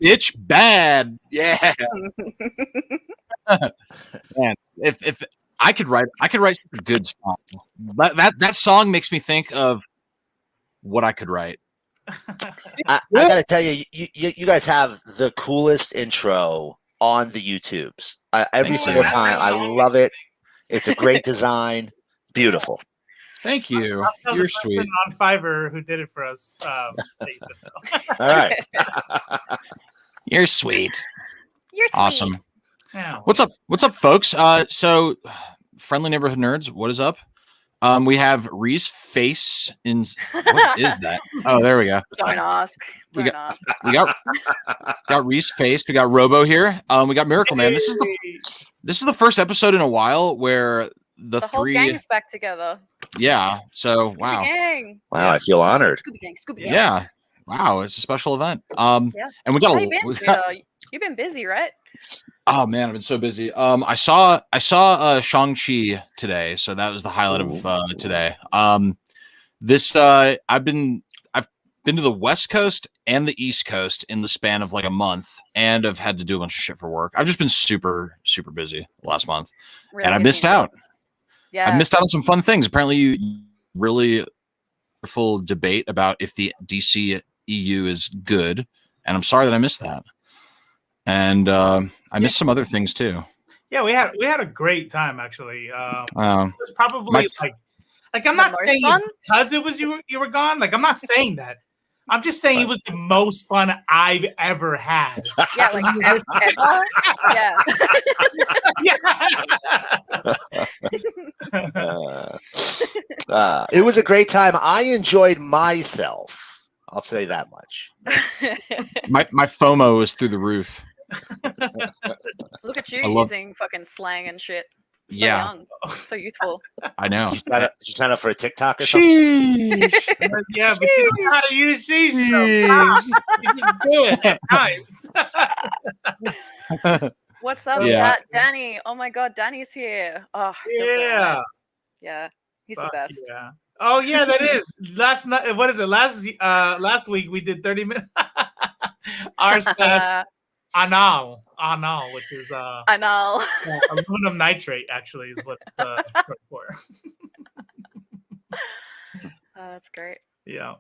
Bitch bad. Yeah. Man, if I could write a good song. That song makes me think of what I could write. I gotta tell you, you guys have the coolest intro on the YouTubes. Every single time, I love it. It's a great design, beautiful. Thank you. I'll You're the sweet. On Fiverr who did it for us. All right. You're sweet. You're sweet. Awesome. Yeah. What's up? What's up, folks? So, friendly neighborhood nerds. What is up? We have Reese Face in. What is that? Oh, there we go. Don't ask. We got Reese Face. We got Robo here. We got Miracle Man. This is the first episode in a while where the whole three gang is back together. Yeah. So Scooby wow. Gang. Wow, I feel honored. Scooby Gang. Yeah. Wow, it's a special event. Yeah. And we got You've been busy, right? Oh man, I've been so busy. I saw Shang-Chi today, so that was the highlight of today. I've been to the West Coast and the East Coast in the span of like a month, and I've had to do a bunch of shit for work. I've just been super busy last month, Really and I busy. missed out. Yeah. I missed out on some fun things. Apparently, you really full debate about if the DC EU is good, and I'm sorry that I missed that. And I missed some other things too. Yeah, we had a great time actually. It was probably like I'm not saying because it was you were gone. Like I'm not saying that. I'm just saying it was the most fun I've ever had. Yeah, like ever. Yeah. It was a great time. I enjoyed myself. I'll say that much. My FOMO was through the roof. Look at you using fucking slang and shit. So young, so youthful. I know. Did you sign up for a TikTok or something? Yeah, but you don't know how to use sheesh. You just do it at times. What's up, chat? Danny. Oh my god, Danny's here. Oh, yeah. Yeah, he's the best. Yeah. Oh yeah, that is. Last night, what is it? Last week we did 30 minutes. Our stuff. Anal, which is anal. Aluminum nitrate, actually, is what it's for. That's great. Yeah.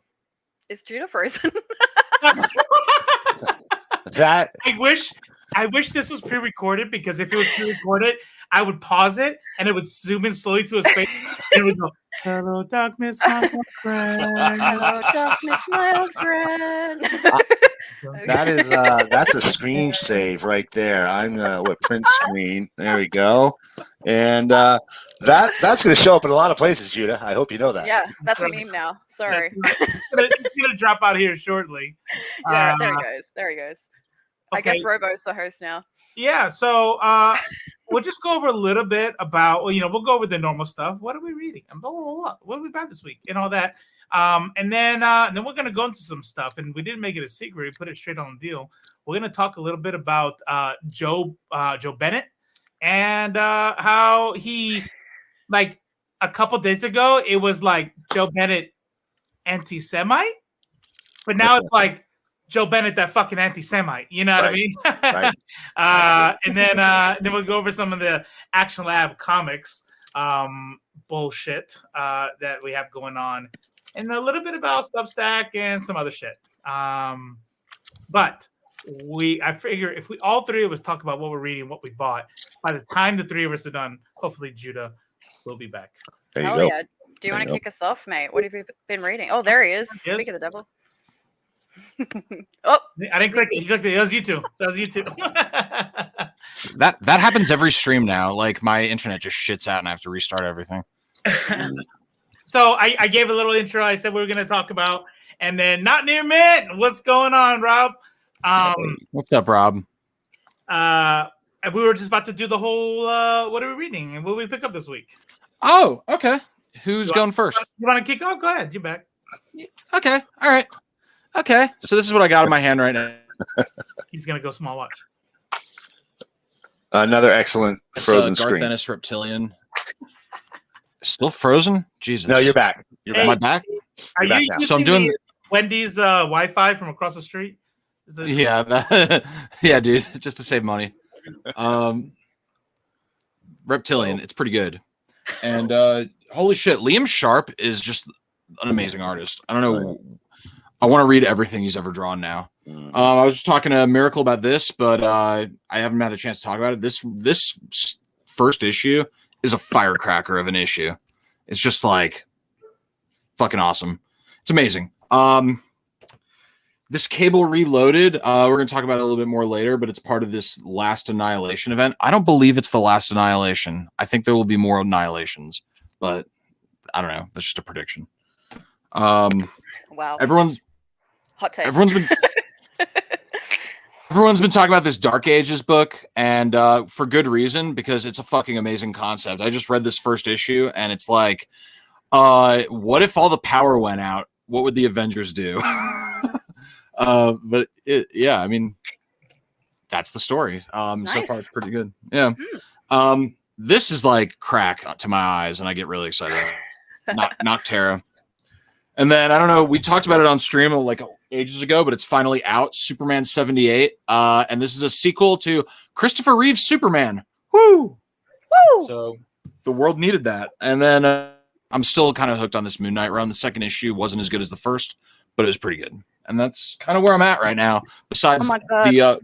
Is Judah frozen? That I wish this was pre-recorded, because if it was pre-recorded, I would pause it and it would zoom in slowly to his face and it would go, "Hello, darkness, my old friend. Hello, darkness, my old friend." That's a screen save right there. I'm print screen. There we go. And that's going to show up in a lot of places, Judah. I hope you know that. Yeah, that's a meme now. Sorry. It's going to drop out here shortly. Yeah, there he goes. Okay. I guess Robo's the host now. Yeah, so we'll just go over a little bit about, we'll go over the normal stuff. What are we reading? And blah, blah, blah. What are we about this week? And all that. And then we're going to go into some stuff. And we didn't make it a secret. We put it straight on the deal. We're going to talk a little bit about Joe Bennett and how he, like, a couple days ago, it was like Joe Bennett antisemite. But now it's like Joe Bennett, that fucking anti-Semite. You know what I mean? Right. And then we'll go over some of the Action Lab comics bullshit that we have going on, and a little bit about Substack and some other shit. But I figure if we all three of us talk about what we're reading, what we bought, by the time the three of us are done, hopefully Judah will be back. There you Hell go. yeah. Do you want to kick us off, mate? What have you been reading? Oh, there he is. Yes. Speak of the devil. Oh, I didn't click it. You clicked it. That was you two. That happens every stream now. Like, my internet just shits out and I have to restart everything. So I gave a little intro. I said we were going to talk about, and then not near mint. What's going on, Rob? What's up, Rob? And we were just about to do the whole what are we reading and what we pick up this week. Oh, okay. Who's going first? You want to kick off? Go ahead. You're back. Okay. All right. Okay. So this is what I got in my hand right now. He's going to go small watch. Another excellent frozen Garth screen. Ennis Reptilian. Still frozen? Jesus. No, you're back. You're Hey, Am I back? Are You're back you now. using So I'm doing Wendy's Wi-Fi from across the street? Yeah, dude, just to save money. Reptilian, it's pretty good. And holy shit, Liam Sharp is just an amazing artist. I don't know. I want to read everything he's ever drawn now. I was just talking to Miracle about this, but I haven't had a chance to talk about it. This first issue is a firecracker of an issue. It's just like fucking awesome. It's amazing. This Cable Reloaded, we're going to talk about it a little bit more later, but it's part of this Last Annihilation event. I don't believe it's the Last Annihilation. I think there will be more Annihilations, but I don't know. That's just a prediction. Wow. Hot take. Everyone's been talking about this Dark Ages book, and for good reason, because it's a fucking amazing concept. I just read this first issue, and it's like, what if all the power went out? What would the Avengers do? But I mean, that's the story. Nice. So far it's pretty good. Yeah. This is like crack to my eyes, and I get really excited. Noctera. And then I don't know, we talked about it on stream like ages ago, but it's finally out. Superman 78. And this is a sequel to Christopher Reeve's Superman. Woo! Woo! So the world needed that. And then I'm still kind of hooked on this Moon Knight run. The second issue wasn't as good as the first, but it was pretty good. And that's kind of where I'm at right now. Besides the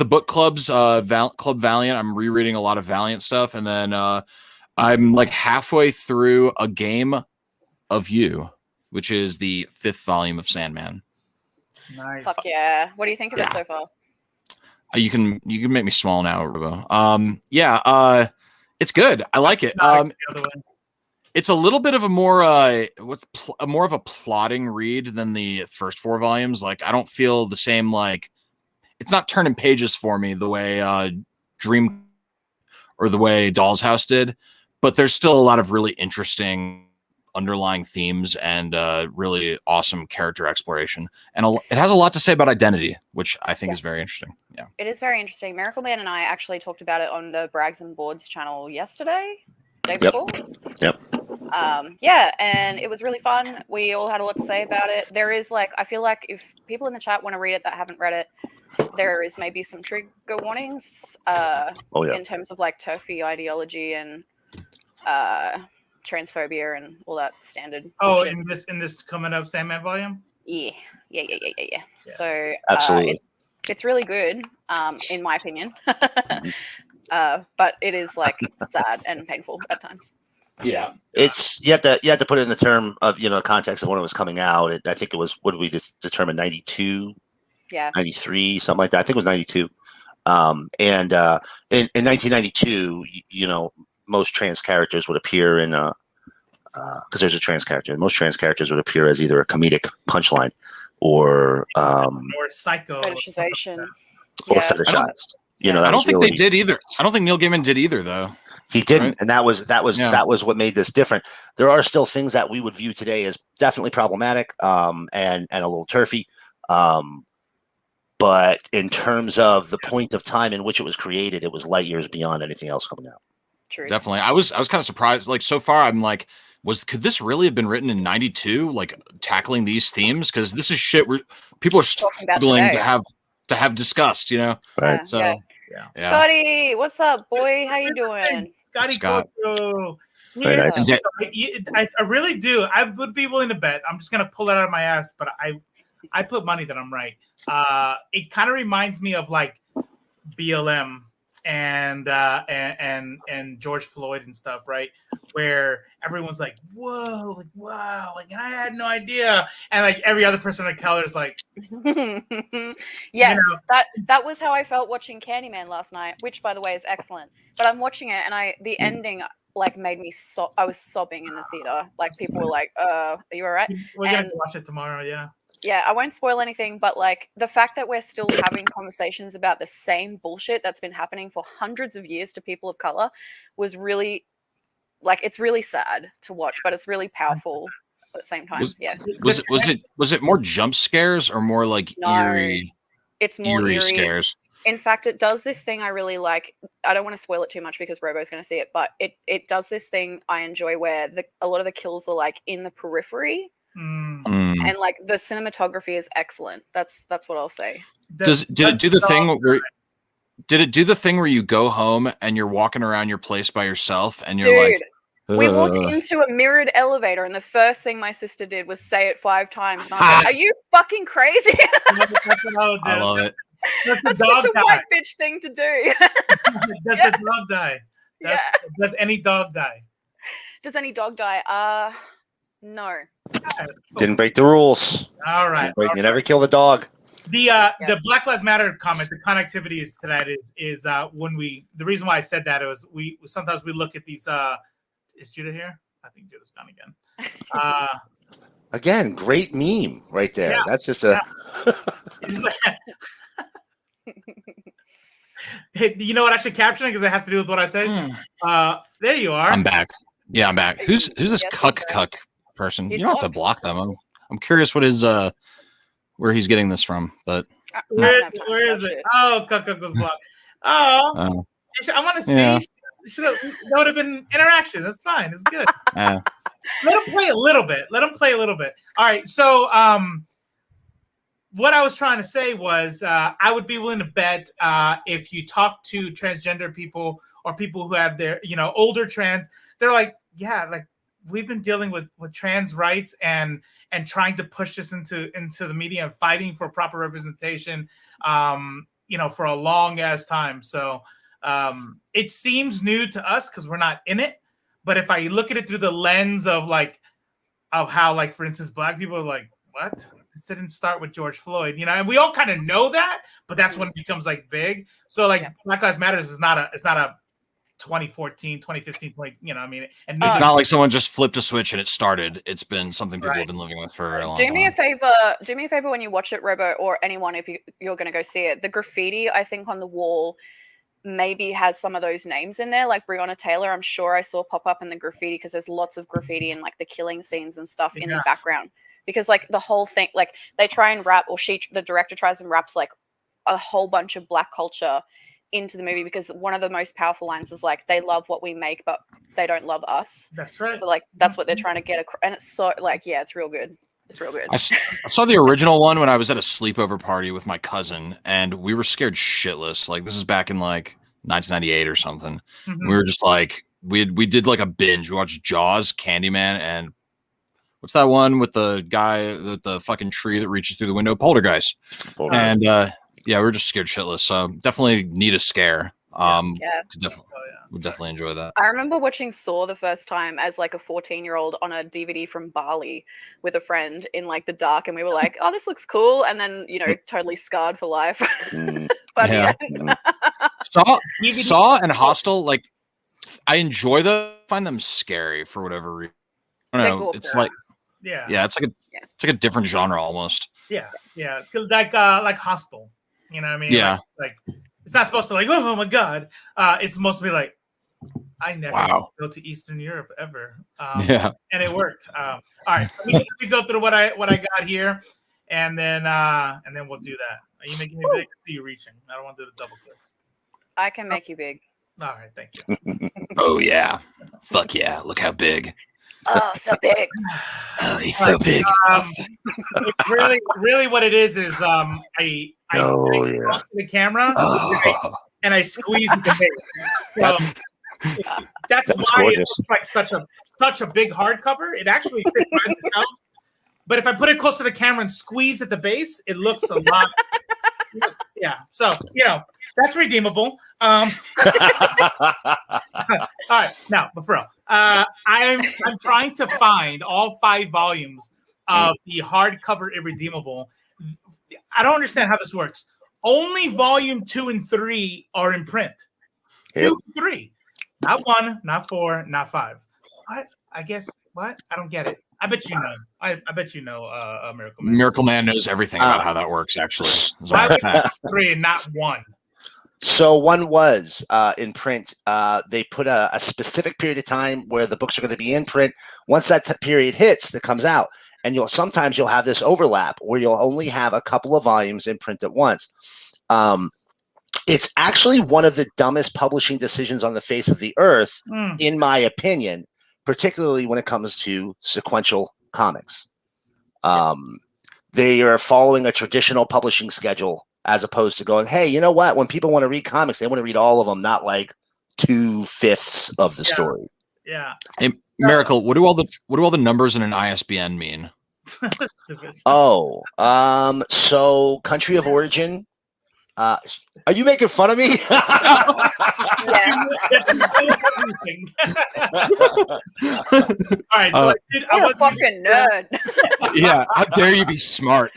book clubs, Club Valiant, I'm rereading a lot of Valiant stuff. And then I'm like halfway through A Game of You, which is the 5th volume of Sandman. Nice. Fuck yeah. What do you think of it so far? You can make me small now, Robo. It's good. I like it. It's a little bit of a more more of a plotting read than the first 4 volumes. Like I don't feel the same, like it's not turning pages for me the way Dream or the way Doll's House did, but there's still a lot of really interesting underlying themes and really awesome character exploration. And it has a lot to say about identity, which I think is very interesting. Yeah. It is very interesting. Miracle Man and I actually talked about it on the Brags and Boards channel yesterday, day before. Yep. And it was really fun. We all had a lot to say about it. There is I feel like if people in the chat want to read it that haven't read it, there is maybe some trigger warnings in terms of turfy ideology and transphobia and all that standard. Oh, bullshit. in this coming up Sandman volume? Yeah. So absolutely. It's really good, in my opinion. But it is sad and painful at times. Yeah, it's you have to put it in the term of context of when it was coming out. I think it was, what did we just determine, 92, 93, something like that. I think it was 92. In 1992, most trans characters would appear in because there's a trans character. Most trans characters would appear as either a comedic punchline or psycho fetishization or fetishized. I don't think they did either. I don't think Neil Gaiman did either, though. He didn't, right? And that was what made this different. There are still things that we would view today as definitely problematic, and a little turfy. But in terms of the point of time in which it was created, it was light years beyond anything else coming out. True. Definitely. I was kind of surprised. So far, I'm like, could this really have been written in 92? Tackling these themes? Because this is shit where people are struggling to have discussed, Right. So yeah. Scotty, what's up, boy? How you doing? Scott. Very nice. I really do. I would be willing to bet. I'm just gonna pull that out of my ass, but I put money that I'm right. It kind of reminds me of BLM and George Floyd and stuff, right? Where everyone's like, "Whoa, wow!" And I had no idea, and every other person of color is like, "Yeah." That was how I felt watching Candyman last night, which, by the way, is excellent. But I'm watching it, and the ending made me I was sobbing in the theater. People were like, "Are you all right?" We're gonna watch it tomorrow, yeah. Yeah, I won't spoil anything, but the fact that we're still having conversations about the same bullshit that's been happening for hundreds of years to people of color was really, it's really sad to watch, but it's really powerful at the same time. Was it more jump scares or more eerie? It's more eerie scares. In fact, it does this thing I really like. I don't want to spoil it too much because Robo's going to see it, but it does this thing I enjoy where a lot of the kills are in the periphery. And the cinematography is excellent. That's what I'll say. Did it do the thing where? Did it do the thing where you go home and you're walking around your place by yourself and you're Dude, like, we walked into a mirrored elevator, and the first thing my sister did was say it 5 times. And I was like, "Are you fucking crazy?" I love it. That's such a white bitch thing to do. Does the dog die? Does any dog die? Does any dog die? No. Didn't break the rules. All right. You never kill the dog. The Black Lives Matter comment, the connectivity is to that is when the reason why I said that is we sometimes we look at these. Is Judah here? I think Judah's gone again. Again, great meme right there. Yeah, That's just a. Hey, you know what I should caption it because it has to do with what I said. There you are. I'm back. Yeah, I'm back. Who's this cuck person? You don't have to block them. I'm curious what his where he's getting this from, but where is it? Oh, cuck was blocked. Oh, I want to see. Yeah. That would have been interaction. That's fine. It's good. Let him play a little bit. All right. So, what I was trying to say was, I would be willing to bet if you talk to transgender people or people who have their, older trans, they're like, yeah, like we've been dealing with trans rights and trying to push this into the media and fighting for proper representation, for a long ass time. So. It seems new to us because we're not in it. But if I look at it through the lens of how, for instance, Black people are like, what? This didn't start with George Floyd, and we all kind of know that, but that's when it becomes big. So Black Lives Matter is not a 2014, 2015, and it's not like someone just flipped a switch and it started. It's been something people have been living with for a very long time. Do me a favor when you watch it, Robo, or anyone, if you're going to go see it. The graffiti, I think, on the wall maybe has some of those names in there, like Breonna Taylor. I'm sure I saw pop up in the graffiti because there's lots of graffiti in the killing scenes and stuff in the background. Because the whole thing, they try and wrap, or the director tries and wraps a whole bunch of Black culture into the movie, because one of the most powerful lines is they love what we make, but they don't love us. That's right. So that's what they're trying to get across, and it's so it's real good. It's real good. I saw the original one when I was at a sleepover party with my cousin, and we were scared shitless. This is back in 1998 or something. Mm-hmm. We were just we did a binge. We watched Jaws, Candyman, and what's that one with the guy, the fucking tree that reaches through the window? Poltergeist. And we were just scared shitless. So definitely need a scare. Would definitely enjoy that. I remember watching Saw the first time as a 14-year-old on a DVD from Bali with a friend in the dark, and we were like, "Oh, this looks cool," and then totally scarred for life. But Saw and Hostel, I find them scary for whatever reason. I don't know. It's it's a different genre almost. Yeah, like Hostel. You know what I mean? Yeah. It's not supposed to oh my god. It's supposed to be I never go to Eastern Europe ever. And it worked. All right, let me go through what I got here, and then we'll do that. Are you making me big? I see you reaching. I don't want to do the double click. I can make you big. All right, thank you. Oh yeah, fuck yeah! Look how big. Oh, so big. Oh, he's so big. Really, what it is I close to the camera and I squeeze the face. So that's why gorgeous. It looks like such a big hardcover. It actually fits by itself. But if I put it close to the camera and squeeze at the base, it looks a lot. Yeah. So that's redeemable. All right, now, but for real, I'm trying to find all 5 volumes of the hardcover Irredeemable. I don't understand how this works. Only volume 2 and 3 are in print. 2 and 3, not 1, not 4, not 5. What? I guess what? I don't get it. I bet you know. I bet you know. Miracle Man. Miracle Man knows everything about how that works. Actually, why was it 3 and not 1? So 1 was in print. They put a specific period of time where the books are going to be in print. Once that period hits, that comes out, and sometimes you'll have this overlap where you'll only have a couple of volumes in print at once. It's actually one of the dumbest publishing decisions on the face of the earth, in my opinion, particularly when it comes to sequential comics. They are following a traditional publishing schedule as opposed to going, hey, you know what? When people want to read comics, they want to read all of them, not like 2/5 of the story. Yeah. Hey, Miracle, what do all the numbers in an ISBN mean? So country of origin. Are you making fun of me? All right, so I'm a fucking nerd. Yeah, how dare you be smart?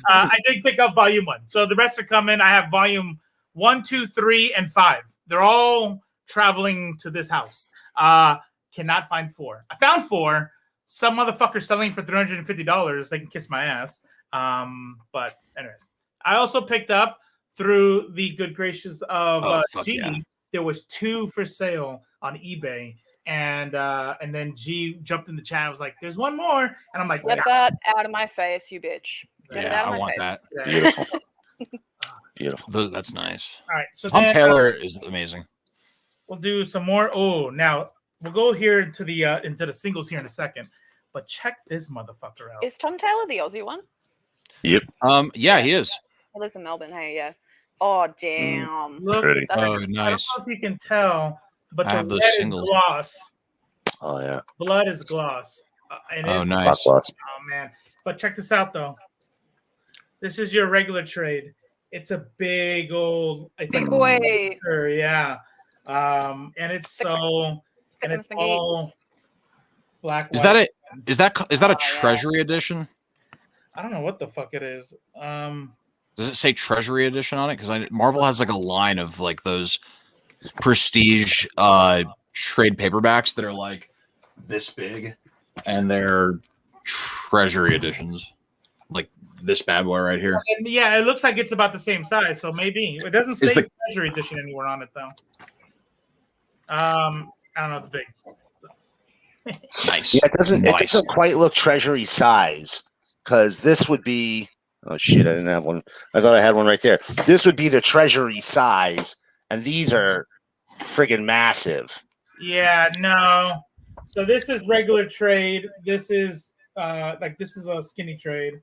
I did pick up volume 1, so the rest are coming. I have volume 1, 2, 3, and 5. They're all traveling to this house. Cannot find 4. I found 4. Some motherfucker selling for $350. They can kiss my ass. But anyways, I also picked up through the good gracious of G. Yeah. There was 2 for sale on eBay, and then G jumped in the chat and was like, "There's one more," and I'm like, "Get that out of my face, you bitch! Get it out of my face." That. Yeah. Beautiful, beautiful. That's nice. All right, so Tom Taylor is amazing. We'll do some more. Oh, now we'll go here into the singles here in a second, but check this motherfucker out. Is Tom Taylor the Aussie one? Yep. Yeah, he is. He lives in Melbourne. Hey, yeah. Oh, damn. Look, nice. I don't know if you can tell, but I have the those red singles. is gloss. Oh yeah. Blood is gloss. Nice. Oh man! But check this out though. This is your regular trade. It's a big old. It's big boy. Yeah. And it's all black. Is that a Treasury edition? I don't know what the fuck it is. Does it say Treasury Edition on it? Because Marvel has like a line of like those prestige trade paperbacks that are like this big, and they're Treasury editions, like this bad boy right here. And yeah, it looks like it's about the same size, so maybe it doesn't say Treasury Edition anywhere on it though. I don't know. It's big. Nice. Yeah, it doesn't quite look Treasury size, because this would be. Oh shit! I didn't have one. I thought I had one right there. This would be the Treasury size, and these are friggin' massive. Yeah, no. So this is regular trade. This is this is a skinny trade.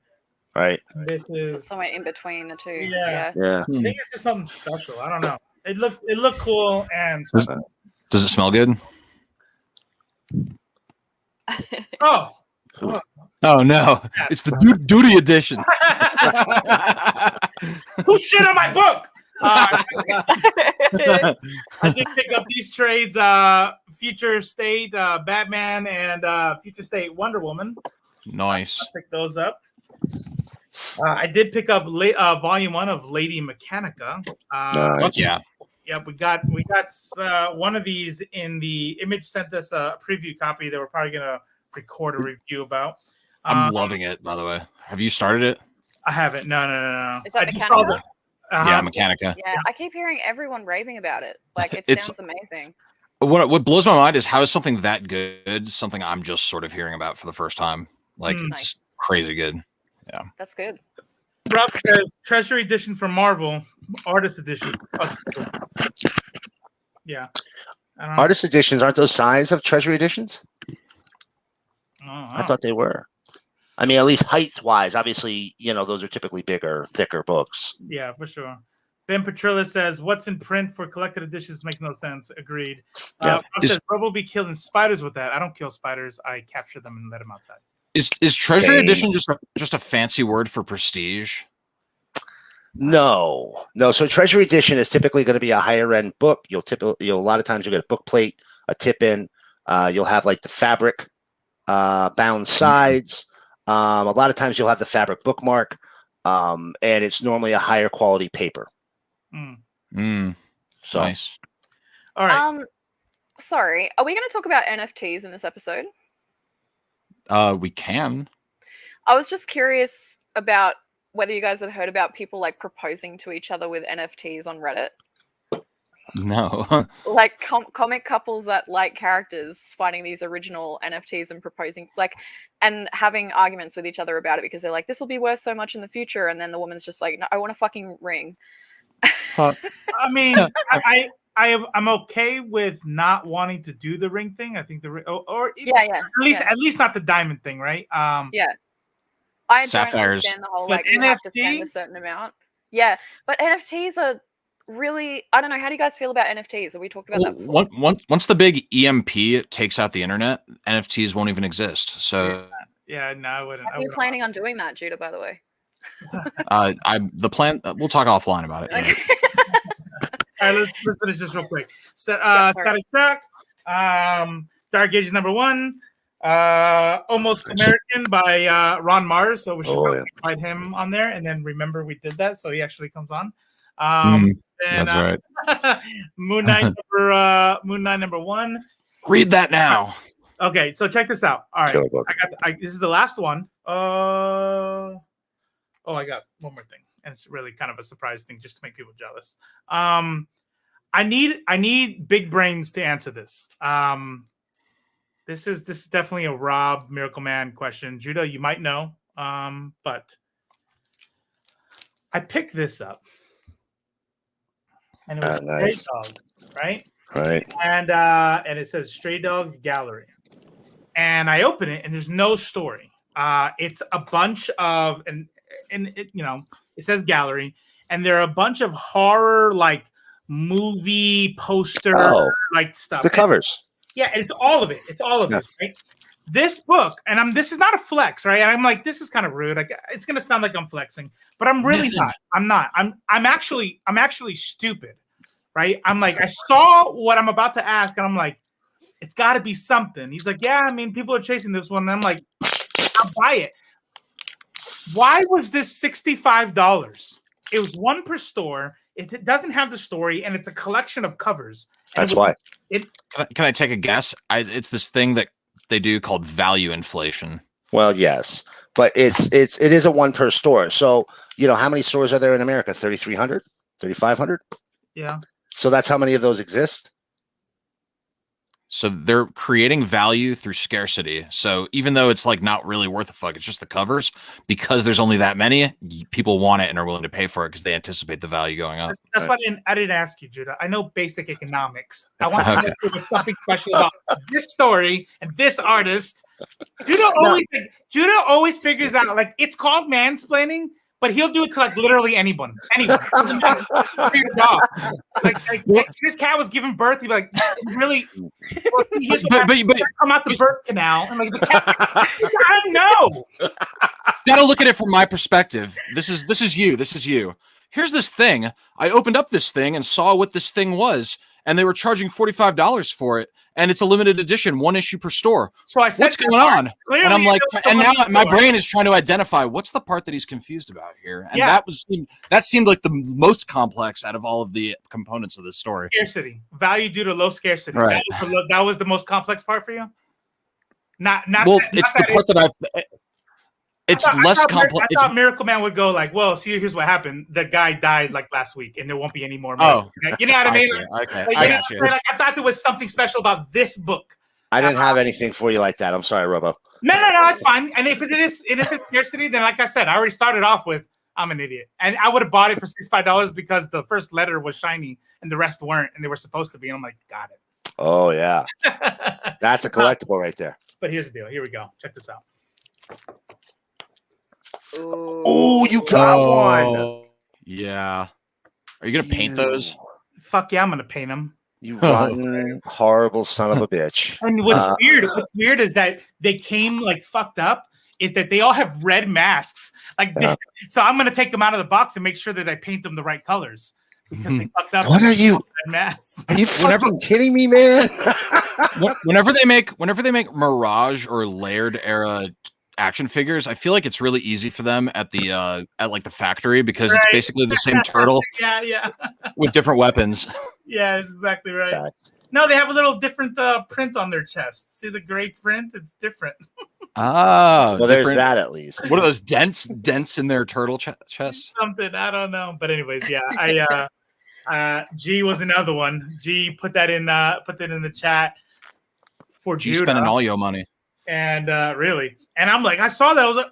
Right. This is somewhere in between the two. Yeah. I think it's just something special. I don't know. It looked cool and. Does it smell good? Oh. Oh no! It's the duty edition. Who shit on my book? I did pick up these trades: Future State Batman and Future State Wonder Woman. Nice. I picked those up. I did pick up Volume 1 of Lady Mechanica. Nice. Yeah, we got one of these in the Image sent us a preview copy that we're probably gonna record a review about. I'm loving it, by the way. Have you started it? I haven't. No. Is that Mechanica? Yeah, Mechanica. Yeah, I keep hearing everyone raving about it. Like, it sounds amazing. What blows my mind is how is something that good something I'm just sort of hearing about for the first time. Like, it's crazy good. Yeah. That's good. Rob says Treasury Edition from Marvel, Artist Edition. Yeah. Artist editions, aren't those size of Treasury editions? I thought they were. I mean, at least height-wise. Obviously, those are typically bigger, thicker books. Yeah, for sure. Ben Petrilla says, "What's in print for collected editions makes no sense." Agreed. Yeah. Says, "Rob will be killing spiders with that." I don't kill spiders. I capture them and let them outside. Is Treasury Edition just a fancy word for prestige? No. So Treasury Edition is typically going to be a higher end book. You'll a lot of times you'll get a book plate, a tip in. You'll have like the fabric bound sides. A lot of times you'll have the fabric bookmark, and it's normally a higher quality paper. So nice. All right. Sorry, are we going to talk about NFTs in this episode? We can. I was just curious about whether you guys had heard about people like proposing to each other with NFTs on Reddit. No. Like comic couples that like characters finding these original NFTs and proposing, and having arguments with each other about it because they're like, this will be worth so much in the future. And then the woman's just like, no, I want a fucking ring. I mean, I'm okay with not wanting to do the ring thing. I think the ring, at least not the diamond thing, right? Yeah. I Sapphires. don't understand the whole, you have to spend a certain amount. Yeah, but NFTs are really, I don't know. How do you guys feel about NFTs? Have we talked about that before? Once the big EMP takes out the internet, NFTs won't even exist. So Yeah, no, I wouldn't. Are you planning on doing that, Judah, by the way? I'm the plan. We'll talk offline about it. Okay. All right, let's finish this real quick. sorry. Static Shock, Dark Ages #1, Almost American by Ron Mars. So we should probably invite him on there. And then remember we did that, so he actually comes on. And, That's right. Moon Knight #1. Read that now. Okay, so check this out. All right, this is the last one. I got one more thing, and it's really kind of a surprise thing, just to make people jealous. I need big brains to answer this. This is definitely a Rob Miracle Man question. Judah, you might know, but I picked this up, and it was nice. Stray Dogs, right? Right. And it says Stray Dogs Gallery, and I open it, and there's no story. It's a bunch of and it, it says gallery, and there are a bunch of horror like movie poster like stuff. The covers. Yeah, it's all of it. It's all of it, right? This book, and this is not a flex, right? I'm like, this is kind of rude. Like, it's gonna sound like I'm flexing, but I'm really not. I'm not. I'm actually stupid, right? I'm like, I saw what I'm about to ask, and I'm like, it's got to be something. He's like, yeah, I mean, people are chasing this one, and I'm like, I'll buy it. Why was this $65? It was one per store. It doesn't have the story, and it's a collection of covers. That's why. Can I take a guess? It's this thing that they do called value inflation. Well, yes, but it is a one per store. So how many stores are there in America? 3,300, 3,500. Yeah. So that's how many of those exist. So they're creating value through scarcity. So even though it's like not really worth a fuck, it's just the covers, because there's only that many, people want it and are willing to pay for it because they anticipate the value going up. That's why I didn't ask you, Judah. I know basic economics. I want to know if there was something special about this story and this artist. Judah always figures out, like, it's called mansplaining, but he'll do it to like literally anyone. Anyone. Like this cat was giving birth. He'd be like, really? Well, but come out the birth canal. And like, the cat, I don't know. Gotta look at it from my perspective. This is you. Here's this thing. I opened up this thing and saw what this thing was, and they were charging $45 for it. And it's a limited edition, one issue per store. So I said, what's going on? And I'm like, and now my brain is trying to identify what's the part that he's confused about here. And that seemed like the most complex out of all of the components of this story. Scarcity, value due to low scarcity. Right. That was the most complex part for you. It's the part that I've. It's less complex. I thought Miracle Man would go like, well, see, here's what happened. The guy died like last week, and there won't be any more. You know what I mean? I thought there was something special about this book. I didn't have anything for you like that. I'm sorry, Robo. No, it's fine. And if it's scarcity, then like I said, I already started off with I'm an idiot, and I would have bought it for $65 because the first letter was shiny and the rest weren't, and they were supposed to be. And I'm like, got it. Oh yeah, that's a collectible right there. But here's the deal. Here we go. Check this out. Oh, you got one. Yeah. Are you going to paint those? Fuck yeah, I'm going to paint them. You rotten, horrible son of a bitch. And what's weird is that they came like fucked up, is that they all have red masks. So I'm going to take them out of the box and make sure that I paint them the right colors. Because they fucked up. What are you? Masks. Are you fucking kidding me, man? whenever they make Mirage or Laird era action figures, I feel like it's really easy for them at the factory, because it's basically the same turtle with different weapons. Yeah, that's exactly right. Okay. No, they have a little different print on their chest. See the gray print? It's different. Well, there's that at least. What are those dents in their turtle chest? Something, I don't know. But anyways, yeah, G was another one. G put that in the chat for Judah. G spending all your money. And really, and I'm like, I saw that, I was like,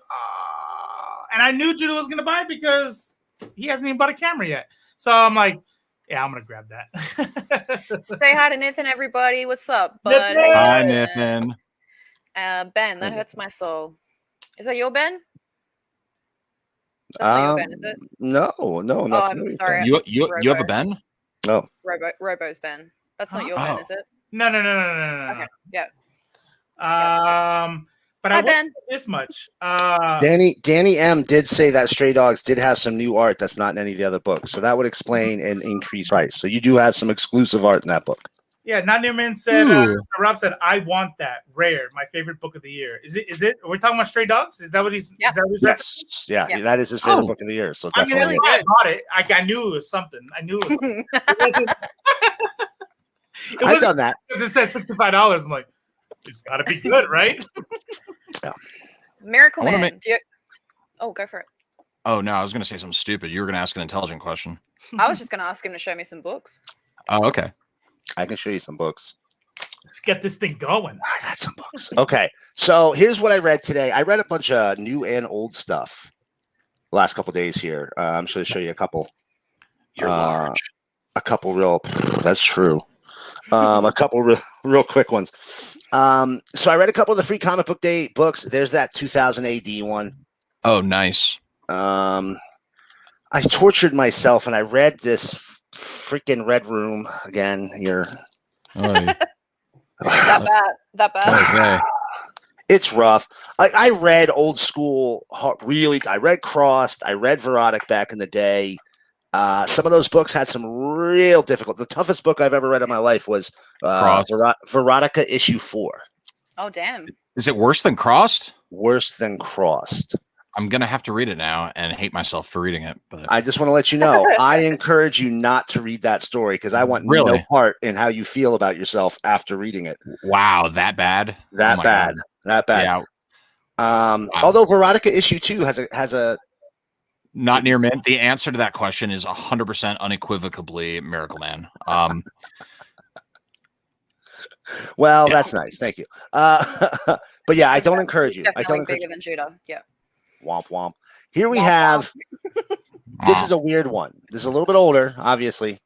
and I knew Judah was gonna buy it because he hasn't even bought a camera yet. So I'm like, yeah, I'm gonna grab that. Say hi to Nathan, everybody. What's up, bud? Hi, Nathan. Ben, that hurts my soul. Is that your Ben? That's not your Ben, is it? No, I'm not familiar with sorry. that. You have a Ben? No. Robo's Ben. That's not your Ben, is it? No. Okay. Yeah. But Hi, I will Ben. say this much. Danny M did say that Stray Dogs did have some new art that's not in any of the other books, so that would explain an increased price. So you do have some exclusive art in that book. Yeah, Not Near Man said. Rob said, "I want that rare. My favorite book of the year. Is it? Are we talking about Stray Dogs? Is that what he's? Yeah. Is that what he's Yes, yeah, that is his favorite book of the year. So I mean, definitely, I bought it. I knew it was something. I knew it was something. It wasn't. I've done that because it says $65. I'm like, it's got to be good, right? Miracle Man. Go for it. Oh no, I was going to say something stupid. You were going to ask an intelligent question. I was just going to ask him to show me some books. Oh, okay. I can show you some books. Let's get this thing going. I got some books. Okay, so here's what I read today. I read a bunch of new and old stuff the last couple days here. I'm just going to show you a couple. You're large. A couple real. That's true. A couple real quick ones. So I read a couple of the free comic book day books. There's that 2000 AD one. Oh, nice. I tortured myself and I read this freaking Red Room again here. That That bad. Okay. It's rough. I read old school, really. I read Crossed. I read Verotic back in the day. Some of those books had some real difficult. The toughest book I've ever read in my life was Verotica issue 4. Oh, damn. Is it worse than Crossed? Worse than Crossed. I'm gonna have to read it now and hate myself for reading it. But I just want to let you know, I encourage you not to read that story because I want no part in how you feel about yourself after reading it. Wow, that bad? That bad. Yeah. Wow. Although Verotica issue 2 has a Not Near Man. The answer to that question is 100% unequivocally Miracle Man. Well, that's nice. Thank you. But yeah, I don't encourage you. I don't encourage bigger than Judah. Yeah. Womp womp. Here we have. This is a weird one. This is a little bit older, obviously,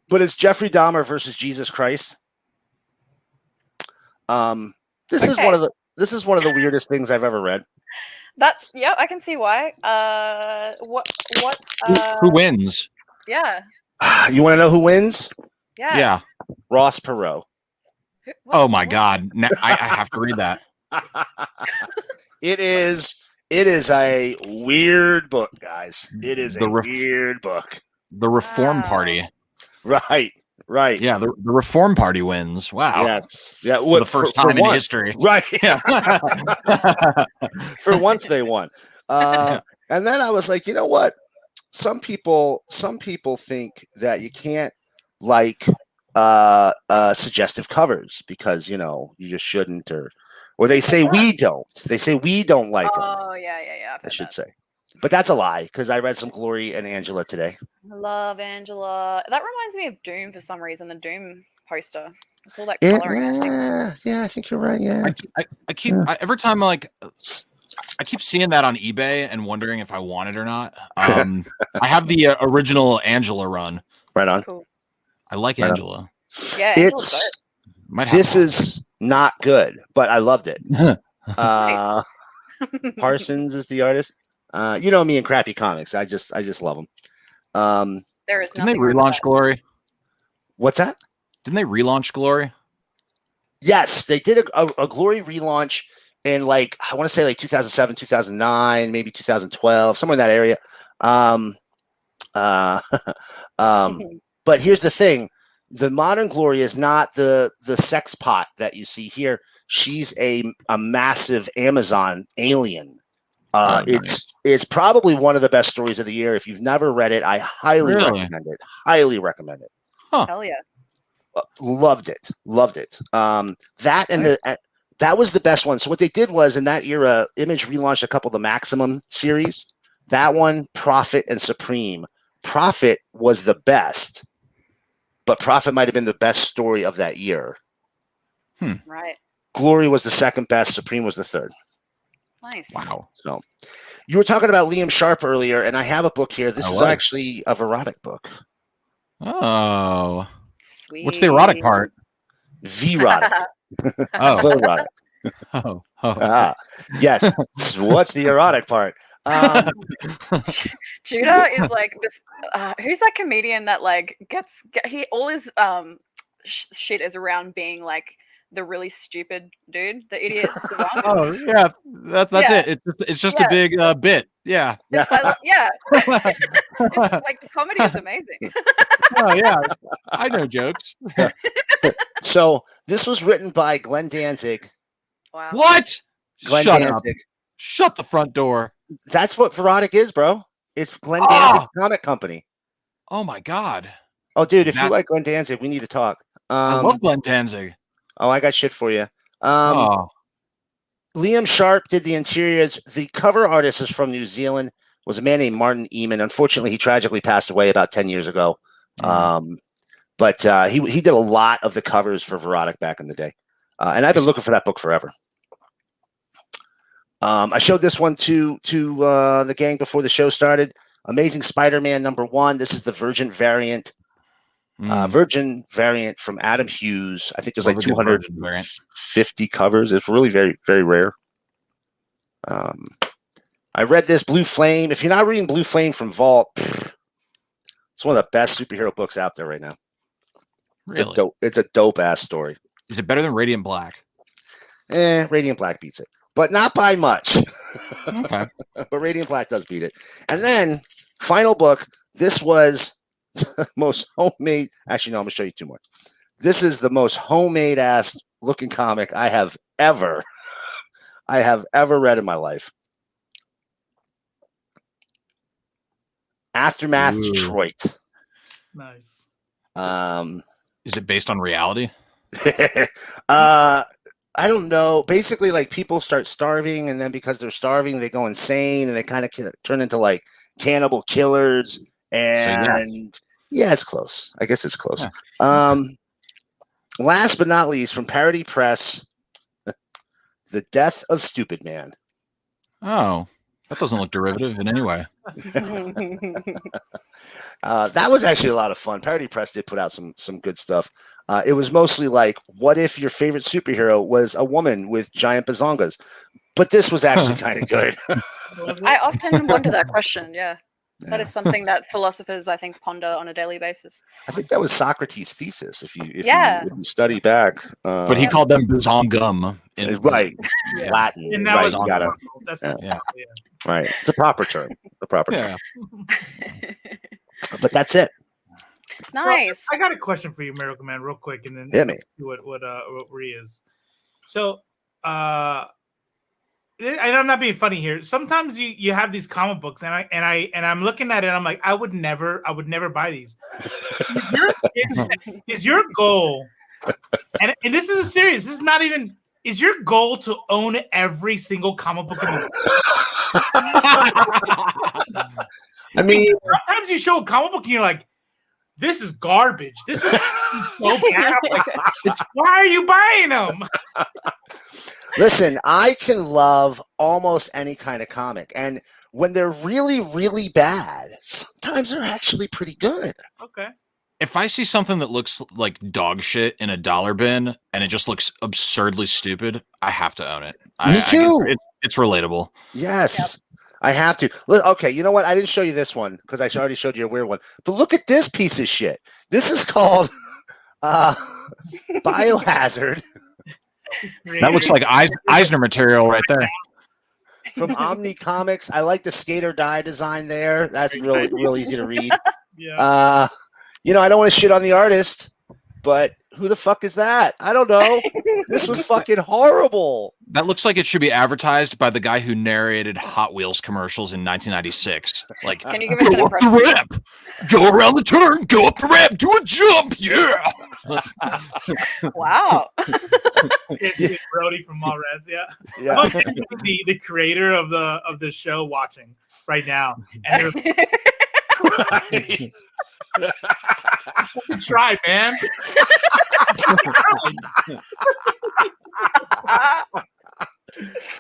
but it's Jeffrey Dahmer versus Jesus Christ. This is one of the weirdest things I've ever read. I can see why. Who wins? Yeah. You want to know who wins? Yeah. Ross Perot. Oh my God! Now, I have to read that. It is a weird book, guys. It is a weird book. The Reform Party. Right. Yeah, the Reform Party wins. Wow. Yes. Yeah. For the first time in history. Right. Yeah. For once they won. And then I was like, you know what? Some people think that you can't like suggestive covers because you just shouldn't, or they say we don't. They say we don't like them. Oh yeah. I should say, but that's a lie because I read some Glory and Angela today. I love Angela. That reminds me of Doom for some reason. The Doom poster. It's all that coloring. Yeah, I think you're right. Yeah, I keep every time I keep seeing that on eBay and wondering if I want it or not. I have the original Angela run. Right on. Cool. I like Angela. Yeah, this is not good, but I loved it. Parsons is the artist. You know me and crappy comics. I just love them. There is Didn't they relaunch Glory? What's that? Didn't they relaunch Glory? Yes, they did a Glory relaunch in I want to say 2007, 2009, maybe 2012, somewhere in that area. But here's the thing. The modern Glory is not the sex pot that you see here. She's a massive Amazon alien. Nice. It's probably one of the best stories of the year. If you've never read it, I highly recommend it. Highly recommend it. Huh. Hell yeah. Loved it. That was the best one. So what they did was in that era, Image relaunched a couple of the Maximum series. That one, Prophet and Supreme. Prophet was the best, but Prophet might have been the best story of that year. Right. Glory was the second best. Supreme was the third. Nice. Wow. So you were talking about Liam Sharp earlier, and I have a book here. This is actually a erotic book. Oh. Sweet. What's the erotic part? V-rotic. Oh. Erotic. Oh. Yes. What's the erotic part? Judah is like this. Who's that comedian that like all his shit is around being like the really stupid dude, the idiot savant. Oh yeah, that's it. It's just a big bit. Yeah. It's like, it's like the comedy is amazing. Oh yeah, I know jokes. So this was written by Glenn Danzig. Wow. What? Glenn Shut Danzig. up. Shut the front door. That's what Verotic is, bro. It's Glenn Danzig Comic Company. Oh my god. Oh, dude, if you like Glenn Danzig, we need to talk. I love Glenn Danzig. Oh, I got shit for you. Liam Sharp did the interiors. The cover artist is from New Zealand. Was a man named Martin Eamon. Unfortunately, he tragically passed away about 10 years ago. But he did a lot of the covers for Verotic back in the day. And I've been looking for that book forever. I showed this one to the gang before the show started. Amazing Spider-Man #1. This is the Virgin variant. Virgin variant from Adam Hughes. I think there's like 250 covers. It's really very, very rare. I read this Blue Flame. If you're not reading Blue Flame from Vault, it's one of the best superhero books out there right now. Really? It's a dope ass story. Is it better than Radiant Black? Radiant Black beats it, but not by much. Okay. But Radiant Black does beat it. And then final book. This was the most homemade. Actually, no, I'm gonna show you two more. This is the most homemade ass looking comic I have ever read in my life. Aftermath Detroit. Nice. Is it based on reality? I don't know. Basically, like people start starving, and then because they're starving, they go insane, and they kind of turn into like cannibal killers. And yeah, it's close. I guess it's close. Yeah. Last but not least, from Parody Press, The Death of Stupid Man. Oh, that doesn't look derivative in any way. That was actually a lot of fun. Parody Press did put out some good stuff. It was mostly like, what if your favorite superhero was a woman with giant bazongas? But this was actually kind of good. I often wonder that question. Yeah. That is something that philosophers, I think, ponder on a daily basis. I think that was Socrates' thesis. If you study back, but he called them bazongum, right? Yeah. Latin, and that right? Was You gotta, that's right. It's a proper term. Term. But that's it. Nice. Well, I got a question for you, Miracle Man, real quick, and then see what Ree is. So, and I'm not being funny here. Sometimes you have these comic books, and I'm looking at it, and I'm like, I would never buy these. Is your goal? And this is serious. This is not even. Is your goal to own every single comic book? I mean, sometimes you show a comic book and you're like, this is garbage. This is so bad. Like, why are you buying them? Listen, I can love almost any kind of comic. And when they're really, really bad, sometimes they're actually pretty good. Okay. If I see something that looks like dog shit in a dollar bin and it just looks absurdly stupid, I have to own it. Me too. It's relatable. Yes. Yep. I have to. Okay, you know what? I didn't show you this one because I already showed you a weird one. But look at this piece of shit. This is called Biohazard. That looks like Eisner material right there. From Omni Comics. I like the skate or die design there. That's real easy to read. Yeah. I don't want to shit on the artist, but who the fuck is that? I don't know. This was fucking horrible. That looks like it should be advertised by the guy who narrated Hot Wheels commercials in 1996. Like, can you give us an go up the ramp, go around the turn, go up the ramp, do a jump, yeah. Wow. It's Brody from Mallrats, yeah. The creator of the show watching right now, and try, man.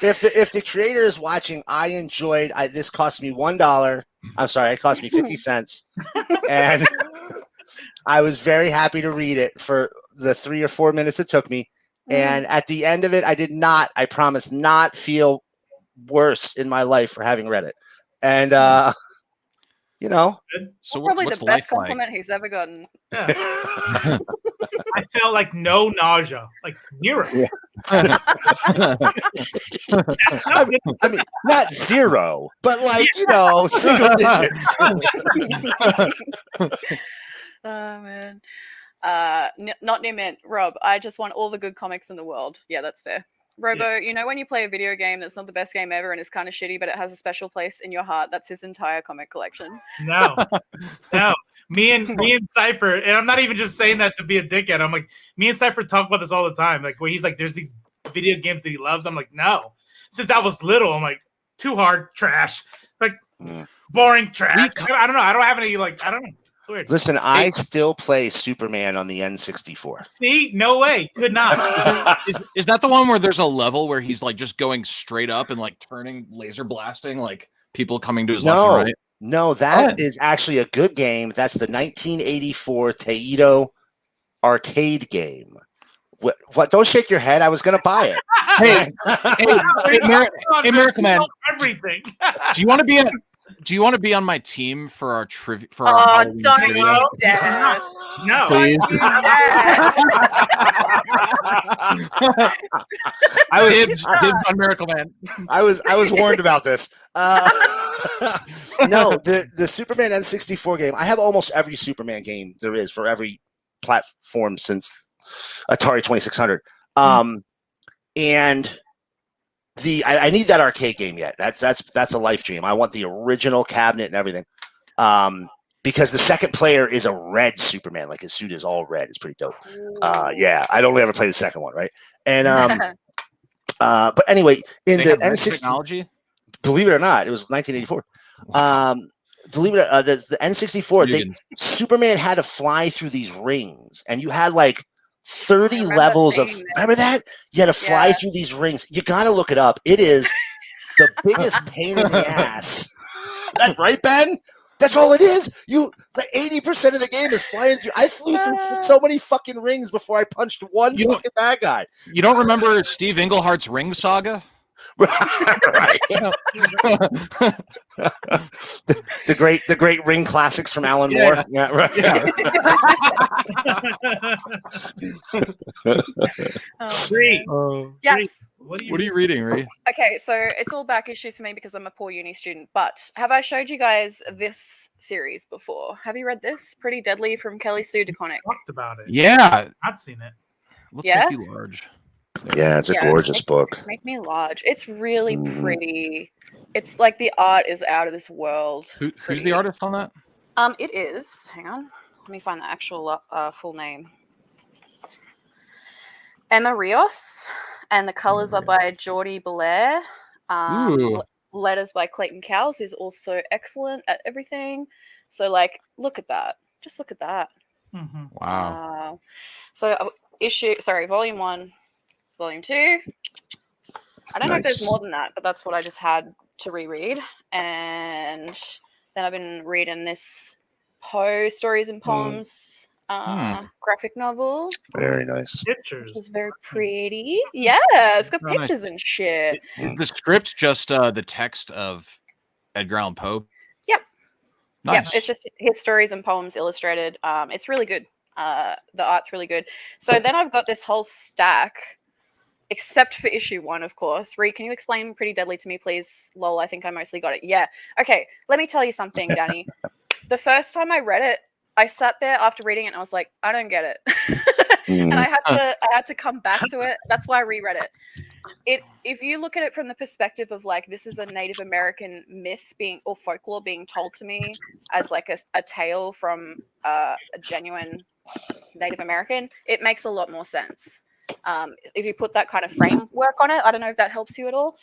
If the creator is watching, I enjoyed. This cost me $1. I'm sorry, it cost me 50 cents, and I was very happy to read it for the 3 or 4 minutes it took me. And at the end of it, I promise, not feel worse in my life for having read it. And you know, So Probably what's the best life like? compliment he's ever gotten. Yeah. I felt like no nausea, like zero. Yeah. I mean, not zero, but like single digits. Oh man. Not near mint. Rob, I just want all the good comics in the world. Yeah, that's fair. Robo, you know when you play a video game that's not the best game ever and it's kind of shitty, but it has a special place in your heart? That's his entire comic collection. No. Me and Cypher, and I'm not even just saying that to be a dickhead. I'm like, me and Cypher talk about this all the time. Like where he's like, there's these video games that he loves. I'm like, no. Since I was little, I'm like, too hard, trash. Like boring trash. I don't know. I don't have any I don't know. It's weird. Listen, I still play Superman on the N64. See, no way, could not. Is that the one where there's a level where he's like just going straight up and like turning laser blasting like people coming to his left and right? No, that is actually a good game. That's the 1984 Taito arcade game. What? Don't shake your head. I was gonna buy it. Hey, Miracle Man. Everything. Do you want to be on my team for our trivia? For our Halloween don't trivia? you dare. No. Please. I was Dibs on Miracle Man. I was warned about this. No, the Superman N64 game. I have almost every Superman game there is for every platform since Atari 2600. And I need that arcade game yet. That's a life dream. I want the original cabinet and everything. Because the second player is a red Superman, like his suit is all red. It's pretty dope. Yeah, I'd only ever play the second one, right? And but anyway, in the N64 technology, believe it or not, it was 1984. Believe it or not, the N64, Superman had to fly through these rings, and you had like 30 levels of. Remember that? You had to fly through these rings. You gotta look it up. It is the biggest pain in the ass. That's right, Ben. That's all it is. Like 80% of the game is flying through. I flew through so many fucking rings before I punched one fucking bad guy. You don't remember Steve Englehart's Ring Saga? Right. the great ring classics from Alan Moore. Yeah, right. Yeah. Yes. What are you reading, Ree? Okay, so it's all back issues for me because I'm a poor uni student. But have I showed you guys this series before? Have you read this? Pretty Deadly from Kelly Sue DeConnick. Talked about it. Yeah. I've seen it. Let's make you large. Yeah, it's a gorgeous book. Make me large. It's really pretty. It's like the art is out of this world. Who's the artist on that? It is. Hang on. Let me find the actual full name. Emma Rios, and the colors are by Jordi Belair. Letters by Clayton Cowles, who's also excellent at everything. So, look at that. Just look at that. Mm-hmm. Wow. So, Volume 1, Volume 2. I don't know if there's more than that, but that's what I just had to reread. And then I've been reading this Poe Stories and Poems graphic novel. Very nice. Pictures. It's very pretty. Yeah, it's got pictures and shit. The script's just the text of Edgar Allan Poe. Yep. Nice. Yep. It's just his stories and poems illustrated. It's really good. The art's really good. So then I've got this whole stack, except for issue 1, of course. Ree, can you explain Pretty Deadly to me, please? Lol, I think I mostly got it. Yeah. Okay, let me tell you something, Danny. The first time I read it, I sat there after reading it and I was like, I don't get it. And I had to come back to it. That's why I reread it. If you look at it from the perspective of this is a Native American myth or folklore being told to me as a tale from a genuine Native American, it makes a lot more sense. If you put that kind of framework on it, I don't know if that helps you at all.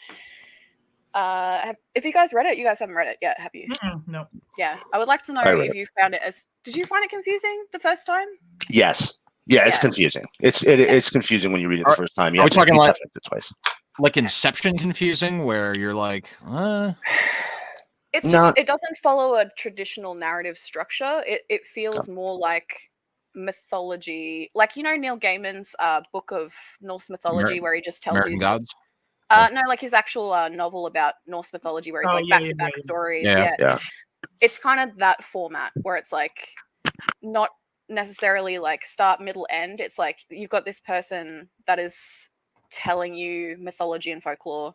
If you guys read it, you guys haven't read it yet, have you? No. Yeah, I would like to know if you found it as. Did you find it confusing the first time? Yes. Yeah, it's confusing. It's confusing when you read it the first time. Are we talking twice? Like Inception confusing, where you're like, It's just, it doesn't follow a traditional narrative structure. It feels more like mythology, Neil Gaiman's book of Norse mythology, where he just tells American you Gods. No, like his actual novel about Norse mythology, where he's Oh, like yeah, back-to-back yeah. stories. Yeah. Yeah. It's kind of that format where it's like not necessarily like start, middle, end. It's like you've got this person that is telling you mythology and folklore.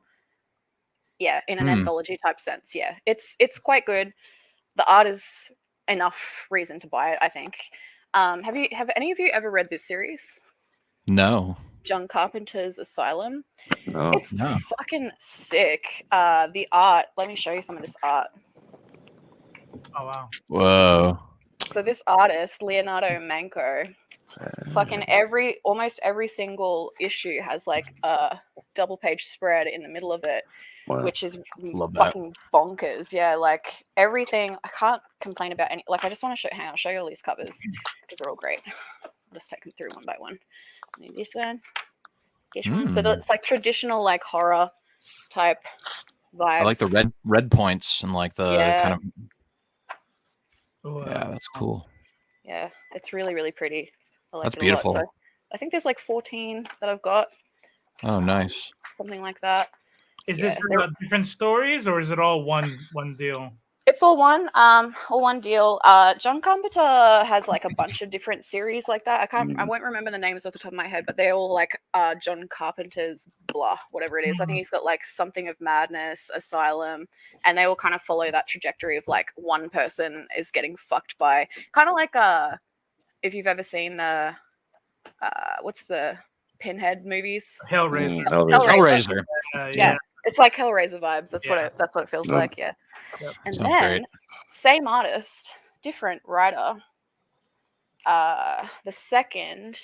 Yeah, in an anthology type sense. Yeah, it's quite good. The art is enough reason to buy it, I think. Have any of you ever read this series? No. John Carpenter's Asylum. No. It's No. fucking sick. The art. Let me show you some of this art. Oh wow. Whoa. So this artist, Leonardo Manco, fucking almost every single issue has like a double page spread in the middle of it, Wow. which is Love that. fucking bonkers. Yeah, like everything. I can't complain about any. Like I just want to hang on, I'll show you all these covers because they're all great. I'll just take them through one by one. I need this one. This one. So it's like traditional like horror type vibes. I like the red points and like the kind of. Ooh, Yeah, that's cool. Yeah, it's really, really pretty. I like That's it beautiful. a lot. So I think there's like 14 that I've got. Oh, nice. Something like that. Is Yeah, this they're- different stories or is it all one deal? It's all one deal. John Carpenter has like a bunch of different series like that. I won't remember the names off the top of my head, but they're all like John Carpenter's blah, whatever it is. I think he's got like Something of Madness, Asylum, and they all kind of follow that trajectory of like one person is getting fucked by kind of like if you've ever seen the what's the Pinhead movies? Hellraiser. Hellraiser. Yeah. It's like Hellraiser vibes. That's Yeah. what it feels like. Yeah. Yep. And Sounds then great. same artist, different writer. The second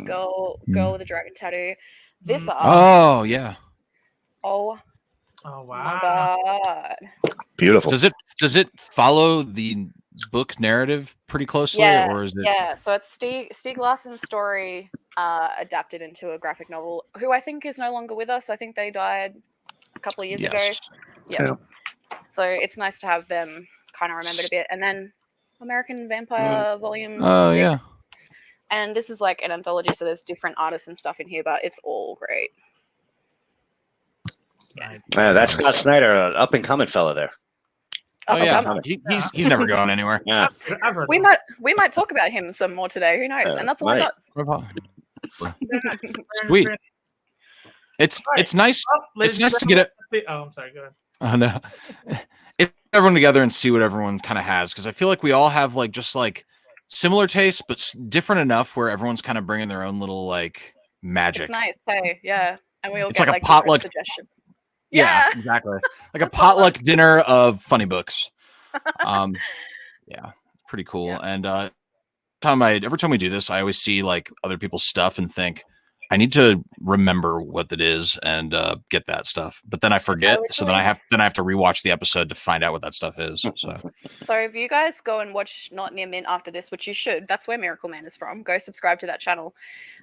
girl with the dragon tattoo. This art. Oh, yeah. Oh Oh my wow. god. Beautiful. Does it follow the book narrative pretty closely, or is it? Yeah. So it's Stieg Larsson's story adapted into a graphic novel. Who I think is no longer with us. I think they died a couple of years ago. Yes. Yeah. Yeah. So it's nice to have them kind of remembered a bit. And then American Vampire Volume 6. Yeah. And this is like an anthology, so there's different artists and stuff in here, but it's all great. That's Scott Snyder, an up and coming fella there. Oh Up and yeah. coming. He's never going anywhere. Yeah. I've heard We of might talk about him some more today. Who knows? And that's all I might. got. it. Sweet. It's nice. Oh, ladies It's nice and to get it. gentlemen, oh, I'm sorry. Go ahead. Oh no. It's everyone together and see what everyone kind of has, because I feel like we all have like just like similar tastes, but different enough where everyone's kind of bringing their own little like magic. It's nice, hey, yeah. And we all It's get like a different potluck- suggestions. Yeah, exactly. Like a potluck dinner of funny books. Yeah, pretty cool. Yeah. And every time we do this, I always see like other people's stuff and think I need to remember what it is and get that stuff. But then I forget, so then I have to rewatch the episode to find out what that stuff is. So if you guys go and watch Not Near Mint after this, which you should, that's where Miracle Man is from. Go subscribe to that channel.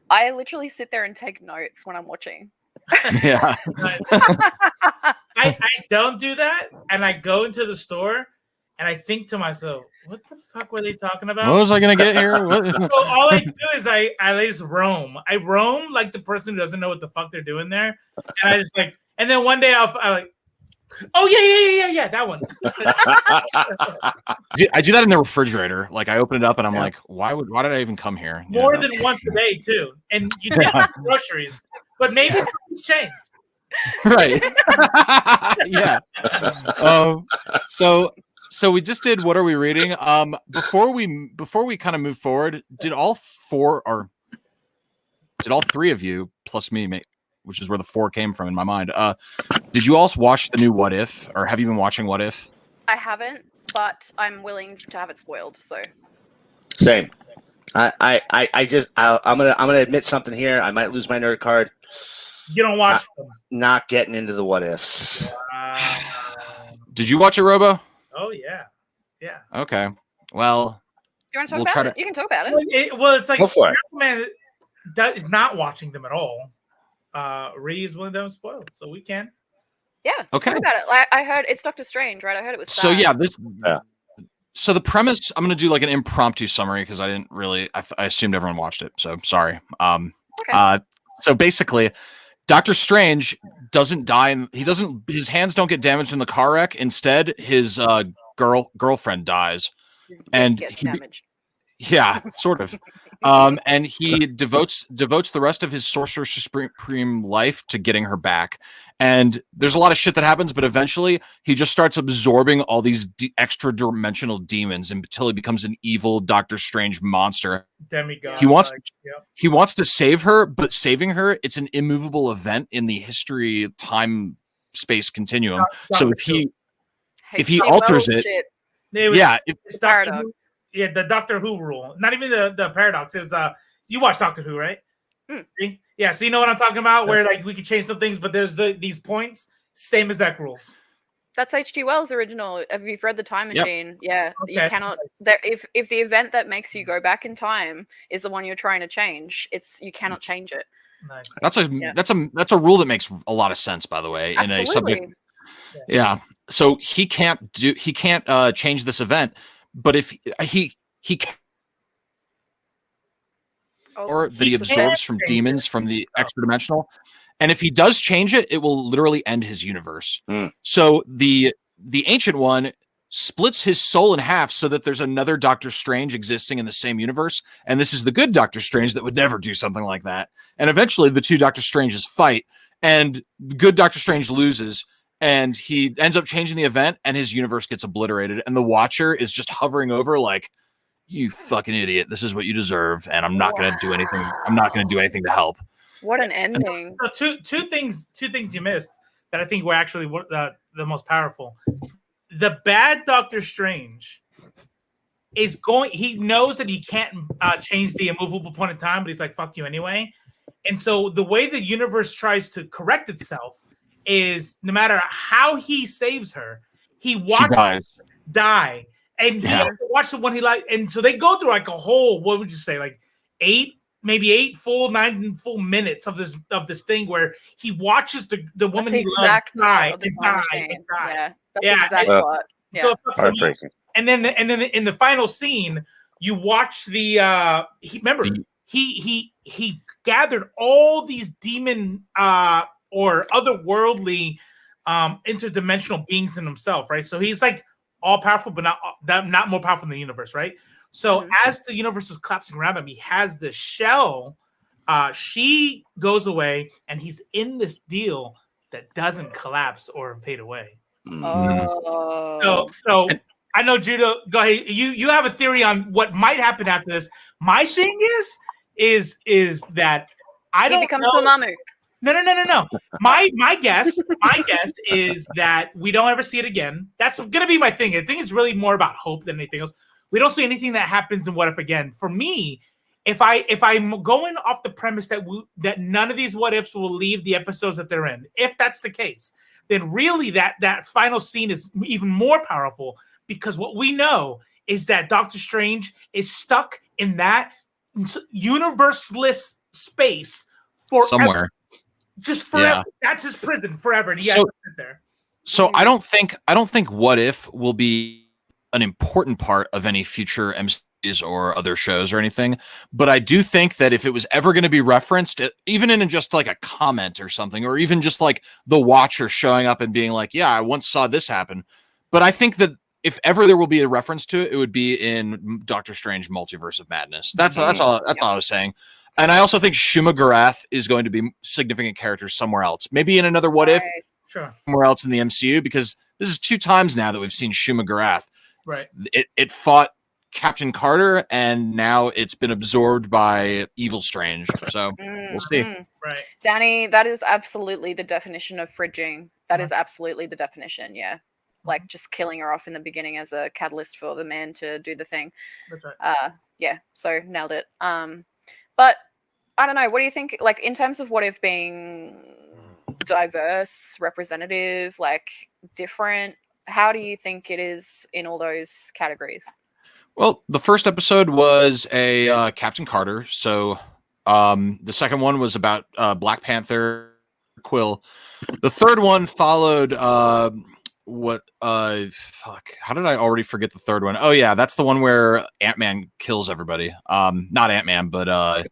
I literally sit there and take notes when I'm watching. Yeah. I don't do that, and I go into the store and I think to myself, what the fuck were they talking about? What was I gonna get here? What? So all I do is I just roam. I roam like the person who doesn't know what the fuck they're doing there. And I just like, and then one day I like, oh yeah, that one. I do that in the refrigerator. Like I open it up and I'm like, why did I even come here? You More know? than once a day too. And you get groceries, but maybe something's changed. Right. Yeah. So we just did What Are We Reading? Before we kind of move forward, did all three of you plus me, which is where the 4 came from in my mind, did you also watch the new What If, or have you been watching What If? I haven't, but I'm willing to have it spoiled. So Same. I'm gonna admit something here. I might lose my nerd card. You don't watch them. Not getting into the what ifs. Did you watch it, Robo? Oh yeah. Okay. Well, you want to We'll talk try about it? to- You can talk about it. It's like Go for it. Man is not watching them at all. Ree is one of them spoiled, so we can. Yeah. Okay. Talk about it. Like, I heard it's Doctor Strange, right? I heard it was. so sad. yeah, So the premise, I'm going to do like an impromptu summary because I didn't really, I assumed everyone watched it. So sorry. Okay. So basically, Doctor Strange doesn't die, and his hands don't get damaged in the car wreck. Instead, his girlfriend dies, His dick and gets damaged. yeah, sort of. And he devotes the rest of his Sorcerer Supreme life to getting her back. And there's a lot of shit that happens, but eventually he just starts absorbing all these extra dimensional demons until he becomes an evil Doctor Strange monster. Demigod. He wants to save her, but saving her, it's an immovable event in the history time space continuum. So if he alters it, it's paradox. The Doctor Who rule. Not even the paradox. It was you watch Doctor Who, right? Yeah, so you know what I'm talking about, where like we could change some things, but there's these points, same exact rules. That's H.G. Wells' original. If you've read The Time Machine, yeah, Okay. you cannot. If the event that makes you go back in time is the one you're trying to change, you cannot change it. Nice. That's a rule that makes a lot of sense, by the way, Absolutely. in a subject. Yeah. So he can't change this event, but if he can, or that he absorbs from demons from the extra dimensional. And if he does change it, it will literally end his universe. So the Ancient One splits his soul in half so that there's another Doctor Strange existing in the same universe. And this is the good Doctor Strange that would never do something like that. And eventually the two Doctor Stranges fight, and the good Doctor Strange loses, and he ends up changing the event, and his universe gets obliterated. And the Watcher is just hovering over like, you fucking idiot. This is what you deserve. And I'm not going to do anything. I'm not going to do anything to help. What an ending. So two things you missed that I think were actually the most powerful. The bad Doctor Strange he knows that he can't change the immovable point in time, but he's like, fuck you anyway. And so the way the universe tries to correct itself is no matter how he saves her, he watches her die. And he has to watch the one he likes. And so they go through like a whole, what would you say, like 9 full minutes of this thing where he watches the woman he loves die and die and die. Yeah, that's the exact plot. Yeah. So heartbreaking. And then in the final scene, you watch he gathered all these demon or otherworldly interdimensional beings in himself, right? So he's like all powerful, but not more powerful than the universe, right? So as the universe is collapsing around him, he has this shell. She goes away, and he's in this deal that doesn't collapse or fade away. Oh. So I know, Judah. Go ahead. You have a theory on what might happen after this. My thing is that I don't know. Mamamoo. No. My guess is that we don't ever see it again. That's gonna be my thing. I think it's really more about hope than anything else. We don't see anything that happens in What If again. For me, if I'm going off the premise that none of these what ifs will leave the episodes that they're in, if that's the case, then really that final scene is even more powerful, because what we know is that Doctor Strange is stuck in that universeless space forever. Somewhere. Just forever. Yeah. That's his prison forever. And he has to sit there. So I don't think What If will be an important part of any future MCUs or other shows or anything, but I do think that if it was ever going to be referenced, even in just like a comment or something, or even just like the Watcher showing up and being like, yeah, I once saw this happen. But I think that if ever there will be a reference to it, it would be in Doctor Strange Multiverse of Madness. That's all I was saying. And I also think Shuma Gorath is going to be a significant character somewhere else, maybe in another What If, somewhere else in the MCU, because this is 2 times now that we've seen Shuma Gorath. Right. It fought Captain Carter, and now it's been absorbed by Evil Strange. So we'll see. Right. Danny, that is absolutely the definition of fridging. That is absolutely the definition. Yeah. Like just killing her off in the beginning as a catalyst for the man to do the thing. That's right. Yeah. So nailed it. But I don't know. What do you think? Like in terms of What If being diverse, representative, like different, how do you think it is in all those categories? Well, the first episode was a Captain Carter. So the second one was about Black Panther, Quill. The third one followed how did I already forget the third one? Oh yeah, that's the one where Ant-Man kills everybody. Not Ant-Man, but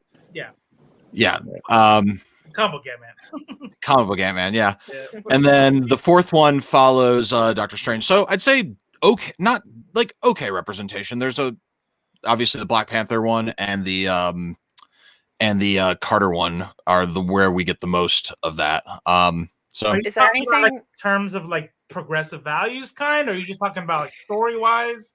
yeah. Comic book Ant-Man. Comic book Ant-Man, yeah. Yeah. And then the fourth one follows Doctor Strange. So I'd say okay, not like okay representation. There's obviously the Black Panther one and the Carter one are the where we get the most of that. So Are you Is there talking about, like, anything- in terms of like progressive values kind, or are you just talking about like story wise,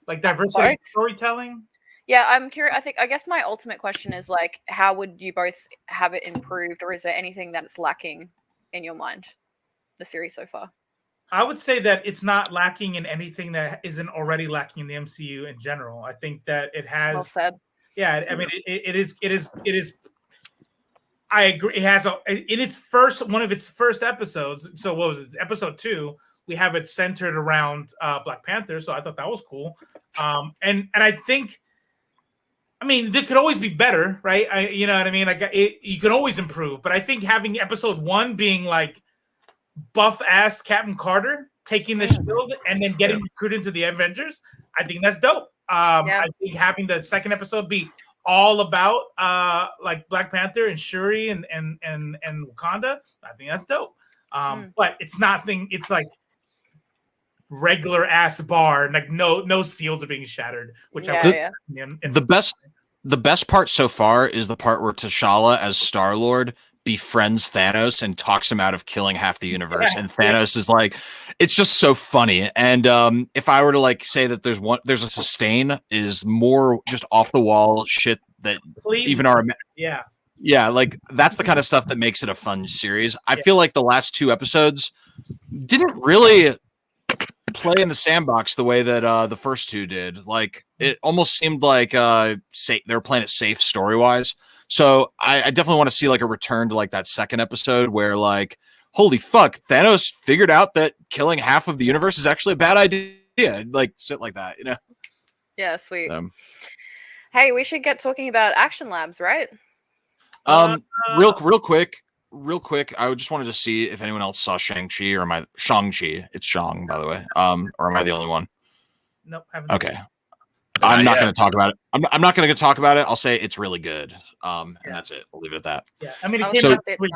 like diversity in storytelling? Yeah, I'm curious. I guess my ultimate question is like, how would you both have it improved, or is there anything that's lacking in your mind, the series so far? I would say that it's not lacking in anything that isn't already lacking in the MCU in general. I think that it has. Well said. Yeah, I mean, it is. I agree. It has in its first one of its first episodes. So what was it? Episode 2. We have it centered around Black Panther. So I thought that was cool. And I think, I mean, there could always be better, right? You know what I mean? Like you can always improve. But I think having episode 1 being like buff ass Captain Carter taking the shield and then getting recruited into the Avengers, I think that's dope. I think having the second episode be all about like Black Panther and Shuri and Wakanda, I think that's dope. But it's nothing. It's like regular ass bar, like no seals are being shattered. Which the best part so far is the part where T'Challa as Star-Lord befriends Thanos and talks him out of killing half the universe, and Thanos is like, it's just so funny. And if I were to like say that there's a sustain is more just off the wall shit that even our like that's the kind of stuff that makes it a fun series. I feel like the last 2 episodes didn't really play in the sandbox the way that the first 2 did. Like it almost seemed like they were playing it safe story wise. So I definitely want to see like a return to like that second episode where like, holy fuck, Thanos figured out that killing half of the universe is actually a bad idea. Like shit like that, you know? Yeah, sweet. Hey, we should get talking about Action Labs, right? Real quick. I just wanted to see if anyone else saw Shang-Chi or Shang-Chi. It's Shang, by the way. Or am I the only one? Nope. Okay. I'm not going to talk about it. I'm not going to talk about it. I'll say it's really good. And that's it. We'll leave it at that. Yeah. I mean, it came out this week,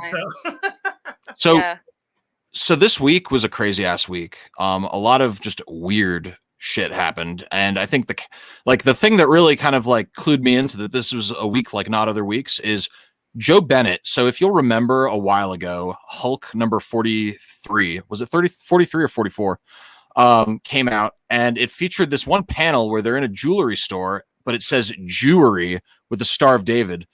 so this week was a crazy ass week. A lot of just weird shit happened. And I think the thing that really kind of like clued me into that this was a week like not other weeks is Joe Bennett. So if you'll remember a while ago, Hulk number 43, was it 43 or 44? Came out and it featured this one panel where they're in a jewelry store, but it says jewelry with the Star of David.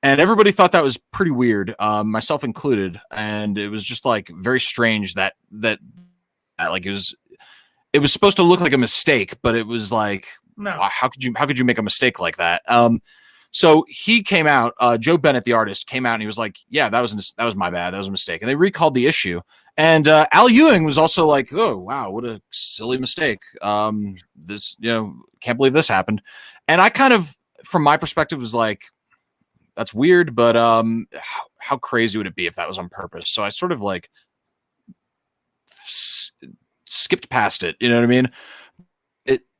And everybody thought that was pretty weird, myself included. And it was just like very strange that like it was supposed to look like a mistake, but it was like, how could you make a mistake like that? So he came out, Joe Bennett, the artist, came out and he was like, yeah, that was my bad. That was a mistake. And they recalled the issue. And Al Ewing was also like, oh, wow, what a silly mistake. This, can't believe this happened. And I kind of, from my perspective, was like, that's weird, but how crazy would it be if that was on purpose? So I sort of like skipped past it. You know what I mean?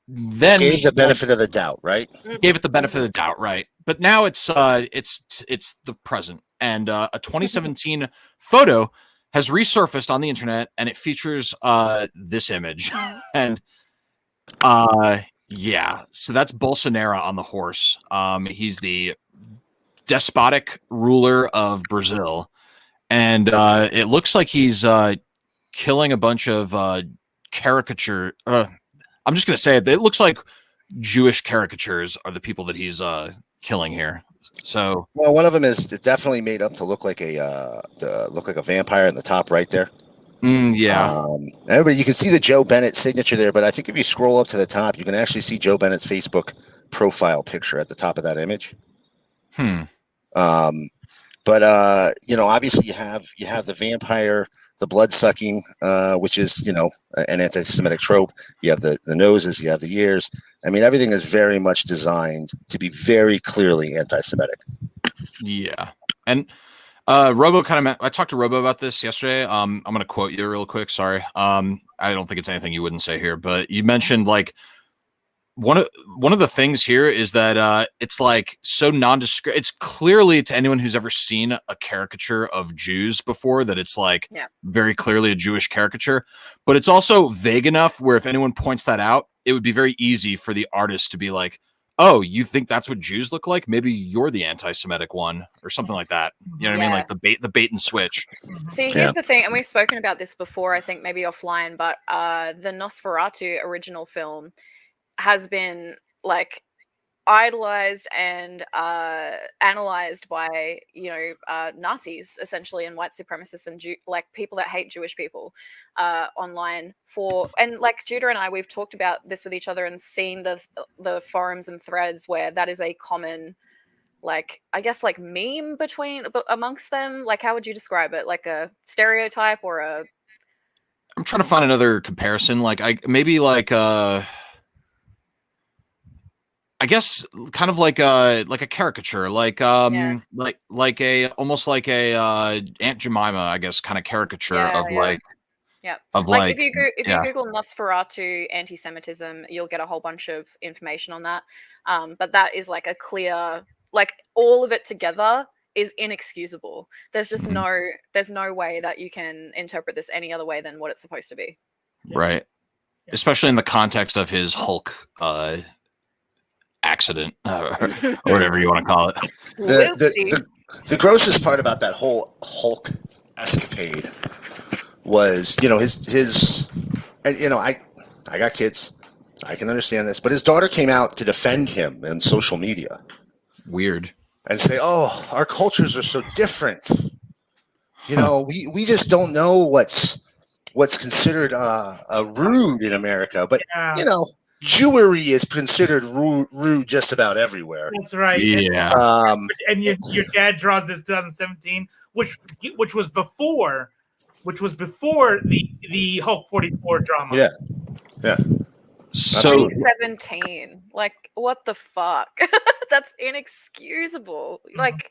Then gave the benefit of the doubt, right? Gave it the benefit of the doubt, right? But now it's the present, and a 2017 photo has resurfaced on the internet, and it features this image, and so that's Bolsonaro on the horse. He's the despotic ruler of Brazil, and it looks like he's killing a bunch of caricature. I'm just going to say it. It looks like Jewish caricatures are the people that he's killing here. So, well, one of them is definitely made up to look like a vampire in the top right there. Everybody, you can see the Joe Bennett signature there, but I think if you scroll up to the top, you can actually see Joe Bennett's Facebook profile picture at the top of that image. But obviously you have the vampire, the blood sucking, which is, an anti-Semitic trope. You have the noses, you have the ears. I mean, everything is very much designed to be very clearly anti-Semitic. Yeah. And Robo I talked to Robo about this yesterday. I'm going to quote you real quick. Sorry. I don't think it's anything you wouldn't say here, but you mentioned like one of the things here is that it's like so nondescript. It's clearly, to anyone who's ever seen a caricature of Jews before, that it's like very clearly a Jewish caricature, but it's also vague enough where if anyone points that out, it would be very easy for the artist to be like, oh, you think that's what Jews look like? Maybe you're the anti-Semitic one or something like that. You know what I mean? Like the bait and switch. See, here's the thing, and we've spoken about this before, I think maybe offline, but the Nosferatu original film has been like idolized and analyzed by Nazis essentially, and white supremacists and like people that hate Jewish people online and like Judah and I, we've talked about this with each other and seen the forums and threads where that is a common, like, I guess, like meme amongst them. Like, how would you describe it? Like a stereotype or a? I'm trying to find another comparison. Like I guess kind of like a caricature, like a almost like a Aunt Jemima, I guess, kind of caricature of like if you Google Nosferatu anti-Semitism, you'll get a whole bunch of information on that. But that is like a clear, like all of it together is inexcusable. There's just there's no way that you can interpret this any other way than what it's supposed to be. Right. Especially in the context of his Hulk accident or whatever you want to call it. The grossest part about that whole Hulk escapade was, his and I got kids, I can understand this, but his daughter came out to defend him in social media. Weird. And say, oh, our cultures are so different. We just don't know what's considered rude in America, but Jewry is considered rude just about everywhere. That's right. Yeah. And your dad draws this 2017, which was before the Hulk 44 drama. Yeah. Yeah. So 2017. Like, what the fuck? That's inexcusable. Like,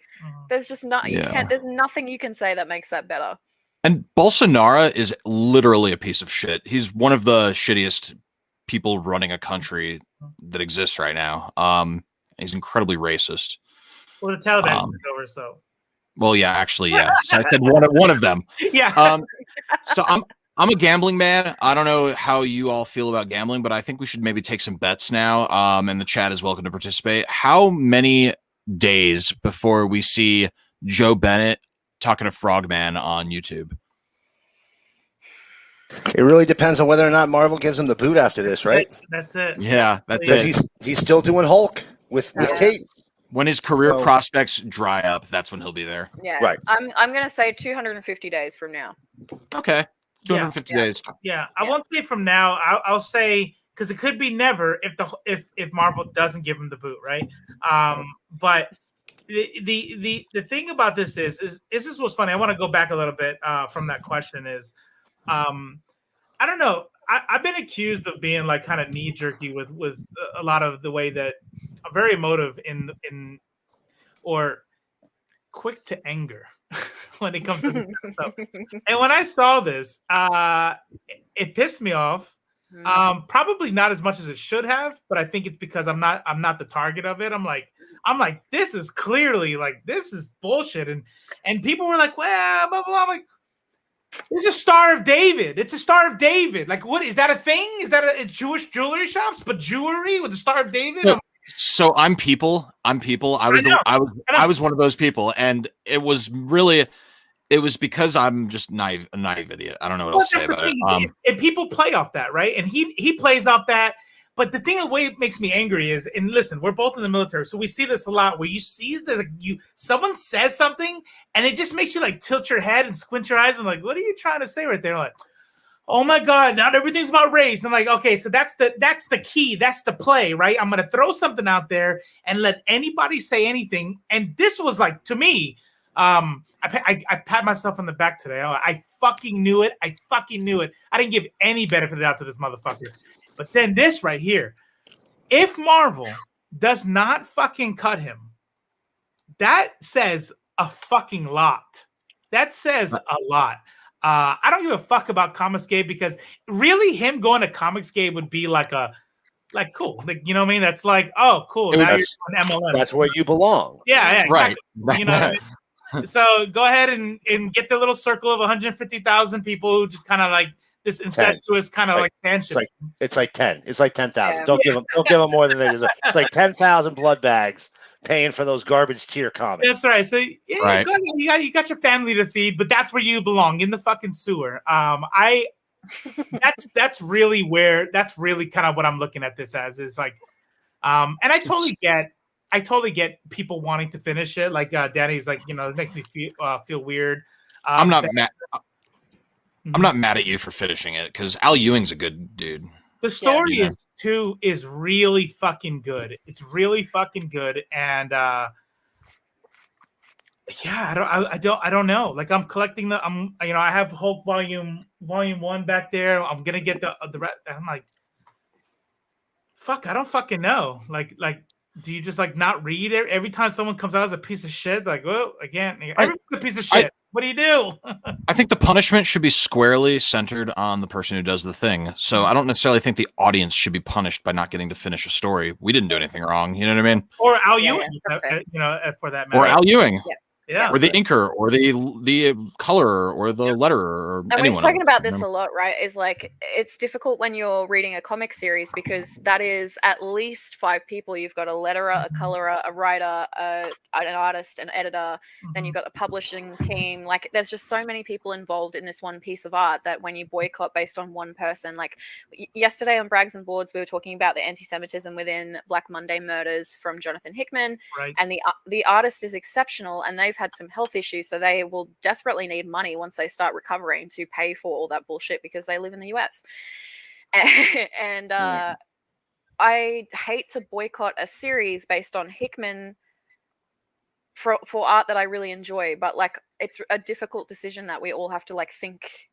there's just not there's nothing you can say that makes that better. And Bolsonaro is literally a piece of shit. He's one of the shittiest people running a country that exists right now. He's incredibly racist. Well, the Taliban took over, so. Well, yeah, actually, yeah. So I said one of them. Yeah. So I'm a gambling man. I don't know how you all feel about gambling, but I think we should maybe take some bets now. And the chat is welcome to participate. How many days before we see Joe Bennett talking to Frogman on YouTube? It really depends on whether or not Marvel gives him the boot after this, right? That's it. Yeah, that's because he's still doing Hulk with Kate. When his career prospects dry up, that's when he'll be there. Yeah, right. I'm gonna say 250 days from now. Okay, 250 days. Yeah, I won't say from now. I'll say, because it could be never if Marvel doesn't give him the boot, right? But the thing about this is this was funny. I want to go back a little bit from that question. Is I don't know. I've been accused of being like kind of knee jerky with a lot of the way that I'm very emotive in or quick to anger when it comes to this stuff. And when I saw this, it pissed me off. Probably not as much as it should have, but I think it's because I'm not the target of it. I'm like, this is clearly like, this is bullshit. And people were like, well, blah, blah, blah. I'm like, it's a Star of David. It's a Star of David. Like, what is that a thing? Is that a Jewish jewelry shops, but jewelry with the Star of David? So I'm people. I was one of those people, and it was because I'm just a naive idiot. I don't know what else to say about it. And people play off that, right? And he plays off that. But the thing, the way it makes me angry is, and listen, we're both in the military, so we see this a lot, where you see someone says something, and it just makes you like tilt your head and squint your eyes and like, what are you trying to say right there? Like, oh my God, not everything's about race. I'm like, okay, so that's the key, that's the play, right? I'm gonna throw something out there and let anybody say anything. And this was like, to me, I pat myself on the back today. I fucking knew it. I didn't give any benefit out to this motherfucker. But then this right here, if Marvel does not fucking cut him, that says a fucking lot. That says a lot. I don't give a fuck about Comicsgate, because really him going to Comicsgate would be like like cool. Like, you know what I mean? That's like, oh, cool. Now you're on MLM. That's where you belong. Yeah, Right. exactly. You know what I mean? So go ahead and get the little circle of 150,000 people who just kind of like this incestuous kind of like handshake. It's like 10. It's like 10,000. Don't give them more than they deserve. It's like 10,000 blood bags paying for those garbage tier comics. That's right. So yeah, go ahead. You got your family to feed, but that's where you belong, in the fucking sewer. That's really kind of what I'm looking at this as, is like, and I totally get people wanting to finish it. Like Danny's like, it makes me feel weird. I'm not mad at you for finishing it, because Al Ewing's a good dude. The story is really fucking good. It's really fucking good, and I don't know. Like, I'm collecting I have Hulk volume 1 back there. I'm gonna get the rest. I'm like, fuck, I don't fucking know. Like, do you just like not read it every time someone comes out as a piece of shit? Like, well, again, everyone's a piece of shit. What do you do? I think the punishment should be squarely centered on the person who does the thing. So I don't necessarily think the audience should be punished by not getting to finish a story. We didn't do anything wrong. You know what I mean? Or Al Ewing, for that matter. Or Al Ewing. Yeah. Or the inker, or the colorer, or the letterer, or and anyone. we've spoken about this a lot, right? Is like, it's difficult when you're reading a comic series, because that is at least 5 people. You've got a letterer, a colorer, a writer, an artist, an editor. Then you've got the publishing team. Like, there's just so many people involved in this one piece of art that when you boycott based on one person, like yesterday on Brags and Boards, we were talking about the anti-Semitism within Black Monday Murders from Jonathan Hickman, right. And the artist is exceptional, and they've had some health issues, so they will desperately need money once they start recovering to pay for all that bullshit, because they live in the US. And I hate to boycott a series based on Hickman for art that I really enjoy, but like, it's a difficult decision that we all have to like think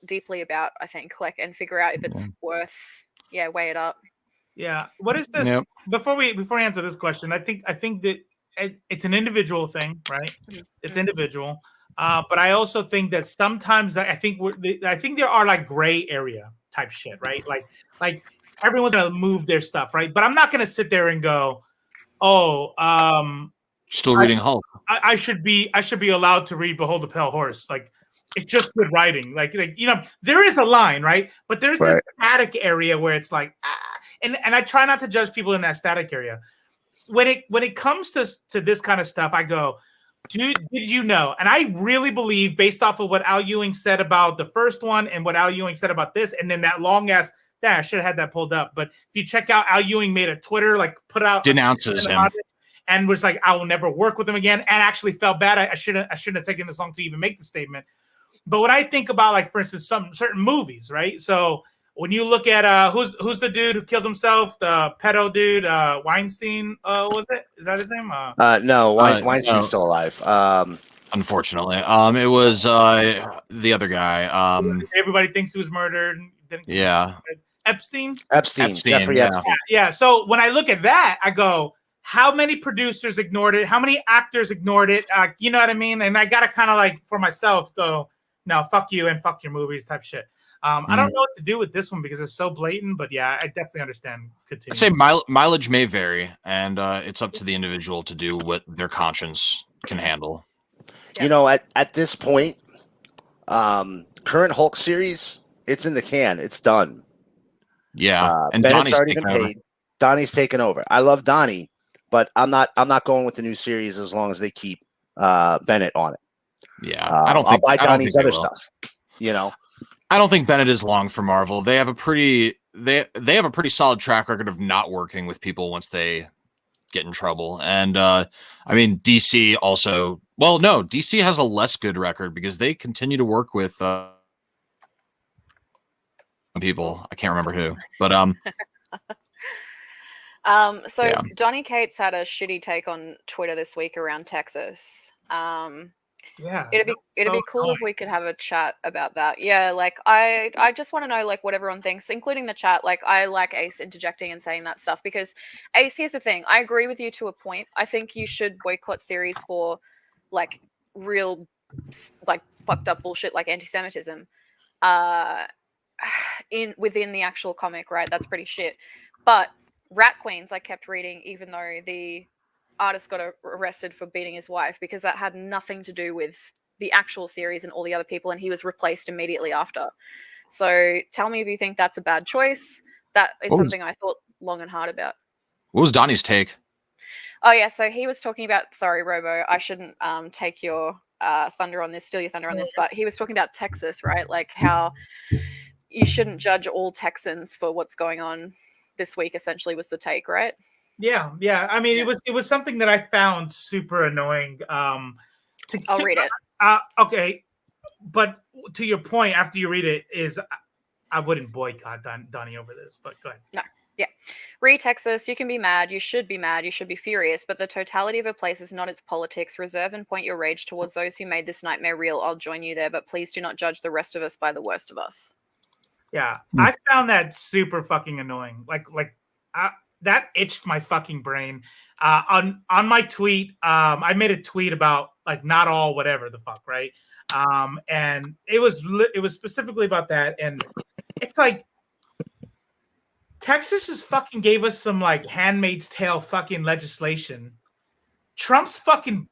deeply about, I think, like, and figure out if it's worth weigh it up. Yeah. What is this? Yep. Before we answer this question, I think that it's an individual thing, right? It's individual, but I also think that sometimes I think there are like gray area type shit, right? Like everyone's gonna move their stuff, right? But I'm not gonna sit there and go, still reading Hulk. I should be allowed to read Behold the Pale Horse. Like, it's just good writing. Like there is a line, right? But there's this static area where it's like, and I try not to judge people in that static area. When it comes to this kind of stuff, I go, dude, did you know? And I really believe, based off of what Al Ewing said about the first one and what Al Ewing said about this, and then that long ass, I should have had that pulled up. But if you check out, Al Ewing made a Twitter, like, put out denounces him and was like, I will never work with him again, and actually felt bad. I shouldn't have taken this long to even make the statement. But when I think about, like, for instance, some certain movies, right? So when you look at who's the dude who killed himself, the pedo dude, Weinstein, was it? Is that his name? No, Weinstein's still alive. Unfortunately, it was the other guy. Everybody thinks he was murdered. Yeah, Epstein. Jeffrey Epstein. Yeah. So when I look at that, I go, how many producers ignored it? How many actors ignored it? You know what I mean? And I gotta kind of, like, for myself, go, no, fuck you and fuck your movies type shit. I don't know what to do with this one because it's so blatant, but yeah, I definitely understand. Continue. I'd say mileage may vary, and it's up to the individual to do what their conscience can handle. You know, at this point, current Hulk series, it's in the can. It's done. Yeah, and Bennett's Donnie's already been paid. Donnie's taken over. I love Donnie, but I'm not going with the new series as long as they keep Bennett on it. Yeah, I'll buy Donnie's other stuff. You know. I don't think Bennett is long for Marvel. They have a pretty solid track record of not working with people once they get in trouble. And I mean, DC also. Well, no, DC has a less good record because they continue to work with people. I can't remember who, but Donny Cates had a shitty take on Twitter this week around Texas. Yeah, it'd be cool if we could have a chat about that. Yeah, like I just want to know, like, what everyone thinks, including the chat. Like, I like Ace interjecting and saying that stuff because, Ace, here's the thing. I agree with you to a point. I think you should boycott series for, like, real, like, fucked up bullshit like anti-Semitism. within the actual comic, right? That's pretty shit. But Rat Queens, I kept reading, even though the artist got arrested for beating his wife, because that had nothing to do with the actual series and all the other people, and he was replaced immediately after. So tell me if you think that's a bad choice. That is something I thought long and hard about. What was Donnie's take? Oh yeah, so he was talking about, sorry Robo, I shouldn't take your thunder on this, steal your thunder on this, but he was talking about Texas, right? Like how you shouldn't judge all Texans for what's going on this week, essentially was the take, right? Yeah. I mean, it was something that I found super annoying. I'll read it. Okay, but to your point, after you read it, is I wouldn't boycott Donnie over this. But go ahead. No. Yeah. Read Texas, you can be mad, you should be mad, you should be furious, but the totality of a place is not its politics. Reserve and point your rage towards those who made this nightmare real. I'll join you there, but please do not judge the rest of us by the worst of us. Yeah, I found that super fucking annoying. That itched my fucking brain. On my tweet, I made a tweet about like not all whatever the fuck, right? And it was specifically about that, and it's like Texas just fucking gave us some like Handmaid's Tale fucking legislation. Trump's fucking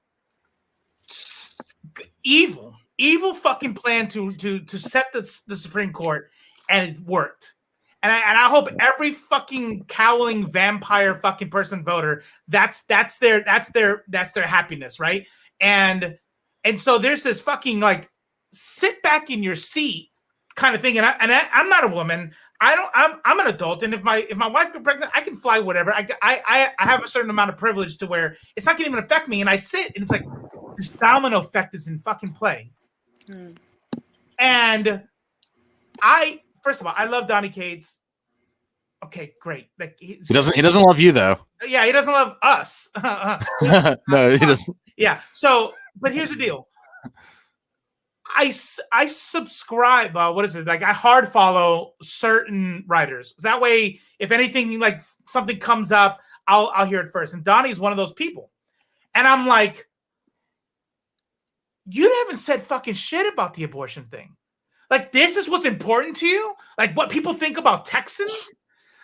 evil fucking plan to set the Supreme Court, and it worked. And I hope every fucking cowling vampire fucking person voter, that's their happiness, right? And so there's this fucking like sit back in your seat kind of thing. And I'm not a woman. I'm an adult, and if my wife gets pregnant, I can fly whatever. I have a certain amount of privilege to where it's not going to even affect me. And I sit, and it's like this domino effect is in fucking play. And first of all, I love Donny Cates. Okay, great. Like he doesn't love you though. Yeah, he doesn't love us. No, he doesn't. Yeah. So, but here's the deal. I subscribe. What is it? Like I hard follow certain writers. That way, if anything like something comes up, I'll hear it first. And Donnie's one of those people. And I'm like, you haven't said fucking shit about the abortion thing. Like this is what's important to you. Like what people think about Texans.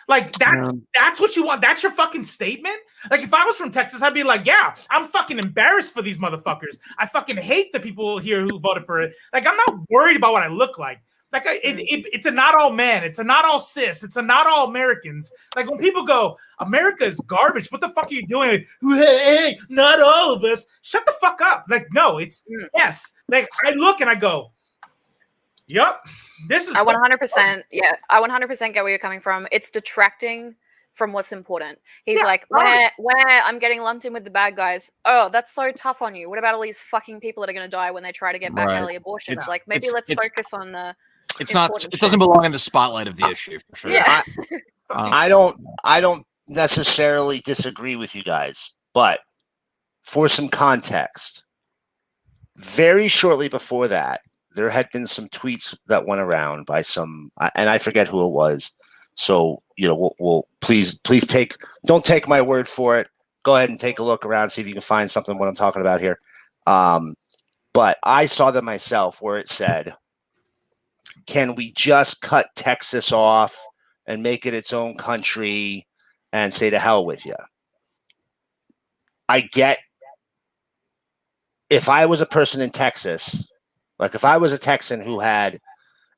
Like that's what you want. That's your fucking statement. Like if I was from Texas, I'd be like, yeah, I'm fucking embarrassed for these motherfuckers. I fucking hate the people here who voted for it. Like I'm not worried about what I look like. Like it's a not all man. It's a not all cis. It's a not all Americans. Like when people go, America is garbage. What the fuck are you doing? Hey, not all of us. Shut the fuck up. Like no, it's yes. Like I look and I go, yep. This is I 100%. Yeah, I 100% get where you're coming from. It's detracting from what's important. He's like, where I'm getting lumped in with the bad guys. Oh, that's so tough on you. What about all these fucking people that are going to die when they try to get back early abortions? Like maybe let's focus on the. It's not. It doesn't belong in the spotlight of the issue for sure. Yeah. I don't necessarily disagree with you guys, but for some context, very shortly before that, there had been some tweets that went around by some, and I forget who it was. So, we'll please don't take my word for it. Go ahead and take a look around, see if you can find something what I'm talking about here. But I saw them myself where it said, can we just cut Texas off and make it its own country and say to hell with you? I get, if I was a person in Texas, like if I was a Texan who had,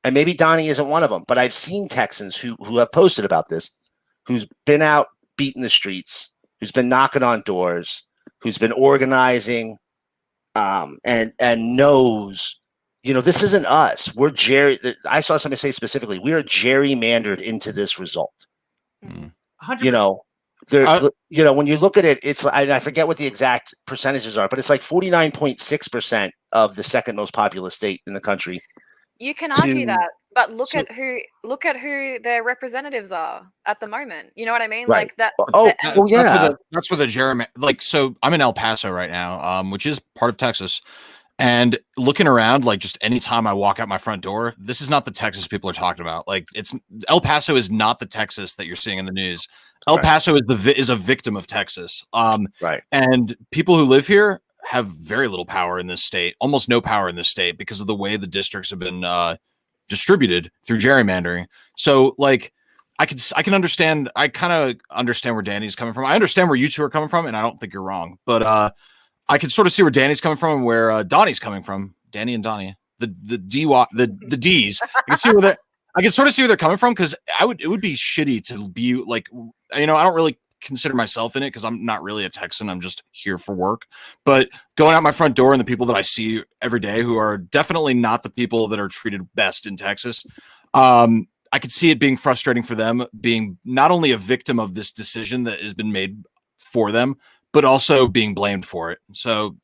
and maybe Donnie isn't one of them, but I've seen Texans who have posted about this, who's been out beating the streets, who's been knocking on doors, who's been organizing, and knows, this isn't us. We're I saw somebody say specifically, we are gerrymandered into this result. 100%. When you look at it, it's I forget what the exact percentages are, but it's like 49.6% of the second most populous state in the country. You can argue that, but look at who their representatives are at the moment. You know what I mean? Right. Like that. Yeah. That's where the gerrymander. Like, so I'm in El Paso right now, which is part of Texas. And looking around, like just anytime I walk out my front door, this is not the Texas people are talking about. Like El Paso is not the Texas that you're seeing in the news. El Paso is a victim of Texas. Right. And people who live here have very little power in this state, almost no power in this state because of the way the districts have been distributed through gerrymandering. So like I can understand. I kind of understand where Danny's coming from. I understand where you two are coming from, and I don't think you're wrong. But I can sort of see where Danny's coming from and where Donnie's coming from. Danny and Donnie, the D's. I can sort of see where they're coming from, because it would be shitty to be like, I don't really consider myself in it because I'm not really a Texan. I'm just here for work. But going out my front door and the people that I see every day, who are definitely not the people that are treated best in Texas, I could see it being frustrating for them, being not only a victim of this decision that has been made for them, but also being blamed for it. So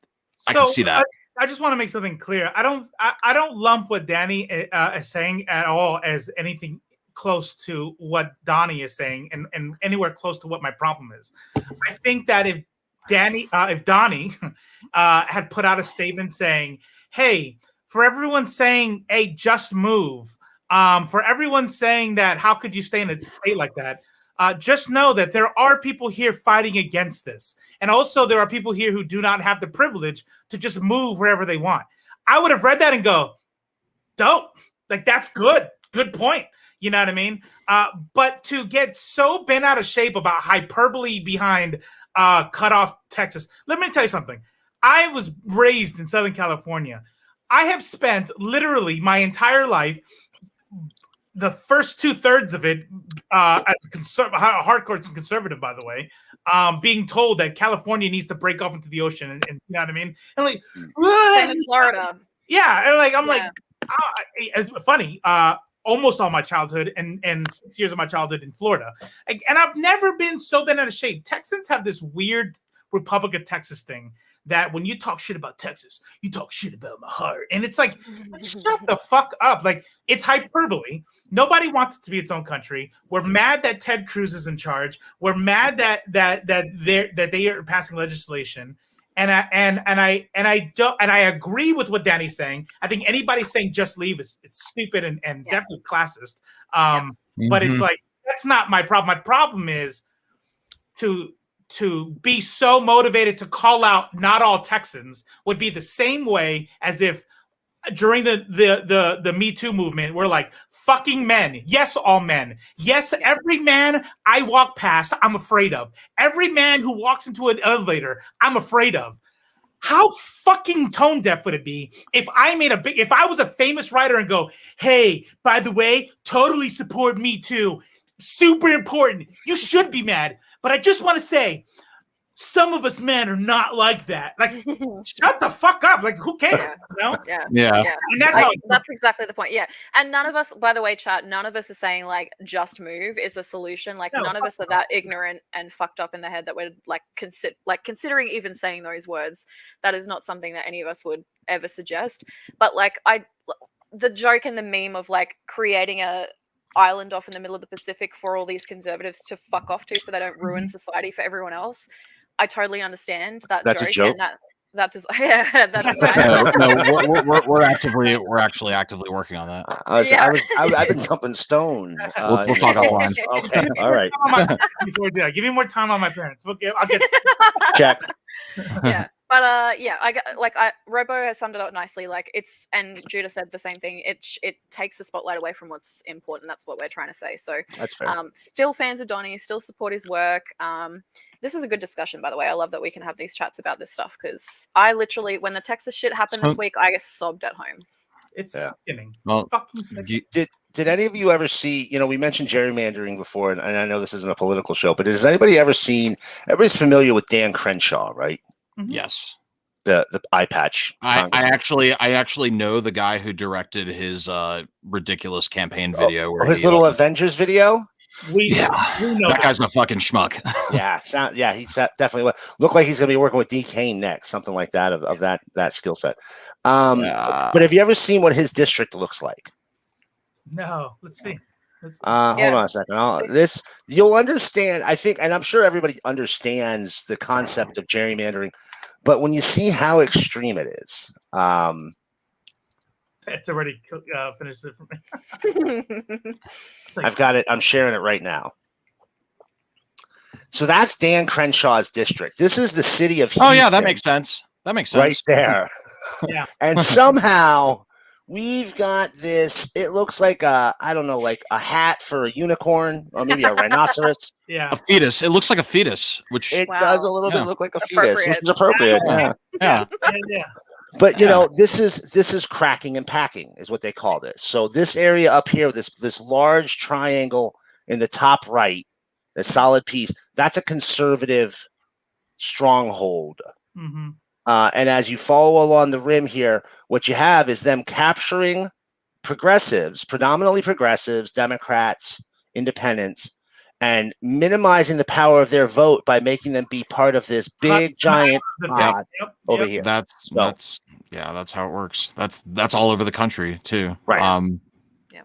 I can see that. I just want to make something clear. I don't lump what Danny is saying at all as anything close to what Donnie is saying, and anywhere close to what my problem is. I think that if Donnie had put out a statement saying, "Hey, for everyone saying, hey, just move," for everyone saying that, how could you stay in a state like that? Just know that there are people here fighting against this. And also there are people here who do not have the privilege to just move wherever they want. I would have read that and go, dope. Like, that's good. Good point. You know what I mean? But to get so bent out of shape about hyperbole behind cut off Texas. Let me tell you something. I was raised in Southern California. I have spent literally my entire life, the first 2/3 of it, as a hardcore conservative, by the way, being told that California needs to break off into the ocean, and you know what I mean? And like, same in Florida. Yeah, and like I'm like, it's funny. Almost all my childhood and 6 years of my childhood in Florida, and I've never been so bent out of shape. Texans have this weird Republic of Texas thing, that when you talk shit about Texas, you talk shit about my heart. And it's like, shut the fuck up. Like, it's hyperbole. Nobody wants it to be its own country. We're mad that Ted Cruz is in charge. We're mad that they are passing legislation. And I agree with what Danny's saying. I think anybody saying just leave is stupid and definitely classist. But it's like, that's not my problem. My problem is to be so motivated to call out not all Texans would be the same way as if during the Me Too movement, we're like, fucking men. Yes, all men. Yes, every man I walk past, I'm afraid of. Every man who walks into an elevator, I'm afraid of. How fucking tone deaf would it be if I was a famous writer and go, hey, by the way, totally support Me Too. Super important. You should be mad. But I just want to say, some of us men are not like that. Like, shut the fuck up. Like, who cares? You know? Yeah. And that's exactly the point. Yeah. And none of us, by the way, chat, none of us are saying like just move is a solution. Like, none of us are that ignorant and fucked up in the head that we're like considering even saying those words. That is not something that any of us would ever suggest. But like, the joke and the meme of like creating a island off in the middle of the Pacific for all these conservatives to fuck off to so they don't ruin society for everyone else. I totally understand that. That's joke. A joke. And that is, that's no, we're actually actively working on that. I've been thumping stone. We'll talk offline. Okay, all right. Give me more time on my parents. Okay, I'll get check. Yeah. But Robo has summed it up nicely. Like, it's, and Judah said the same thing. It takes the spotlight away from what's important. That's what we're trying to say. So that's fair. Still fans of Donnie, still support his work. This is a good discussion, by the way. I love that we can have these chats about this stuff, because I literally, when the Texas shit happened this week, I just sobbed at home. It's sickening. Well, did any of you ever see, we mentioned gerrymandering before, and I know this isn't a political show, but has anybody ever seen, everybody's familiar with Dan Crenshaw, right? Mm-hmm. Yes. The eye patch. I actually know the guy who directed his ridiculous campaign video. Where his little Avengers video? We know that guy's a fucking schmuck. He's definitely look like he's gonna be working with D. Kane next, something like that of that skill set. But have you ever seen what his district looks like? No, let's see. Hold on a second. You'll understand, I think, and I'm sure everybody understands the concept of gerrymandering, but when you see how extreme it is, it's already finished it for me. I've got it. I'm sharing it right now. So that's Dan Crenshaw's district. This is the city of Houston. Oh yeah, that makes sense. Right there. Yeah. And somehow We've got this. It looks like I don't know, like a hat for a unicorn or maybe a rhinoceros. Yeah. A fetus. It looks like a fetus, which It Wow. does a little bit Yeah. look like a fetus, which Appropriate. is appropriate. Yeah. Yeah. yeah. But you Yeah. know, this is cracking and packing is what they call this. So this area up here, this large triangle in the top right, the solid piece, that's a conservative stronghold. Mm-hmm. And as you follow along the rim here, what you have is them capturing progressives, predominantly progressives, Democrats, independents, and minimizing the power of their vote by making them be part of this big giant pod over here. That's how it works. That's all over the country too. Right.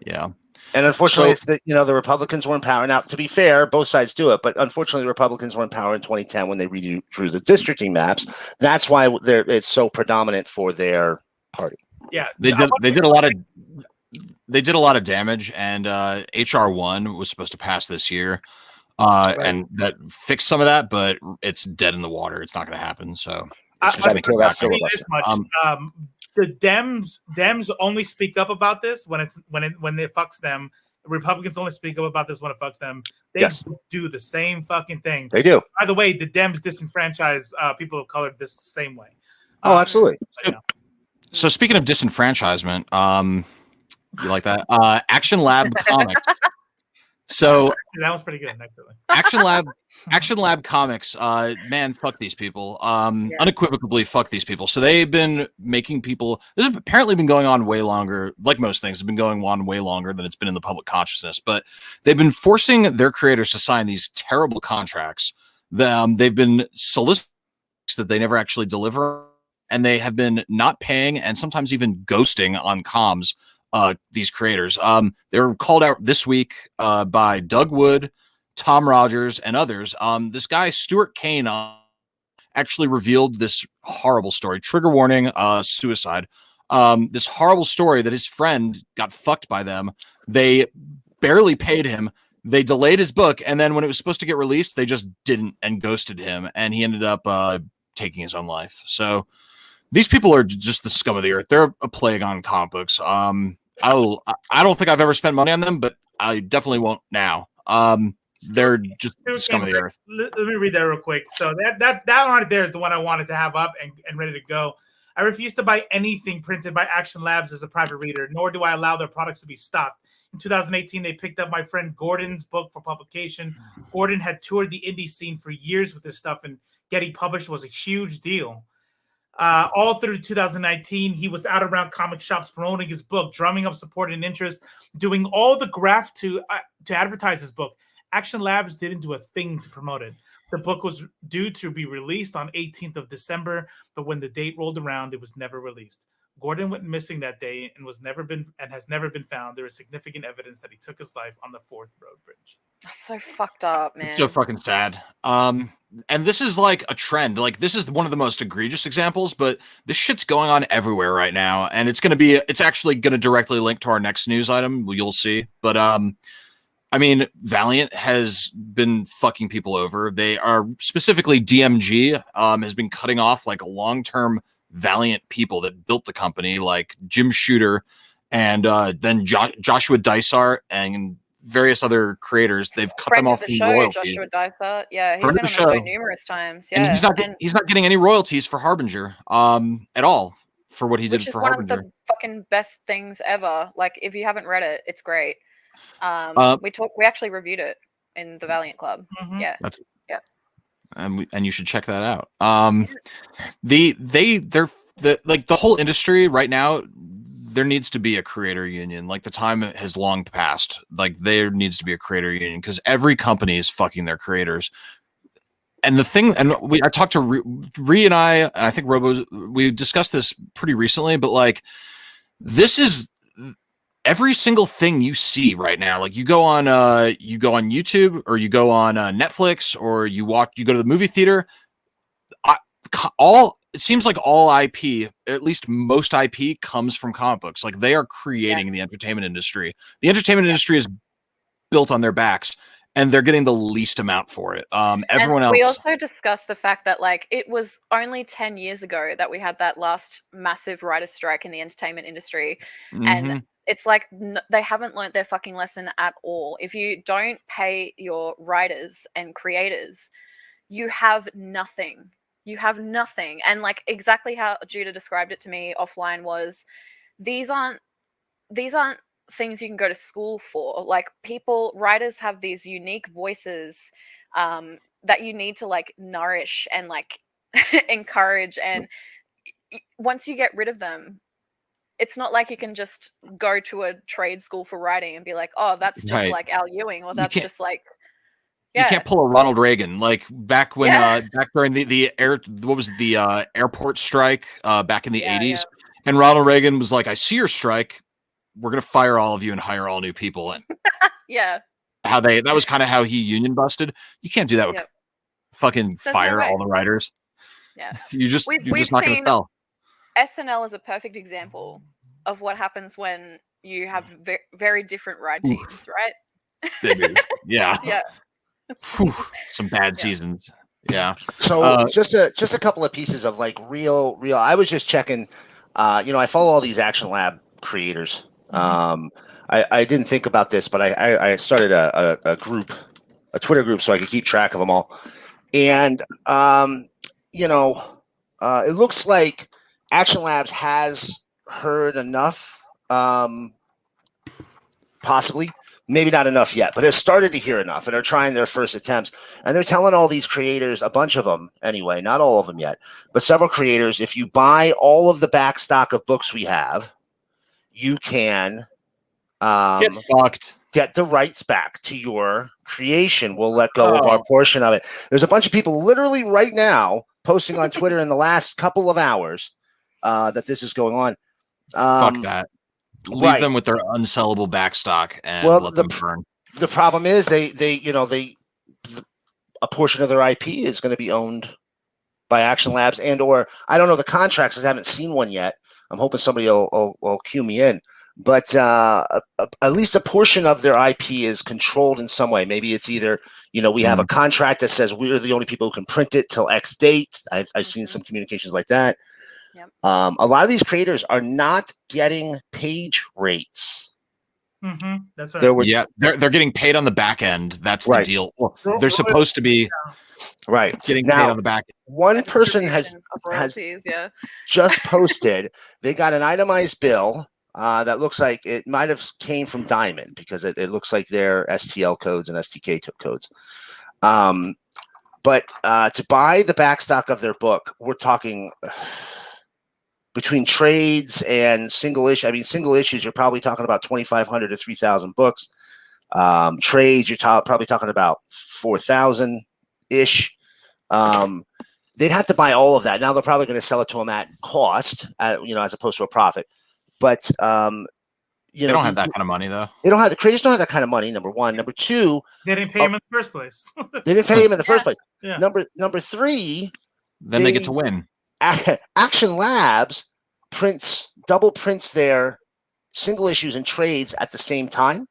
Yeah. And unfortunately, it's the Republicans were in power. Now, to be fair, both sides do it, but unfortunately, the Republicans were in power in 2010 when they redrew the districting maps. That's why it's so predominant for their party. Yeah, they did a lot of damage, and HR1 was supposed to pass this year, and that fixed some of that, but it's dead in the water. It's not going to happen. So I trying to kill that filibuster. The Dems only speak up about this when it fucks them. Republicans only speak up about this when it fucks them. They do the same fucking thing. They do. By the way, the Dems disenfranchise people of color this same way. Oh, absolutely. So speaking of disenfranchisement, you like that? Action Lab Comics. So that was pretty good, actually. Action Lab Comics, man, fuck these people. Unequivocally fuck these people. So they've been making people, this has apparently been going on way longer, like most things have been going on way longer than it's been in the public consciousness, but they've been forcing their creators to sign these terrible contracts. They've been soliciting that they never actually deliver, and they have been not paying and sometimes even ghosting on comms these creators. They were called out this week by Doug Wood, Tom Rogers, and others. This guy, Stuart Kane, actually revealed this horrible story. Trigger warning, suicide. This horrible story that his friend got fucked by them. They barely paid him. They delayed his book, and then when it was supposed to get released, they just didn't and ghosted him, and he ended up taking his own life. So these people are just the scum of the earth. They're a plague on comic books. I don't think I've ever spent money on them, but I definitely won't now. They're just the scum of the earth. Let me read that real quick. So that one right there is the one I wanted to have up and ready to go. I refuse to buy anything printed by Action Labs as a private reader, nor do I allow their products to be stocked. In 2018, they picked up my friend Gordon's book for publication. Gordon had toured the indie scene for years with this stuff, and getting published was a huge deal. All through 2019, he was out around comic shops promoting his book, drumming up support and interest, doing all the graft to advertise his book. Action Labs didn't do a thing to promote it. The book was due to be released on 18th of December, but when the date rolled around, it was never released. Gordon went missing that day and has never been found. There is significant evidence that he took his life on the Fourth Road Bridge. That's so fucked up, man. It's so fucking sad. And this is like a trend. Like, this is one of the most egregious examples, but this shit's going on everywhere right now, and it's actually going to directly link to our next news item. You'll see. But I mean, Valiant has been fucking people over. They are specifically DMG has been cutting off like long-term Valiant people that built the company, like Jim Shooter and then Joshua Dysart and various other creators. They've cut them off from royalty. Joshua Dysart, yeah, he's been on the show numerous times. Yeah, and he's not getting any royalties for Harbinger at all for what he did for Harbinger. One of the fucking best things ever. Like, if you haven't read it, it's great. We actually reviewed it in the Valiant Club. Mm-hmm. Yeah. And you should check that out. They're the whole industry right now, there needs to be a creator union. Like, the time has long passed. Like, there needs to be a creator union because every company is fucking their creators. And the thing, and I talked to Ree and I think Robo, we discussed this pretty recently, but like, this is every single thing you see right now. Like, you go on YouTube, or you go on Netflix, or you go to the movie theater. It seems like all IP, at least most IP, comes from comic books. Like, they are creating the entertainment industry. The entertainment industry is built on their backs, and they're getting the least amount for it. Everyone and we else. also discussed the fact that like it was only 10 years ago that we had that last massive writer's strike in the entertainment industry, and it's like they haven't learned their fucking lesson at all. If you don't pay your writers and creators, you have nothing. You have nothing. And like exactly how Judah described it to me offline was these aren't things you can go to school for. Like writers have these unique voices that you need to like nourish and like encourage. And once you get rid of them, it's not like you can just go to a trade school for writing and be like, oh, that's just like Al Ewing, or that's just like, you can't pull a Ronald Reagan like back when back during the airport strike back in the 80s, and Ronald Reagan was like, I see your strike, we're gonna fire all of you and hire all new people. And that was kind of how he union busted. You can't do that with fucking fire all the writers. You're just not gonna sell. SNL is a perfect example of what happens when you have very different write teams, right? Yeah. Whew, some bad seasons. Yeah. So just a couple of pieces of like real. I was just checking. I follow all these Action Lab creators. I didn't think about this, but I started a group, a Twitter group, so I could keep track of them all. And it looks like Action Labs has heard enough, possibly, maybe not enough yet, but has started to hear enough and are trying their first attempts. And they're telling all these creators, a bunch of them anyway, not all of them yet, but several creators, if you buy all of the back stock of books we have, you can get fucked. Get the rights back to your creation. We'll let go of our portion of it. There's a bunch of people literally right now posting on Twitter in the last couple of hours that this is going on. Fuck that. Leave them with their unsellable backstock and let them burn. The problem is a portion of their IP is going to be owned by Action Labs or I don't know the contracts. I haven't seen one yet. I'm hoping somebody will cue me in. But at least a portion of their IP is controlled in some way. Maybe it's either, we have a contract that says we're the only people who can print it till X date. I've seen some communications like that. Yep. A lot of these creators are not getting page rates. That's right. They're getting paid on the back end. That's the deal. Well, they're supposed to be getting paid on the back end. One person has just posted. They got an itemized bill that looks like it might have came from Diamond because it looks like their STL codes and STK codes. But to buy the backstock of their book, we're talking between trades and single issue. I mean, single issues, you're probably talking about 2,500 to 3,000 books. Trades, you're probably talking about 4,000 ish. They'd have to buy all of that. Now they're probably going to sell it to them at cost, as opposed to a profit. But they don't have that kind of money, though. The creators don't have that kind of money. Number one. Number two, they didn't pay him in the first place. They didn't pay him in the first place. Yeah. Number three, then they get to win. Action Labs double prints their single issues and trades at the same time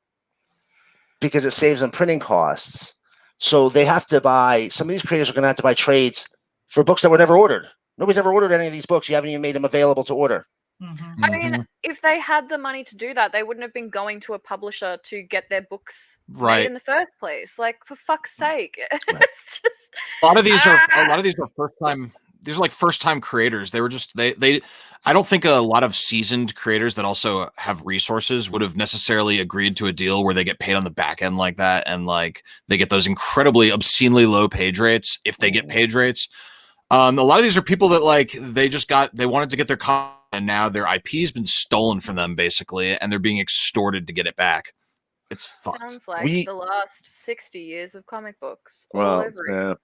because it saves them printing costs. So they have to buy. Some of these creators are going to have to buy trades for books that were never ordered. Nobody's ever ordered any of these books. You haven't even made them available to order. I mean, if they had the money to do that, they wouldn't have been going to a publisher to get their books made in the first place. Like, for fuck's sake, it's just a lot of these are first time. These are like first time creators. They were just they. I don't think a lot of seasoned creators that also have resources would have necessarily agreed to a deal where they get paid on the back end like that, and like they get those incredibly obscenely low page rates if they get page rates. A lot of these are people that like they wanted to get their content. And now their IP has been stolen from them, basically, and they're being extorted to get it back. It's fucked. Sounds like the last 60 years of comic books all over it.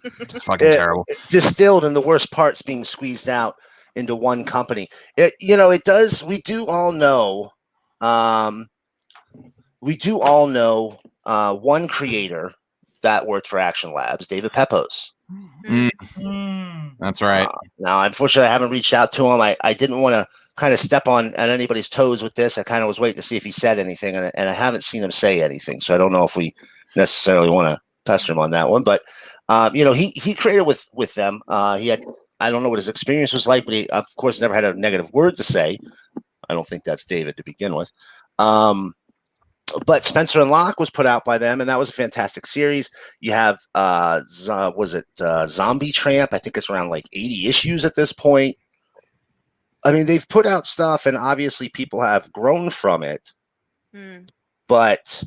It's fucking terrible. Distilled and the worst parts being squeezed out into one company. It does. We do all know. One creator that worked for Action Labs, David Pepos. That's right. Now, unfortunately, I haven't reached out to him. I didn't want to kind of step on anybody's toes with this. I kind of was waiting to see if he said anything, and I haven't seen him say anything. So I don't know if we necessarily want to pester him on that one, but he created with them. He had, I don't know what his experience was like, but he of course never had a negative word to say. I don't think that's David to begin with. But Spencer and Locke was put out by them, and that was a fantastic series. You have Zombie Tramp? I think it's around like 80 issues at this point. I mean, they've put out stuff, and obviously people have grown from it. But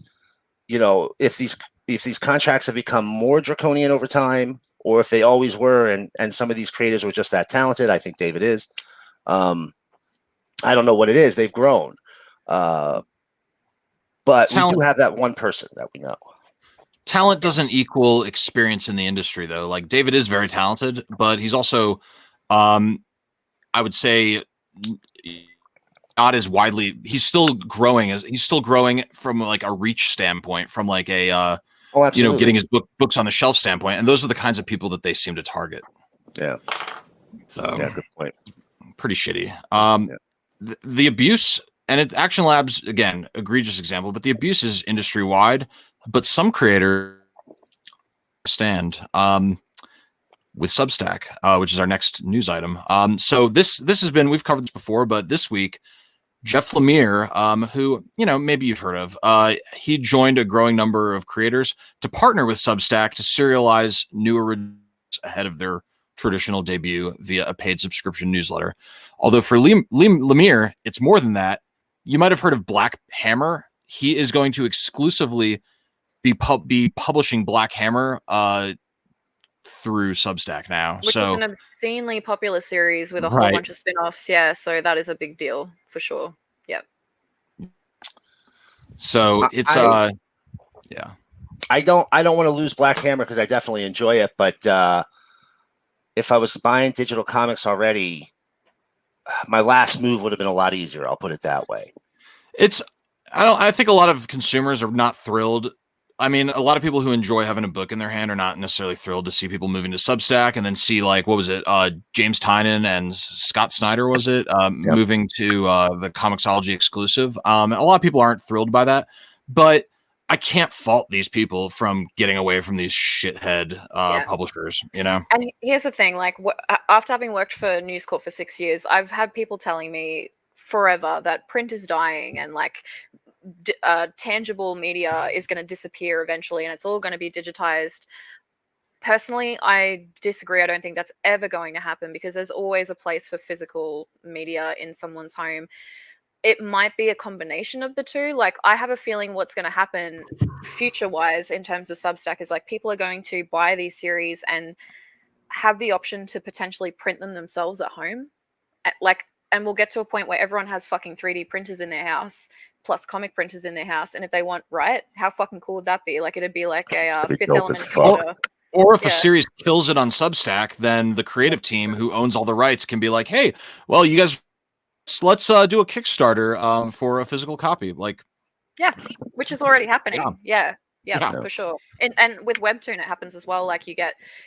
if these contracts have become more draconian over time, or if they always were, and some of these creators were just that talented, I think David is. I don't know what it is. They've grown. But talent, we do have that one person that we know. Talent doesn't equal experience in the industry, though. Like, David is very talented, but he's also, I would say, not as widely. He's still growing. He's still growing from like a reach standpoint, from like a getting his books on the shelf standpoint. And those are the kinds of people that they seem to target. Yeah. So yeah, good point. Pretty shitty. The abuse. And Action Labs, again, egregious example, but the abuse is industry wide. But some creators stand with Substack, which is our next news item. So this has been, we've covered this before, but this week, Jeff Lemire, who maybe you've heard of, he joined a growing number of creators to partner with Substack to serialize new originals ahead of their traditional debut via a paid subscription newsletter. Although for Lemire, it's more than that. You might have heard of Black Hammer. He is going to exclusively be publishing Black Hammer through Substack now. Which is an obscenely popular series with a whole bunch of spin-offs. Yeah, so that is a big deal for sure. Yep. So it's yeah. I don't want to lose Black Hammer because I definitely enjoy it, but if I was buying digital comics already, my last move would have been a lot easier. I'll put it that way. I think a lot of consumers are not thrilled. I mean, a lot of people who enjoy having a book in their hand are not necessarily thrilled to see people moving to Substack and then see, like, what was it? James Tynion and Scott Snyder, was it? Moving to the Comixology exclusive. And a lot of people aren't thrilled by that, but I can't fault these people from getting away from these shithead publishers, And here's the thing, like, after having worked for News Corp for 6 years, I've had people telling me forever that print is dying and like tangible media is going to disappear eventually and it's all going to be digitized. Personally, I disagree. I don't think that's ever going to happen because there's always a place for physical media in someone's home. It might be a combination of the two. Like, I have a feeling what's going to happen future-wise in terms of Substack is like people are going to buy these series and have the option to potentially print them themselves at home. And we'll get to a point where everyone has fucking 3D printers in their house, plus comic printers in their house. And if they want, how fucking cool would that be? Like, it'd be like a Fifth Element feature. Or if a series kills it on Substack, then the creative team who owns all the rights can be like, hey, well, you guys, let's do a Kickstarter for a physical copy. Like, yeah, which is already happening. Yeah, for sure. And with Webtoon, it happens as well. Like,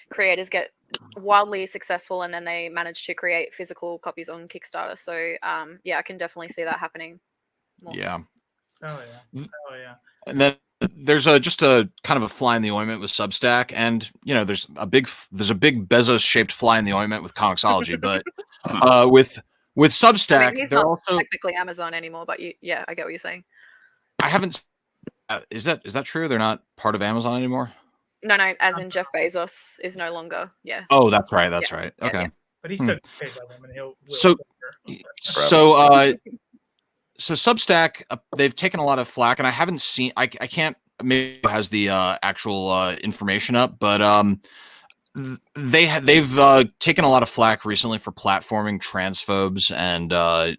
creators get wildly successful and then they manage to create physical copies on Kickstarter. So I can definitely see that happening more. Yeah. Oh yeah. And then there's just a kind of a fly in the ointment with Substack, and there's a big Bezos shaped fly in the ointment with Comixology, but with Substack, he's not also technically Amazon anymore, but I get what you're saying. I haven't. Is that true? They're not part of Amazon anymore? No, as in Jeff Bezos is no longer. Yeah. Oh, that's right. That's right. Okay. Yeah. But he's still paid by them, and he'll. So Substack, they've taken a lot of flack, and I haven't seen. I can't. Maybe it has the actual information up, but they've taken a lot of flack recently for platforming transphobes, and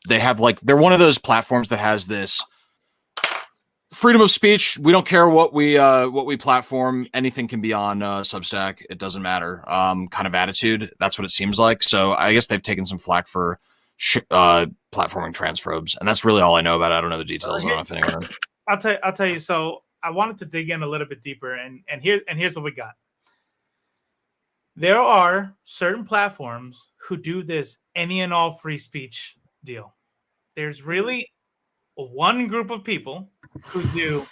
they have they're one of those platforms that has this freedom of speech. We don't care what we platform. Anything can be on Substack. It doesn't matter. Kind of attitude. That's what it seems like. So I guess they've taken some flack for platforming transphobes, and that's really all I know about it. I don't know the details. I don't know if anyone knows. I'll tell you. So I wanted to dig in a little bit deeper, and here's what we got. There are certain platforms who do this any and all free speech deal. There's really one group of people who do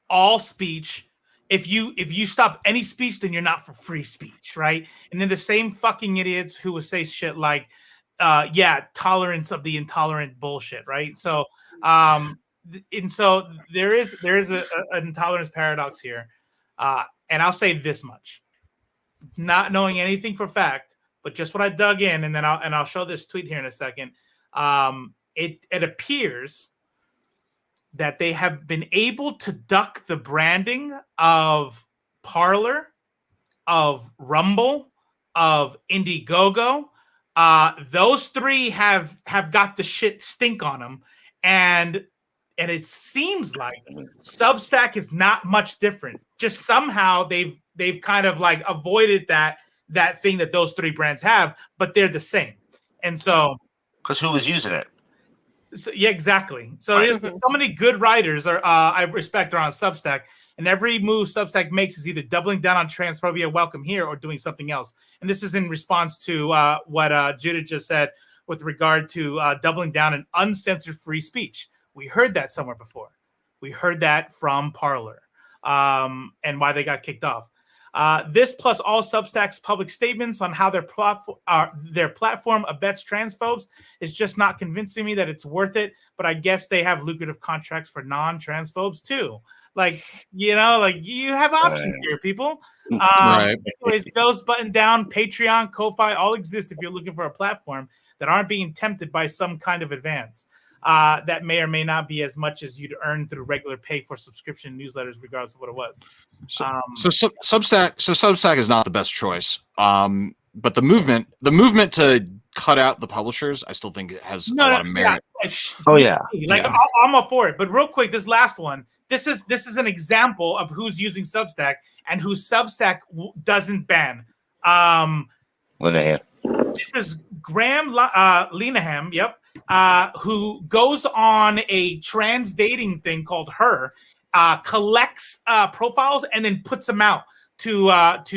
all speech if you stop any speech, then you're not for free speech, right? And then the same fucking idiots who would say shit like, tolerance of the intolerant bullshit, right? So, and so there is an intolerance paradox here, and I'll say this much, not knowing anything for fact, but just what I dug in, and then I'll show this tweet here in a second. It appears that they have been able to duck the branding of Parler, of Rumble, of Indiegogo. Those three have got the shit stink on them, and it seems like Substack is not much different. Just somehow they've kind of like avoided that thing that those three brands have, but they're the same. And so, because who was using it? So, yeah, exactly. So there's so many good writers I respect are on Substack, and every move Substack makes is either doubling down on transphobia, welcome here, or doing something else. And this is in response to what Judith just said with regard to doubling down on uncensored free speech. We heard that somewhere before. We heard that from Parler, and why they got kicked off. This plus all Substack's public statements on how their platform abets transphobes is just not convincing me that it's worth it. But I guess they have lucrative contracts for non-transphobes too. Like, you have options here, people. Right. Anyways, those button down, Patreon, Ko-Fi all exist if you're looking for a platform that aren't being tempted by some kind of advance. That may or may not be as much as you'd earn through regular pay for subscription newsletters, regardless of what it was. So Substack is not the best choice. But the movement to cut out the publishers, I still think it has a lot of merit. I'm all for it. But real quick, this last one, this is an example of who's using Substack and who Substack doesn't ban. Linehan. This is Graham Linehan. Yep. Who goes on a trans dating thing called Her, collects profiles and then puts them out to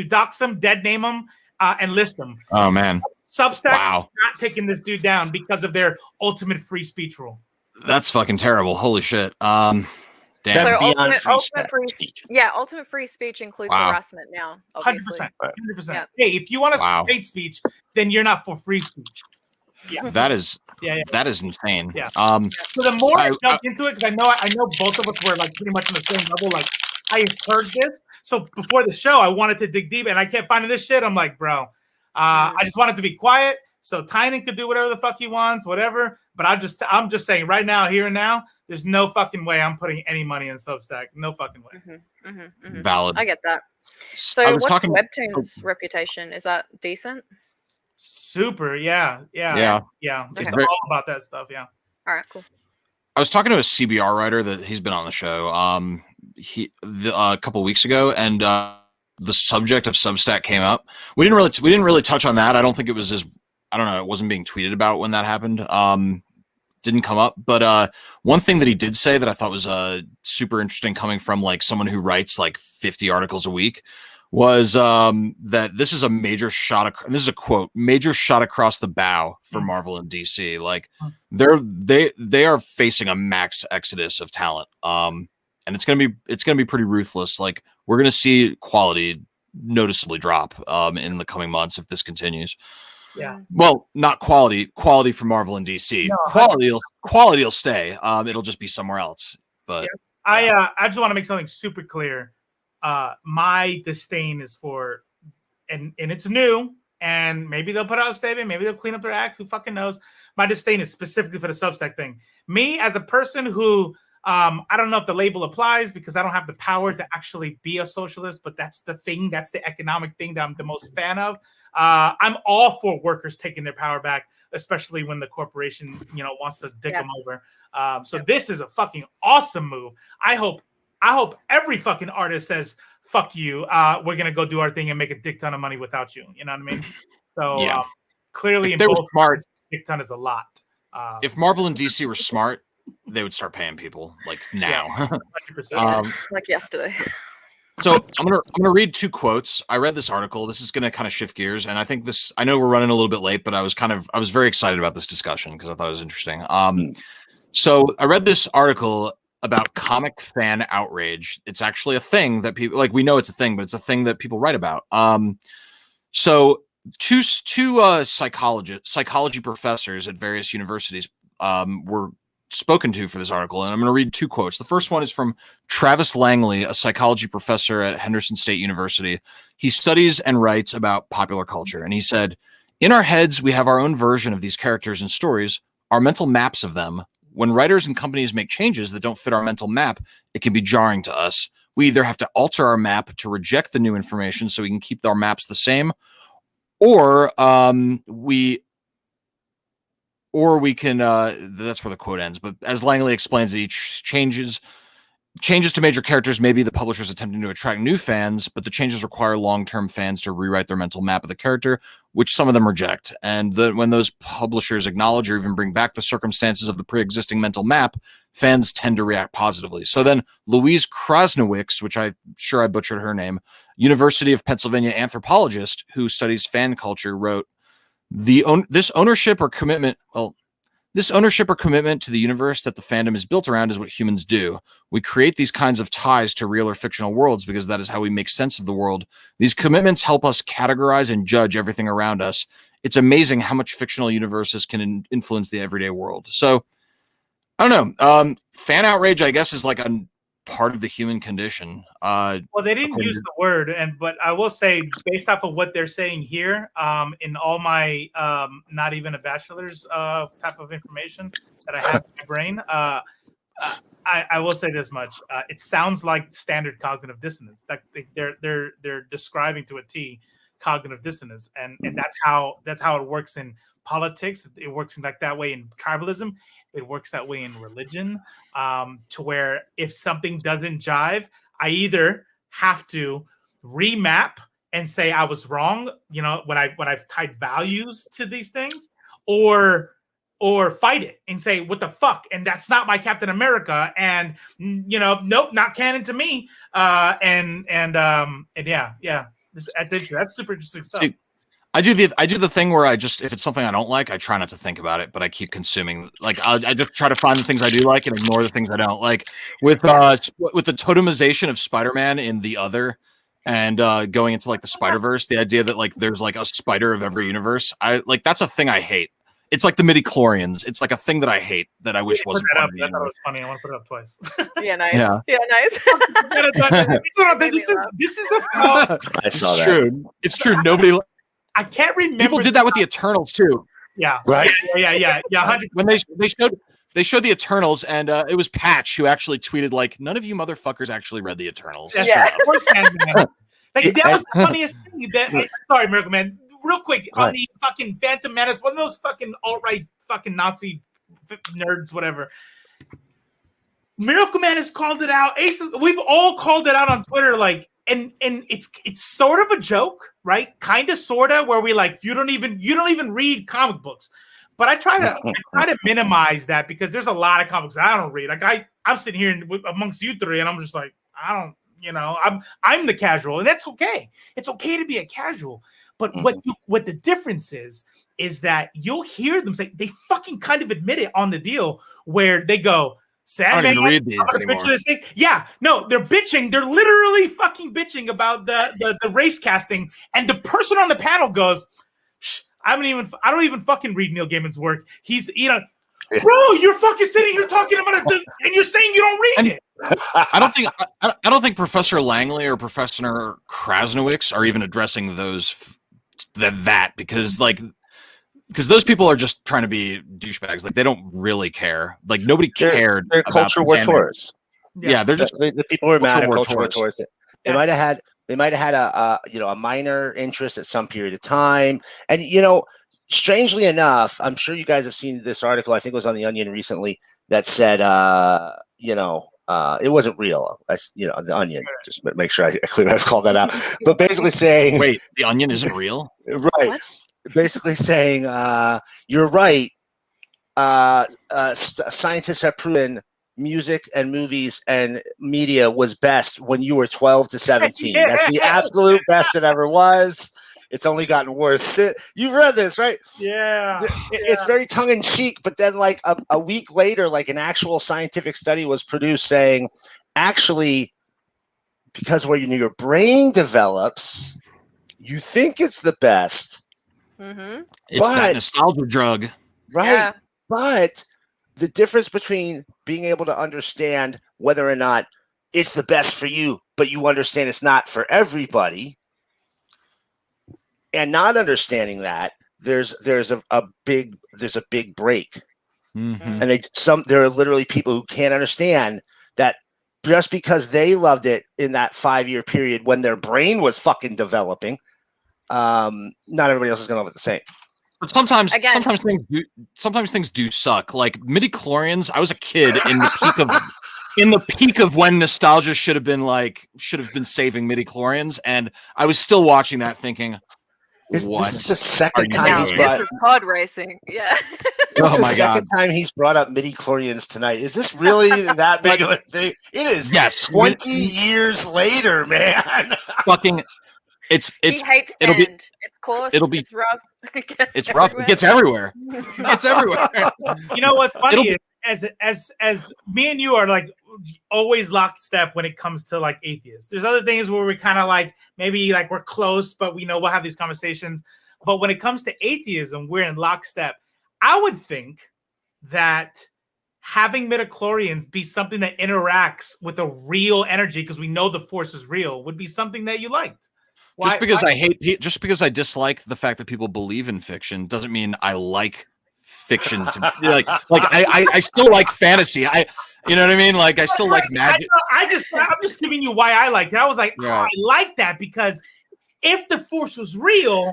dox them, dead name them, and list them. Oh man, Substack not taking this dude down because of their ultimate free speech rule. That's fucking terrible. Holy shit. Damn. That's So beyond ultimate free speech. Yeah, ultimate free speech includes harassment now. 100%. Yeah. Hey, if you want to hate speech, then you're not for free speech. Yeah, that is insane. Yeah. So the more I jump into it, because I know both of us were like pretty much on the same level. Like I heard this, so before the show, I wanted to dig deep, and I kept finding this shit. I'm like, bro, I just wanted to be quiet, so Tynan could do whatever the fuck he wants, whatever. But I'm just saying right now, here and now, there's no fucking way I'm putting any money in Substack. No fucking way. Valid. I get that. So what's Webtoon's reputation? Is that decent? Super, yeah. Okay. It's all about that stuff. Yeah. All right, cool. I was talking to a CBR writer that he's been on the show a couple weeks ago, and the subject of Substack came up. We didn't really touch on that. I don't think it was it wasn't being tweeted about when that happened. Didn't come up, but one thing that he did say that I thought was super interesting, coming from like someone who writes like 50 articles a week, was that this is a major shot. This is a quote: "Major shot across the bow for Marvel and DC. Like they are facing a max exodus of talent, and it's gonna be pretty ruthless. Like we're gonna see quality noticeably drop in the coming months if this continues." Yeah. Well, not quality for Marvel and DC. No, quality will stay. It'll just be somewhere else. But I just want to make something super clear. My disdain is for, and it's new, and maybe they'll put out a statement, maybe they'll clean up their act, who fucking knows. My disdain is specifically for the Substack thing. Me as a person who I don't know if the label applies because I don't have the power to actually be a socialist, but that's the thing, that's the economic thing that I'm the most fan of. I'm all for workers taking their power back, especially when the corporation, wants to dick them over. So this is a fucking awesome move. I hope every fucking artist says, fuck you. We're going to go do our thing and make a dick ton of money without you. You know what I mean? So clearly in both parts, dick ton is a lot. If Marvel and DC were smart, they would start paying people like now. 100%. Like yesterday. So I'm gonna read two quotes. I read this article. This is gonna kind of shift gears, and I know we're running a little bit late, but I was very excited about this discussion because I thought it was interesting. So I read this article about comic fan outrage. It's actually a thing that people like. We know it's a thing, but it's a thing that people write about. So two psychology professors at various universities were spoken to for this article, and I'm going to read two quotes. The first one is from Travis Langley, a psychology professor at Henderson State University. He studies and writes about popular culture, and he said, "In our heads, we have our own version of these characters and stories, our mental maps of them. When writers and companies make changes that don't fit our mental map, it can be jarring to us. We either have to alter our map to reject the new information so we can keep our maps the same, or we can, that's where the quote ends. But as Langley explains, each changes to major characters may be the publishers attempting to attract new fans, but the changes require long-term fans to rewrite their mental map of the character, which some of them reject. And when those publishers acknowledge or even bring back the circumstances of the pre-existing mental map, fans tend to react positively." So then Louise Krasnowicz, which I'm sure I butchered her name, University of Pennsylvania anthropologist who studies fan culture, wrote, This ownership or commitment to the universe that the fandom is built around is what humans do. We create these kinds of ties to real or fictional worlds because that is how we make sense of the world. These commitments help us categorize and judge everything around us. It's amazing how much fictional universes can influence the everyday world." So, I don't know. Fan outrage, I guess, is like a part of the human condition. Well, they didn't use the word, but I will say, based off of what they're saying here, in all my not even a bachelor's type of information that I have in my brain, I will say this much: it sounds like standard cognitive dissonance. That they're describing to a T cognitive dissonance, and that's how it works in politics. It works in like that way in tribalism. It works that way in religion, to where if something doesn't jive, I either have to remap and say I was wrong, when I've tied values to these things, or fight it and say what the fuck, and that's not my Captain America, and nope, not canon to me, and yeah, that's super interesting stuff. See, I do the thing where if it's something I don't like, I try not to think about it, but I keep consuming. Like I just try to find the things I do like and ignore the things I don't like. With the totemization of Spider-Man in The Other, and going into like the Spider-Verse, the idea that like there's like a spider of every universe, that's a thing I hate. It's like the midi-chlorians. It's like a thing that I hate that I wish wasn't. I thought it was funny. I want to put it up twice. Yeah, nice. Yeah, nice. This is the flaw. I saw that. True. It's true. Nobody. I can't remember. People did that with the Eternals too. Yeah. Right. Yeah. 100%. When they showed the Eternals, and it was Patch who actually tweeted like, "None of you motherfuckers actually read the Eternals." Yeah. Of course, Sandman. Like that was the funniest thing. Sorry, Miracle Man. Real quick, on the fucking Phantom Menace, one of those fucking alt-right fucking Nazi nerds, whatever. Miracle Man has called it out. We've all called it out on Twitter, like, and it's sort of a joke, right? Kind of, sort of, where we like you don't even read comic books, but I try to minimize that because there's a lot of comics I don't read. Like I'm sitting here amongst you three, and I'm just like I don't, I'm the casual, and that's okay. It's okay to be a casual. But what the difference is that you'll hear them say, they fucking kind of admit it on the deal where they go, Sandman, I don't even read these anymore. Yeah, no, they're bitching. They're literally fucking bitching about the race casting, and the person on the panel goes, I don't even fucking read Neil Gaiman's work. He's bro, you're fucking sitting here talking about it, and you're saying you don't read it. I don't think Professor Langley or Professor Krasnowicz are even addressing that because those people are just trying to be douchebags. Like they don't really care. Like nobody cared. They're culture war tourists. Yeah, they're just the people who are mad at culture war tourists. They Yeah. might have had a minor interest at some period of time, and strangely enough, I'm sure you guys have seen this article. I think it was on The Onion recently that said, it wasn't real. The Onion. Just make sure I've called that out. But basically saying, wait, The Onion isn't real, right? What? Basically saying, you're right. Scientists have proven music and movies and media was best when you were 12 to 17. That's the absolute best it ever was. It's only gotten worse. You've read this, right? Yeah. It's very tongue in cheek, but then like a week later, like an actual scientific study was produced saying, actually, because where your brain develops, you think it's the best. Mm-hmm. It's that nostalgia drug. Right. Yeah. But the difference between being able to understand whether or not it's the best for you, but you understand it's not for everybody, and not understanding that, there's a big break. Mm-hmm. And there are literally people who can't understand that just because they loved it in that 5-year period when their brain was fucking developing, not everybody else is gonna love it the same. But sometimes things do suck. Like midichlorians, I was a kid in the peak of when nostalgia should have been saving midichlorians, and I was still watching that thinking, This is the second time Now he's brought this is pod racing. Yeah. This is the my second time he's brought up midichlorians tonight. Is this really that big of a thing? It is. Yes, 20 years later, man. Fucking, He hates it'll be sand. It's coarse. it'll be- It's rough. it's rough. It gets everywhere. It's everywhere. You know what's funny is as me and you are like always lockstep when it comes to like atheists. There's other things where we kind of like maybe like we're close, but we know we'll have these conversations. But when it comes to atheism, we're in lockstep. I would think that having midichlorians be something that interacts with a real energy, because we know the force is real, would be something that you liked. Just because I dislike the fact that people believe in fiction doesn't mean I like fiction. I still like fantasy. You know what I mean? Like I still like magic. I'm just giving you why I liked it. I was like, Yeah. I like that because if the force was real,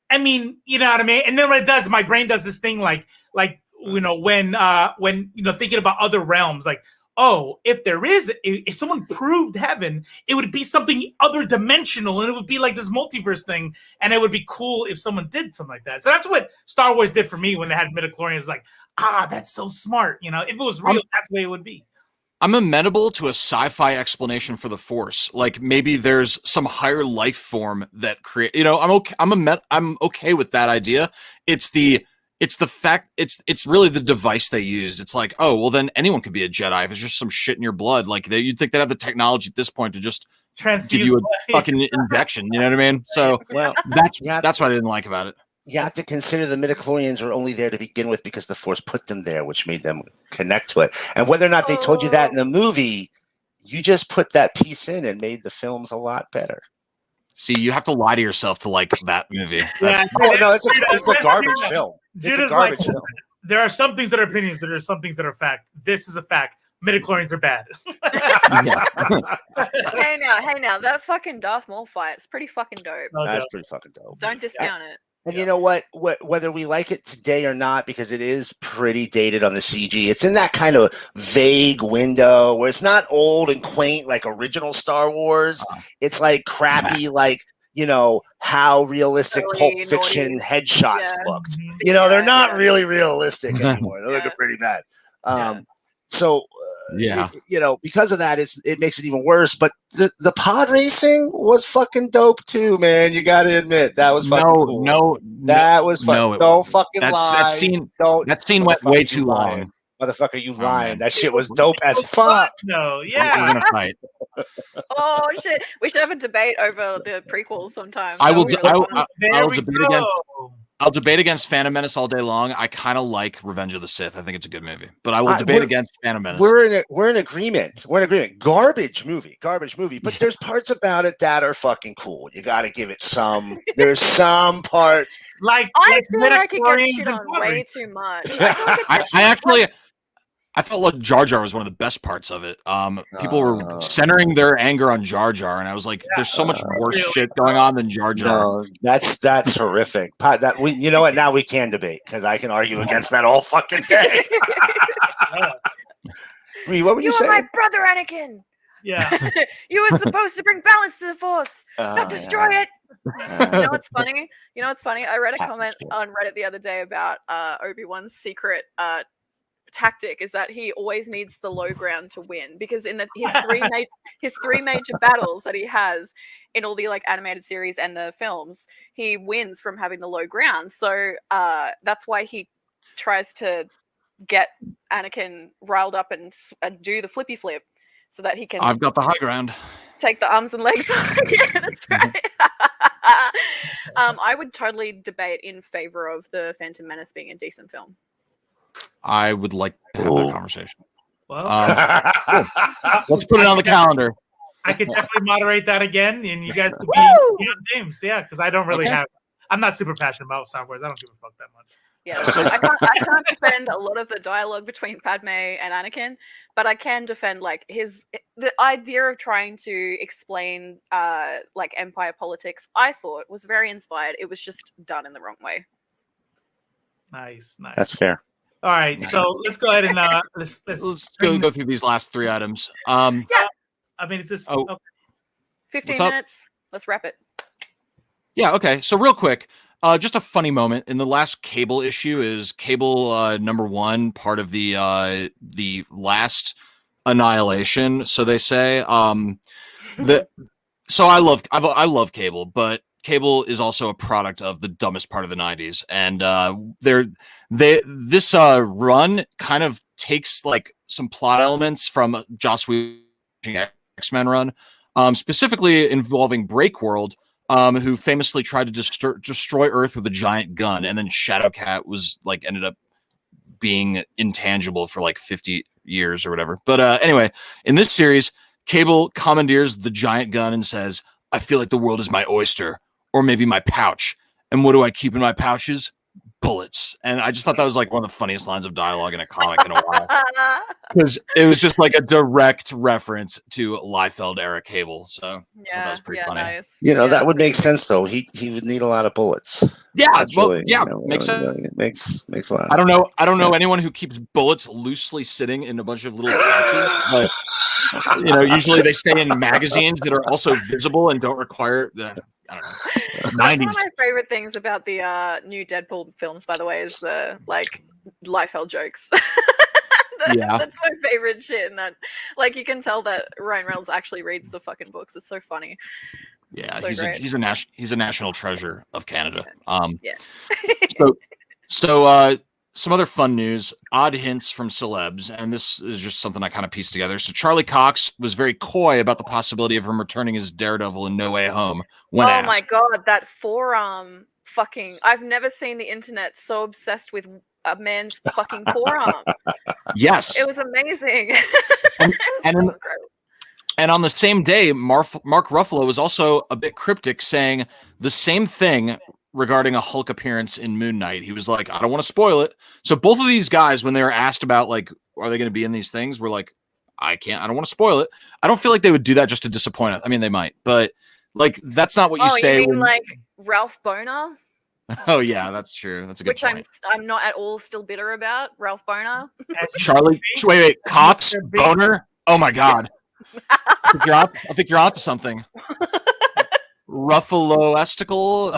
I mean, you know what I mean? And then what it does, my brain does this thing like you know, when you know, thinking about other realms, like, oh, if someone proved heaven, it would be something other dimensional, and it would be like this multiverse thing, and it would be cool if someone did something like that. So that's what Star Wars did for me when they had midichlorians. Like, that's so smart. You know, if it was real, that's the way it would be. I'm amenable to a sci-fi explanation for the Force. Like maybe there's some higher life form that create. You know, I'm okay. I'm okay with that idea. It's the fact. It's really the device they used. It's like, oh, well, then anyone could be a Jedi if it's just some shit in your blood. Like you'd think they'd have the technology at this point to just Transfuse give you a fucking injection. You know what I mean? So that's what I didn't like about it. You have to consider the midichlorians were only there to begin with because the Force put them there, which made them connect to it. And whether or not they told you that in the movie, you just put that piece in and made the films a lot better. See, you have to lie to yourself to like that movie. It's a garbage film. It's a garbage film. There are some things that are opinions. There are some things that are fact. This is a fact. Midichlorians are bad. Hey now, that fucking Darth Maul fight, it's pretty fucking dope. That's pretty fucking dope. Don't discount it. And you know what? Whether we like it today or not, because it is pretty dated on the CG, it's in that kind of vague window where it's not old and quaint like original Star Wars. It's like crappy, like, you know, how realistic Pulp Fiction headshots looked. You know, they're not really realistic anymore. They're looking pretty bad. So, you know, because of that, it makes it even worse. But the pod racing was fucking dope too, man. You got to admit that was fucking cool. That was fucking. Don't fucking lie. That scene went way too long. Motherfucker, you lying. That shit was dope as fuck. No, We're gonna fight. Oh shit! We should have a debate over the prequels sometime. I'll debate against Phantom Menace all day long. I kind of like Revenge of the Sith. I think it's a good movie, but I will debate against Phantom Menace. We're in agreement. Garbage movie. But there's parts about it that are fucking cool. You got to give it some. There's some parts. I feel like it gets shit on way too much. I felt like Jar Jar was one of the best parts of it. People were centering their anger on Jar Jar, and I was like, "There's so much worse shit going on than Jar Jar." No, that's horrific. You know what? Now we can debate because I can argue against that all fucking day. Ree, what were you saying? You are my brother, Anakin. Yeah. You were supposed to bring balance to the Force, not destroy it. You know what's funny? I read a comment on Reddit the other day about Obi-Wan's secret tactic is that he always needs the low ground to win, because in his three major battles that he has in all the like animated series and the films, he wins from having the low ground. So that's why he tries to get Anakin riled up and do the flippy flip so that he can. I've got the high ground. Take the arms and legs off. Yeah, that's right. I would totally debate in favor of the Phantom Menace being a decent film. I would like to have that conversation. Well, let's put it on the calendar. I could definitely moderate that again, and you guys could be on teams. Yeah, because I don't really have. I'm not super passionate about Star Wars. I don't give a fuck that much. Yeah, I can't defend a lot of the dialogue between Padme and Anakin, but I can defend like the idea of trying to explain like Empire politics. I thought was very inspired. It was just done in the wrong way. Nice. That's fair. All right, so let's go ahead and let's go through these last 3 items. I mean, it's just 15 minutes. Let's wrap it. Yeah. Okay. So real quick. Just a funny moment in the last Cable issue is Cable number 1, part of the last Annihilation. So they say so I love Cable, but Cable is also a product of the dumbest part of the 90s, and this run kind of takes like some plot elements from Joss Whedon's X-Men run, specifically involving Breakworld. Who famously tried to destroy Earth with a giant gun, and then Shadowcat was like ended up being intangible for like 50 years or whatever. But anyway, in this series, Cable commandeers the giant gun and says, "I feel like the world is my oyster, or maybe my pouch. And what do I keep in my pouches? Bullets." And I just thought that was like one of the funniest lines of dialogue in a comic in a while, because it was just like a direct reference to Liefeld era Cable. So that was pretty funny. Nice. That would make sense though. He would need a lot of bullets. Yeah, really, makes sense. It makes a lot. I don't know anyone who keeps bullets loosely sitting in a bunch of little pouches, but usually they stay in magazines that are also visible and don't require the. I don't know. 90s. That's one of my favorite things about the new Deadpool films, by the way, is the like Liefeld jokes. That's my favorite shit. And that, like, you can tell that Ryan Reynolds actually reads the fucking books. It's so funny. Yeah, so he's a national treasure of Canada. So some other fun news, odd hints from celebs, and this is just something I kind of pieced together. So Charlie Cox was very coy about the possibility of him returning as Daredevil in No Way Home. When asked. My god, that forearm fucking! I've never seen the internet so obsessed with a man's fucking forearm. Yes, it was amazing. And on the same day, Mark Ruffalo was also a bit cryptic, saying the same thing regarding a Hulk appearance in Moon Knight. He was like, I don't want to spoil it. So both of these guys, when they were asked about like, are they going to be in these things, were like, I don't want to spoil it. I don't feel like they would do that just to disappoint us. I mean, they might, but like, that's not what you say. You mean like Ralph Boner? Oh yeah, that's true. That's a good point. Which I'm not at all still bitter about. Ralph Boner. Charlie, wait, Cox, Boner. Oh my God. I think you're onto something. Ruffalo-estical.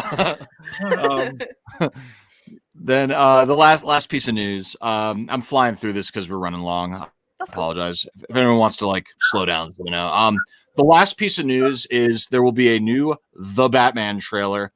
Then the last piece of news. I'm flying through this because we're running long. I apologize. If anyone wants to like slow down, let me know. The last piece of news is there will be a new The Batman trailer,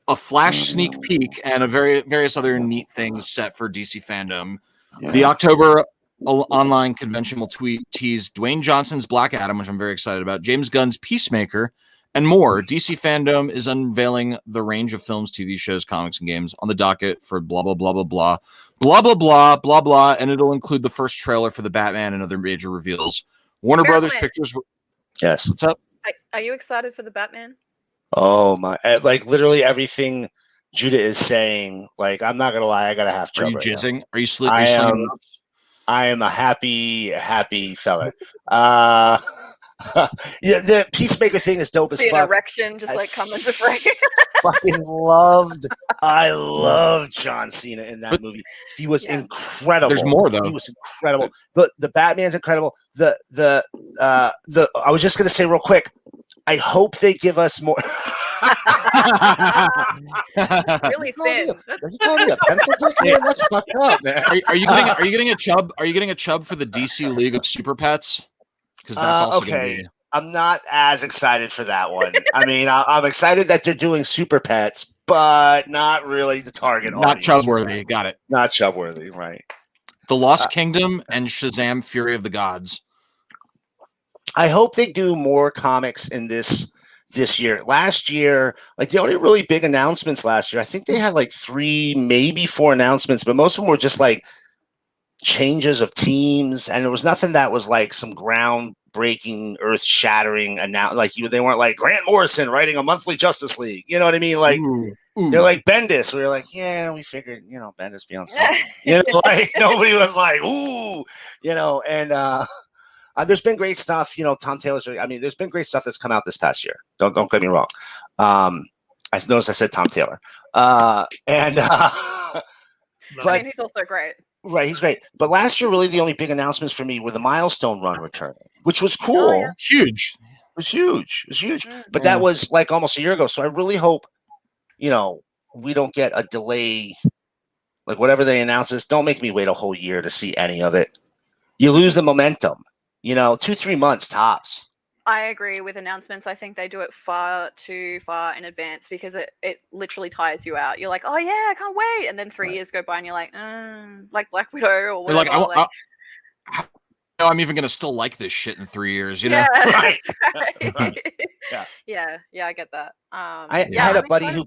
a flash sneak peek, and a various other neat things set for DC fandom. Yeah. The October online convention will tease Dwayne Johnson's Black Adam, which I'm very excited about, James Gunn's Peacemaker, and more. DC fandom is unveiling the range of films, TV shows, comics, and games on the docket for blah, blah, blah, blah, blah, blah, blah, blah, blah, blah, and it'll include the first trailer for The Batman and other major reveals. Warner Brothers Pictures. Yes. What's up? Are you excited for The Batman? Oh, my. Like, literally everything Judah is saying, like, I'm not going to lie, I got a half job. Are you jizzing? Are you sleeping? I am a happy fella. Yeah, the Peacemaker thing is dope as fuck. The erection just like coming to frame. I loved John Cena in that movie. He was incredible. There's more though. He was incredible. The Batman's incredible. I was just gonna say real quick, I hope they give us more. Really thin. Are you calling me a pencil dick, man? That's fucked up, man. Are you getting a chub? Are you getting a chub for the DC League of Super Pets? Because that's also okay. going to be. I'm not as excited for that one. I mean, I'm excited that they're doing Super Pets, but not really the target Not audience. chub worthy. Got it. Not chub worthy, right? The Lost Kingdom and Shazam: Fury of the Gods. I hope they do more comics in this year. Last year, like the only really big announcements last year, I think they had like 3, maybe 4 announcements, but most of them were just like changes of teams, and there was nothing that was like some groundbreaking, earth-shattering announcement. Like they weren't like Grant Morrison writing a monthly Justice League. You know what I mean? Like they're like Bendis. We were like, yeah, we figured, Bendis be on something. Like nobody was like, ooh, and there's been great stuff. Tom Taylor's. I mean, there's been great stuff that's come out this past year. Don't get me wrong. I noticed I said Tom Taylor, but he's also great. Right, he's great. But last year, really, the only big announcements for me were the Milestone run returning, which was cool. Oh, yeah. Huge. It was huge. Mm-hmm. But that was like almost a year ago. So I really hope, we don't get a delay. Like whatever they announce this, don't make me wait a whole year to see any of it. You lose the momentum. 2-3 months tops. I agree with announcements. I think they do it far too far in advance because it literally tires you out. You're like, oh yeah, I can't wait, and then 3 years go by and you're like Black Widow or whatever. Like, I'm even gonna still like this shit in 3 years. Yeah, Right. Yeah, I get that. I had a buddy who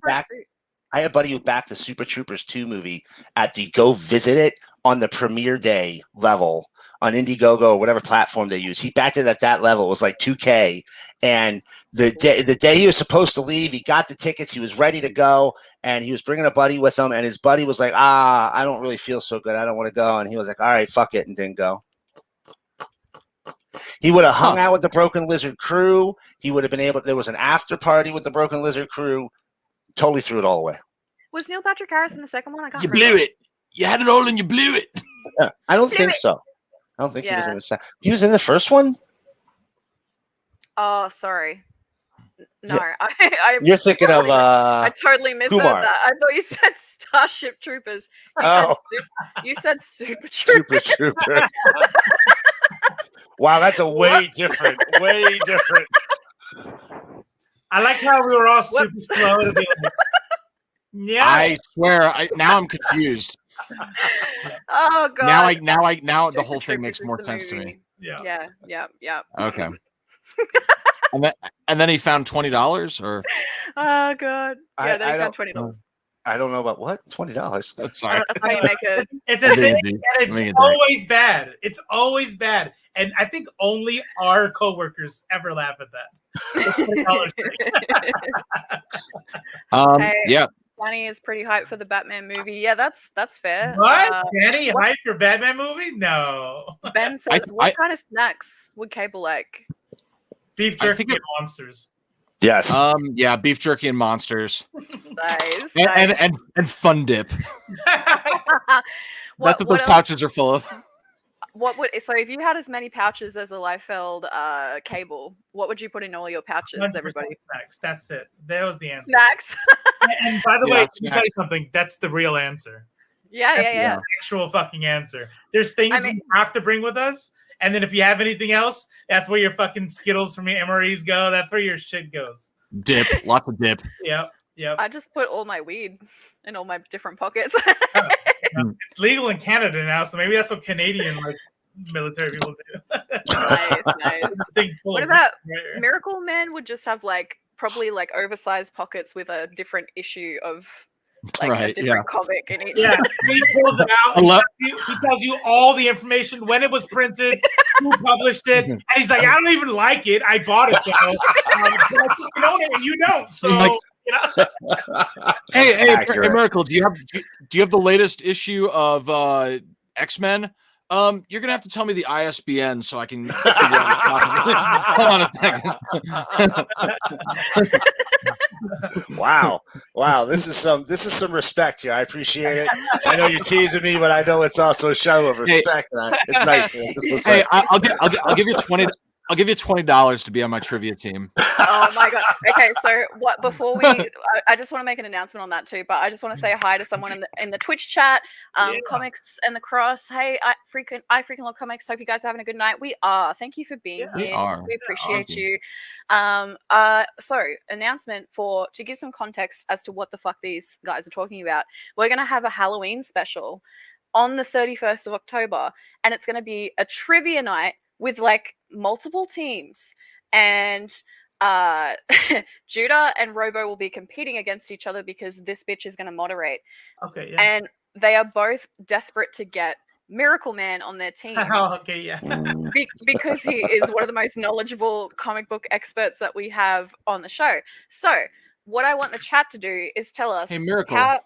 backed the Super Troopers 2 movie at the go visit it on the premiere day level on Indiegogo or whatever platform they use. He backed it at that level. It was like $2,000. And the day he was supposed to leave, he got the tickets. He was ready to go, and he was bringing a buddy with him. And his buddy was like, I don't really feel so good. I don't want to go. And he was like, all right, fuck it, and didn't go. He would have hung out with the Broken Lizard crew. He would have been able. There was an after party with the Broken Lizard crew. Totally threw it all away. Was Neil Patrick Harris in the second one? I can't You remember. blew it. You had it all and you blew it. Yeah, I don't think so. I don't think he was in the second. He was in the first one? Oh, sorry. No, yeah. You're thinking of I totally misheard Kumar. that. I thought you said Starship Troopers. You said Super Super Troopers. Troopers. Wow, that's a way different. I like how we were all super slow to be like, yeah. I swear, now I'm confused. Oh god. Now the Super whole thing makes Troopers more is the sense to movie. me. Yeah. Okay. and then he found $20 or Oh god. Yeah, then I he found don't- $20. I don't know about what? $20. sorry. That's how you make it. It's a thing, and it's always bad. It's always bad. And I think only our coworkers ever laugh at that. Yeah. Danny is pretty hyped for the Batman movie. Yeah, that's fair. What? Danny hyped for Batman movie? No. Ben says, what kind of snacks would Cable like? Beef jerky and monsters. Yes. Yeah, beef jerky and monsters. Nice. And fun dip. That's what those else? pouches are full of. So if you had as many pouches as a Liefeld Cable, what would you put in all your pouches, everybody? Snacks. That's it. That was the answer. Snacks. And by the way, let me tell you something. That's the real answer. Yeah. The actual fucking answer. There's things we have to bring with us. And then if you have anything else, that's where your fucking Skittles from your MREs go. That's where your shit goes. Dip. Lots of dip. Yep. I just put all my weed in all my different pockets. It's legal in Canada now, so maybe that's what Canadian military people do. Nice. What about Miracle Man would just have probably oversized pockets with a different issue of a different comic in each. Yeah, he pulls it out. He tells you all the information, when it was printed, who published it, and he's like, I don't even like it. I bought it though. You own it and you don't. So Hey, Miracle, do you have the latest issue of X-Men? You're gonna have to tell me the ISBN so I can figure out. Hold on a second. Wow. This is some respect here. I appreciate it. I know you're teasing me, but I know it's also a show of respect. It's nice. Hey, I'll give you $20. I'll give you $20 to be on my trivia team. Oh my god. Okay, so what? Before we, I just want to make an announcement on that too. But I just want to say hi to someone in the Twitch chat. Comics and the Cross. Hey, I freaking love comics. Hope you guys are having a good night. We are. Thank you for being here. We are. We appreciate you. So announcement to give some context as to what the fuck these guys are talking about. We're gonna have a Halloween special on the 31st of October, and it's gonna be a trivia night with like multiple teams, and Judah and Robo will be competing against each other because this bitch is going to moderate. Okay, yeah. And they are both desperate to get Miracle Man on their team. Okay, yeah. Because he is one of the most knowledgeable comic book experts that we have on the show. So what I want the chat to do is tell us, hey, Miracle. how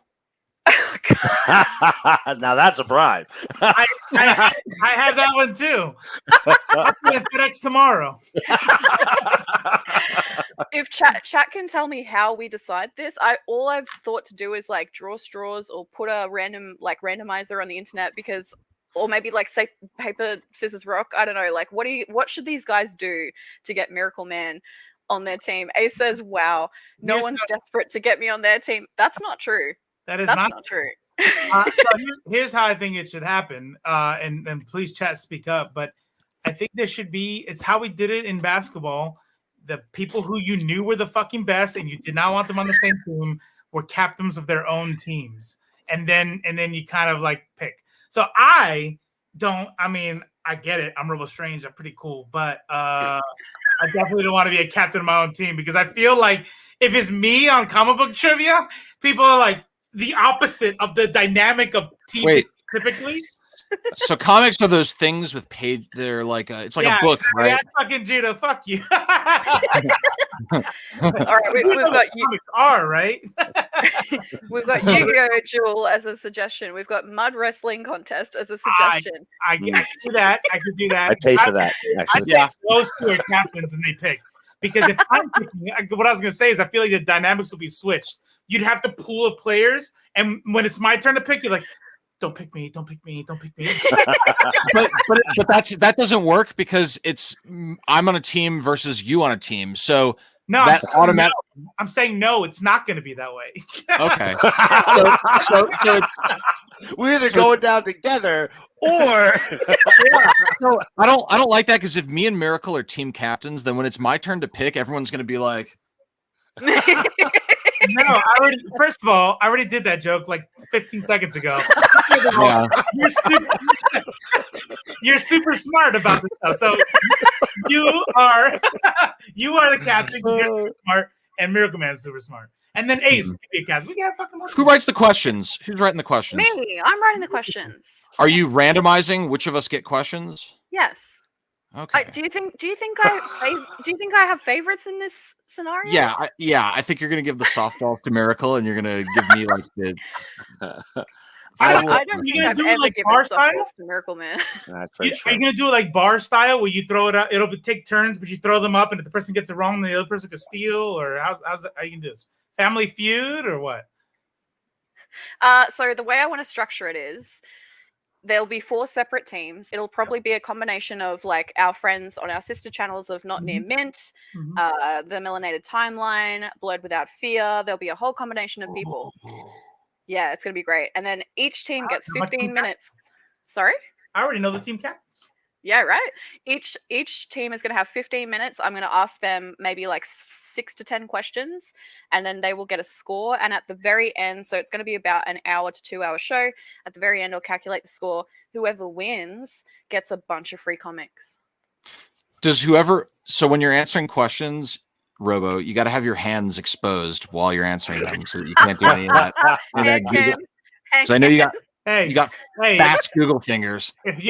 now that's a bribe. I had that one too. I'm gonna FedEx tomorrow. If chat can tell me how we decide this, all I've thought to do is like draw straws or put a random randomizer on the internet, because, or maybe like say paper scissors rock. I don't know. Like what should these guys do to get Miracle Man on their team? Ace says, "Wow, no one's desperate to get me on their team." That's not true. That's not true. So here's how I think it should happen. And please chat, speak up. But I think there should be, it's how we did it in basketball. The people who you knew were the fucking best and you did not want them on the same team were captains of their own teams. And then you kind of like pick. So I get it. I'm Robo Strange. I'm pretty cool. But I definitely don't want to be a captain of my own team, because I feel like if it's me on comic book trivia, people are like, the opposite of the dynamic of team typically. So comics are those things with page. They're like it's like a book, right? Yeah, fucking Judah, fuck you. All right, we've got you. Comics are right. We've got Yu-Gi-Oh! Duel as a suggestion. We've got Mud Wrestling Contest as a suggestion. I could do that. I could do that. I pay for that. Actually. Those two are captains and they pick. Because if I'm picking, what I was going to say is I feel like the dynamics will be switched. You'd have to pool of players, and when it's my turn to pick, you're like, "Don't pick me, don't pick me, don't pick me." but that doesn't work, because I'm on a team versus you on a team. So no, that's automatic. No. I'm saying no, it's not going to be that way. Okay. so we're either going down together or. So I don't like that, because if me and Miracle are team captains, then when it's my turn to pick, everyone's going to be like. No, first of all, I already did that joke like 15 seconds ago. Yeah. You're super smart about this stuff. So you are the captain because you're super smart, and Miracle Man is super smart. And then Ace can be a captain. We got fucking. Who writes the questions? Who's writing the questions? Me. I'm writing the questions. Are you randomizing which of us get questions? Yes. Okay. Do you think I have favorites in this scenario? Yeah. I think you're gonna give the softball to Miracle, and you're gonna give me like the. I don't think I've ever given softballs to Miracle Man. That's are you gonna do it like bar style, where you throw it out? It'll take turns, but you throw them up, and if the person gets it wrong, the other person can steal. Or how you can do this? Family Feud or what? So the way I want to structure it is, there'll be 4 separate teams. It'll probably be a combination of like our friends on our sister channels of Not Near Mint, the Melanated Timeline, Blurred Without Fear. There'll be a whole combination of people. Yeah, it's going to be great. And then each team gets 15 minutes. Sorry? I already know the team captains. Yeah, right. Each team is going to have 15 minutes. I'm going to ask them maybe like 6 to 10 questions, and then they will get a score. And at the very end, so it's going to be about an hour to 2 hour show. At the very end, I'll calculate the score. Whoever wins gets a bunch of free comics. So when you're answering questions, Robo, you got to have your hands exposed while you're answering them, so that you can't do any of that. So I know you got. Hey, you got fast Google fingers. If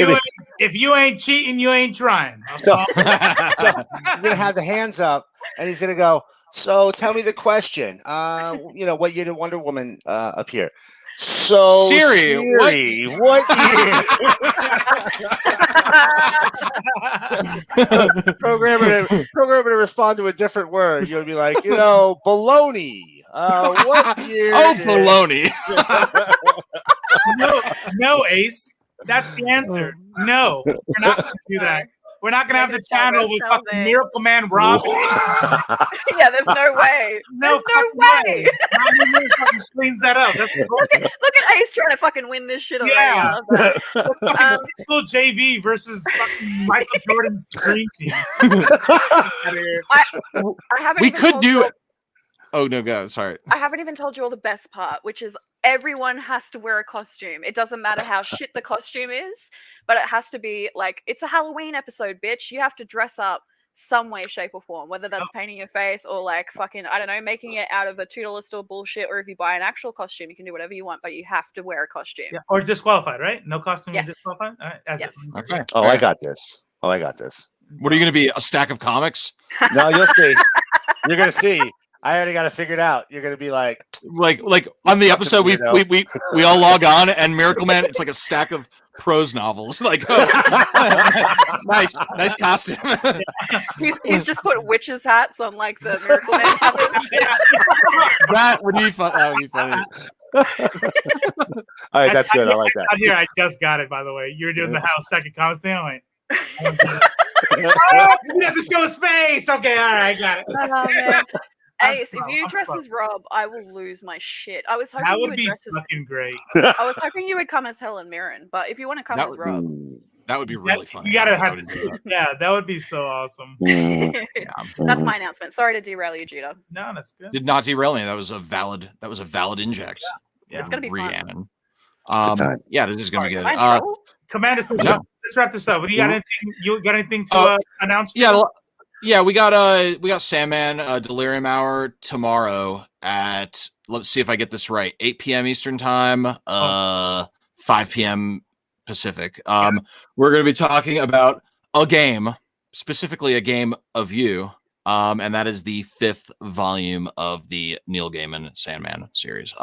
you ain't cheating, you ain't trying. So you're gonna have the hands up, and he's gonna go. So tell me the question. What year did Wonder Woman appear? So Siri, what year? Programmer to respond to a different word. You'll be like, baloney. What year? Oh, baloney. No, Ace. That's the answer. No, we're not going to do that. We're not gonna have the Negative Star channel Wars with channel fucking name. Miracle Man Rob. Yeah, there's no way. There's no way. Not even fucking cleans that up. That's Look at Ace trying to fucking win this shit already. Yeah. I love that. fucking school JB versus fucking Michael Jordan's dream team. I haven't We even could told do you it. Oh no, go. Sorry. I haven't even told you all the best part, which is everyone has to wear a costume. It doesn't matter how shit the costume is, but it has to be like it's a Halloween episode, bitch. You have to dress up some way, shape, or form, whether that's painting your face or like fucking, I don't know, making it out of a $2 store bullshit, or if you buy an actual costume, you can do whatever you want, but you have to wear a costume. Yeah, or disqualified, right? No costume, Yes. disqualified. All right, Yes. Okay. Oh, I got this. What What are you going to be? A stack of comics? No, you'll see. You're gonna see. I already got it figured out. You're gonna be like on the episode we weirdo. all log on and Miracle Man, it's like a stack of prose novels. Like, oh, nice costume. He's just put witches hats on like the Miracle Man covers. That would be fun. That would be funny. All right, that's good. I like that. Out here, I just got it. By the way, you're doing the house second comics thing. I'm like, oh, he doesn't show his face. Okay, all right, got it. Oh, man. Ace, if you dress as Rob, I will lose my shit. I was hoping That you would would be dress as fucking great. I was hoping you would come as Helen Mirren, but if you want to come That as Rob, That would be really funny. You gotta I have would to. do that. Yeah, that would be so awesome. that's my announcement. Sorry to derail you, Judah. No, that's good. Did not derail me. That was a valid inject. Yeah. It's gonna be fun. Rhiannon. time. Yeah, this is gonna be good. Am I in trouble? Commander, Yeah. let's wrap this up. Do you got anything? You got anything to announce? Yeah, we got Sandman Delirium Hour tomorrow at, let's see if I get this right, 8 p.m. Eastern time, 5 p.m. Pacific. We're going to be talking about a game, specifically a game of you, and that is the 5th volume of the Neil Gaiman Sandman series.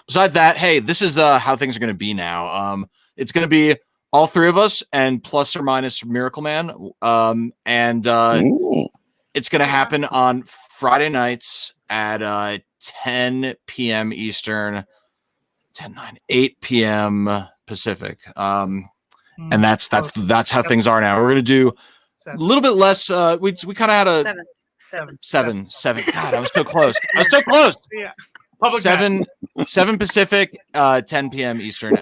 Besides that, hey, this is how things are going to be now. It's going to be all three of us and plus or minus Miracle Man. It's going to happen on Friday nights at 10 p.m. Eastern, 8 p.m. Pacific. And that's how things are now. We're going to do a little bit less. We kind of had a 7. God, I was so close. Yeah. 7 Pacific, 10 p.m. Eastern.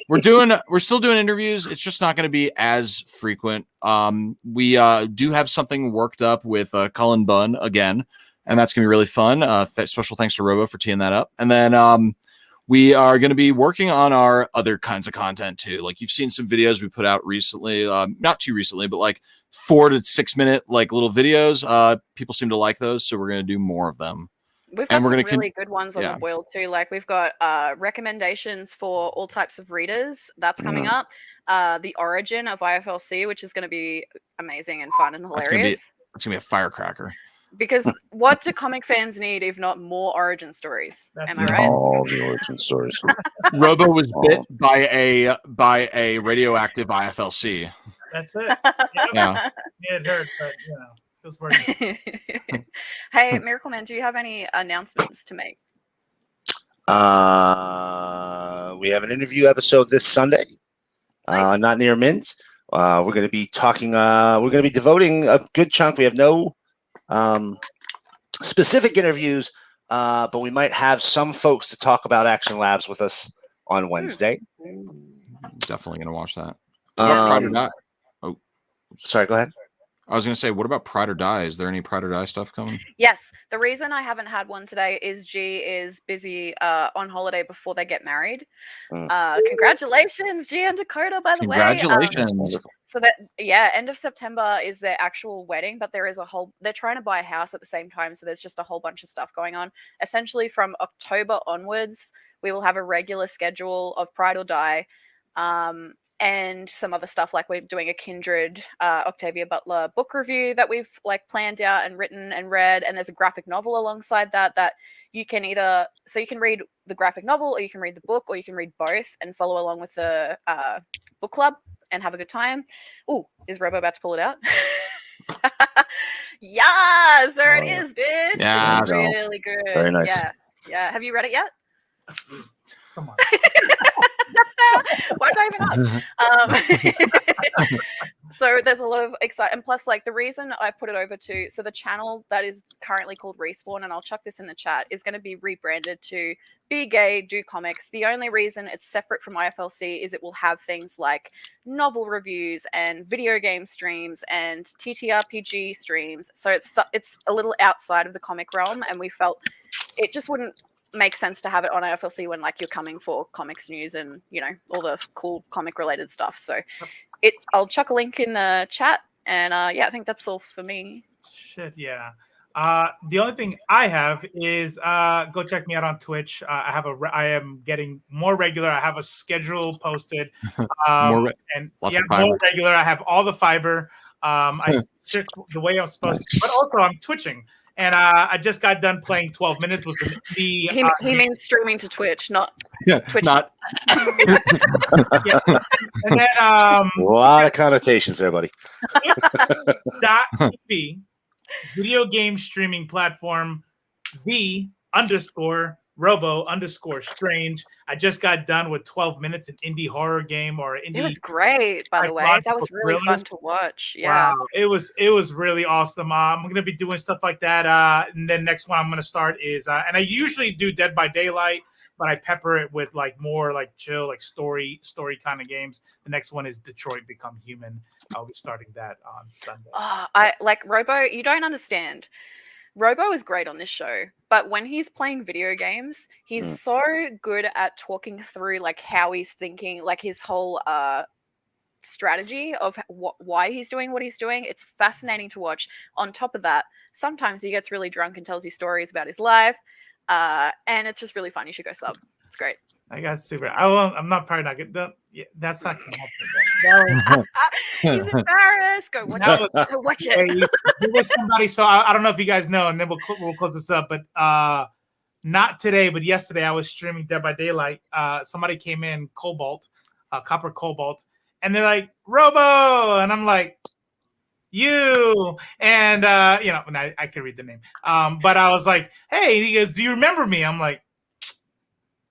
We're still doing interviews. It's just not going to be as frequent. We do have something worked up with Cullen Bunn again, and that's going to be really fun. Special thanks to Robo for teeing that up. And then we are going to be working on our other kinds of content too. Like you've seen some videos we put out recently, not too recently, but like 4 to 6 minute like little videos. People seem to like those, so we're going to do more of them. We've got some really good ones on the boil too. Like we've got recommendations for all types of readers. That's coming up. The origin of IFLC, which is going to be amazing and fun and hilarious. It's going to be a firecracker. Because what do comic fans need if not more origin stories? Am I right? All the origin stories. Robo was bit by a radioactive IFLC. That's it. Yeah. It hurt, but you know. Hey, Miracle Man, do you have any announcements to make? We have an interview episode this Sunday. Nice. Not near mint. We're going to be talking. We're going to be devoting a good chunk. We have no specific interviews, but we might have some folks to talk about Action Labs with us on Wednesday. Definitely going to watch that. Pride or Die. Oh, sorry. Go ahead. I was going to say, what about Pride or Die? Is there any Pride or Die stuff coming? Yes. The reason I haven't had one today is G is busy on holiday before they get married. Congratulations, G and Dakota, by the way. Congratulations. So that, end of September is their actual wedding, but there is they're trying to buy a house at the same time. So there's just a whole bunch of stuff going on. Essentially from October onwards, we will have a regular schedule of Pride or Die. And some other stuff, like we're doing a Kindred Octavia Butler book review that we've like planned out and written and read, and there's a graphic novel alongside that you can you can read the graphic novel, or you can read the book, or you can read both and follow along with the book club and have a good time. Oh, is Robo about to pull it out? Yes, there it is, bitch. Yeah, it's really good. Very nice. Yeah. Have you read it yet? Come on. Why did I even ask? So there's a lot of excitement. And plus, like, the reason I've put it over to, so the channel that is currently called Respawn, and I'll chuck this in the chat, is going to be rebranded to Be Gay, Do Comics. The only reason it's separate from IFLC is it will have things like novel reviews and video game streams and TTRPG streams. So it's a little outside of the comic realm, and we felt it just wouldn't make sense to have it on IFLC when, like, you're coming for comics news and, you know, all the cool comic related stuff. So I'll chuck a link in the chat, and yeah, I think that's all for me. Shit, yeah. The only thing I have is go check me out on Twitch. I am getting more regular. I have a schedule posted, more regular. I have all the fiber. I sit the way I'm supposed to, but also I'm twitching. And I just got done playing 12 minutes with the. He means streaming to Twitch, not Twitch. Not. Yeah. And then a lot of connotations there, buddy. .tv, video game streaming platform, _robo_strange. I just got done with 12 minutes an indie horror game or indie. It was great, by the way. That was really fun to watch. Yeah. Wow. It was really awesome. I'm gonna be doing stuff like that. And then next one I'm gonna start is and I usually do Dead by Daylight, but I pepper it with like more like chill, like story kind of games. The next one is Detroit Become Human. I'll be starting that on Sunday. I like Robo. You don't understand. Robo is great on this show, but when he's playing video games, he's so good at talking through like how he's thinking, like his whole strategy of why he's doing what he's doing. It's fascinating to watch. On top of that, sometimes he gets really drunk and tells you stories about his life, and it's just really fun. You should go sub. It's great. I got super. I'm not probably not good. Yeah, that's not gonna happen. He's embarrassed. Go watch it. There was somebody. So I don't know if you guys know, and then we'll close this up. But not today, but yesterday, I was streaming Dead by Daylight. Somebody came in, Copper Cobalt, and they're like, Robo, and I'm like, you, and you know, and I can read the name. But I was like, hey, he goes, do you remember me? I'm like,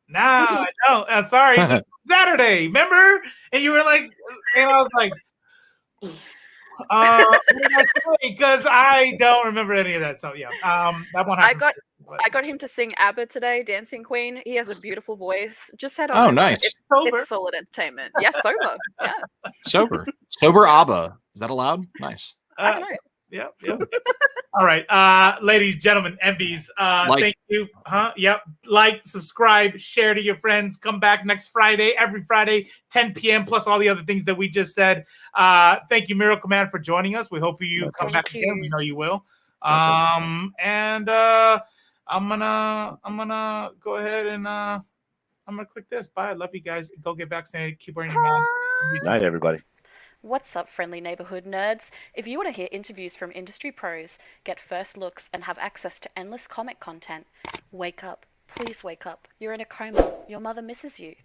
no, I don't. Sorry. Like, Saturday, remember? And you were like, and I was like, because I don't remember any of that. So yeah, that one. I got him to sing ABBA today, Dancing Queen. He has a beautiful voice. Just head on. Oh, nice. It's solid entertainment. Yeah, sober. Yeah. Sober ABBA. Is that allowed? Nice. I don't know. Yep. All right, ladies, gentlemen, MBs, thank you. Yep. Like, subscribe, share to your friends. Come back next Friday, every Friday, 10 p.m., plus all the other things that we just said. Thank you, Miracle Man, for joining us. We hope you come back again. We know you will. And I'm gonna go ahead and I'm gonna click this. Bye. I love you guys. Go get vaccinated. Keep wearing your masks. Good night, everybody. What's up, friendly neighborhood nerds? If you want to hear interviews from industry pros, get first looks, and have access to endless comic content, wake up. Please wake up. You're in a coma. Your mother misses you.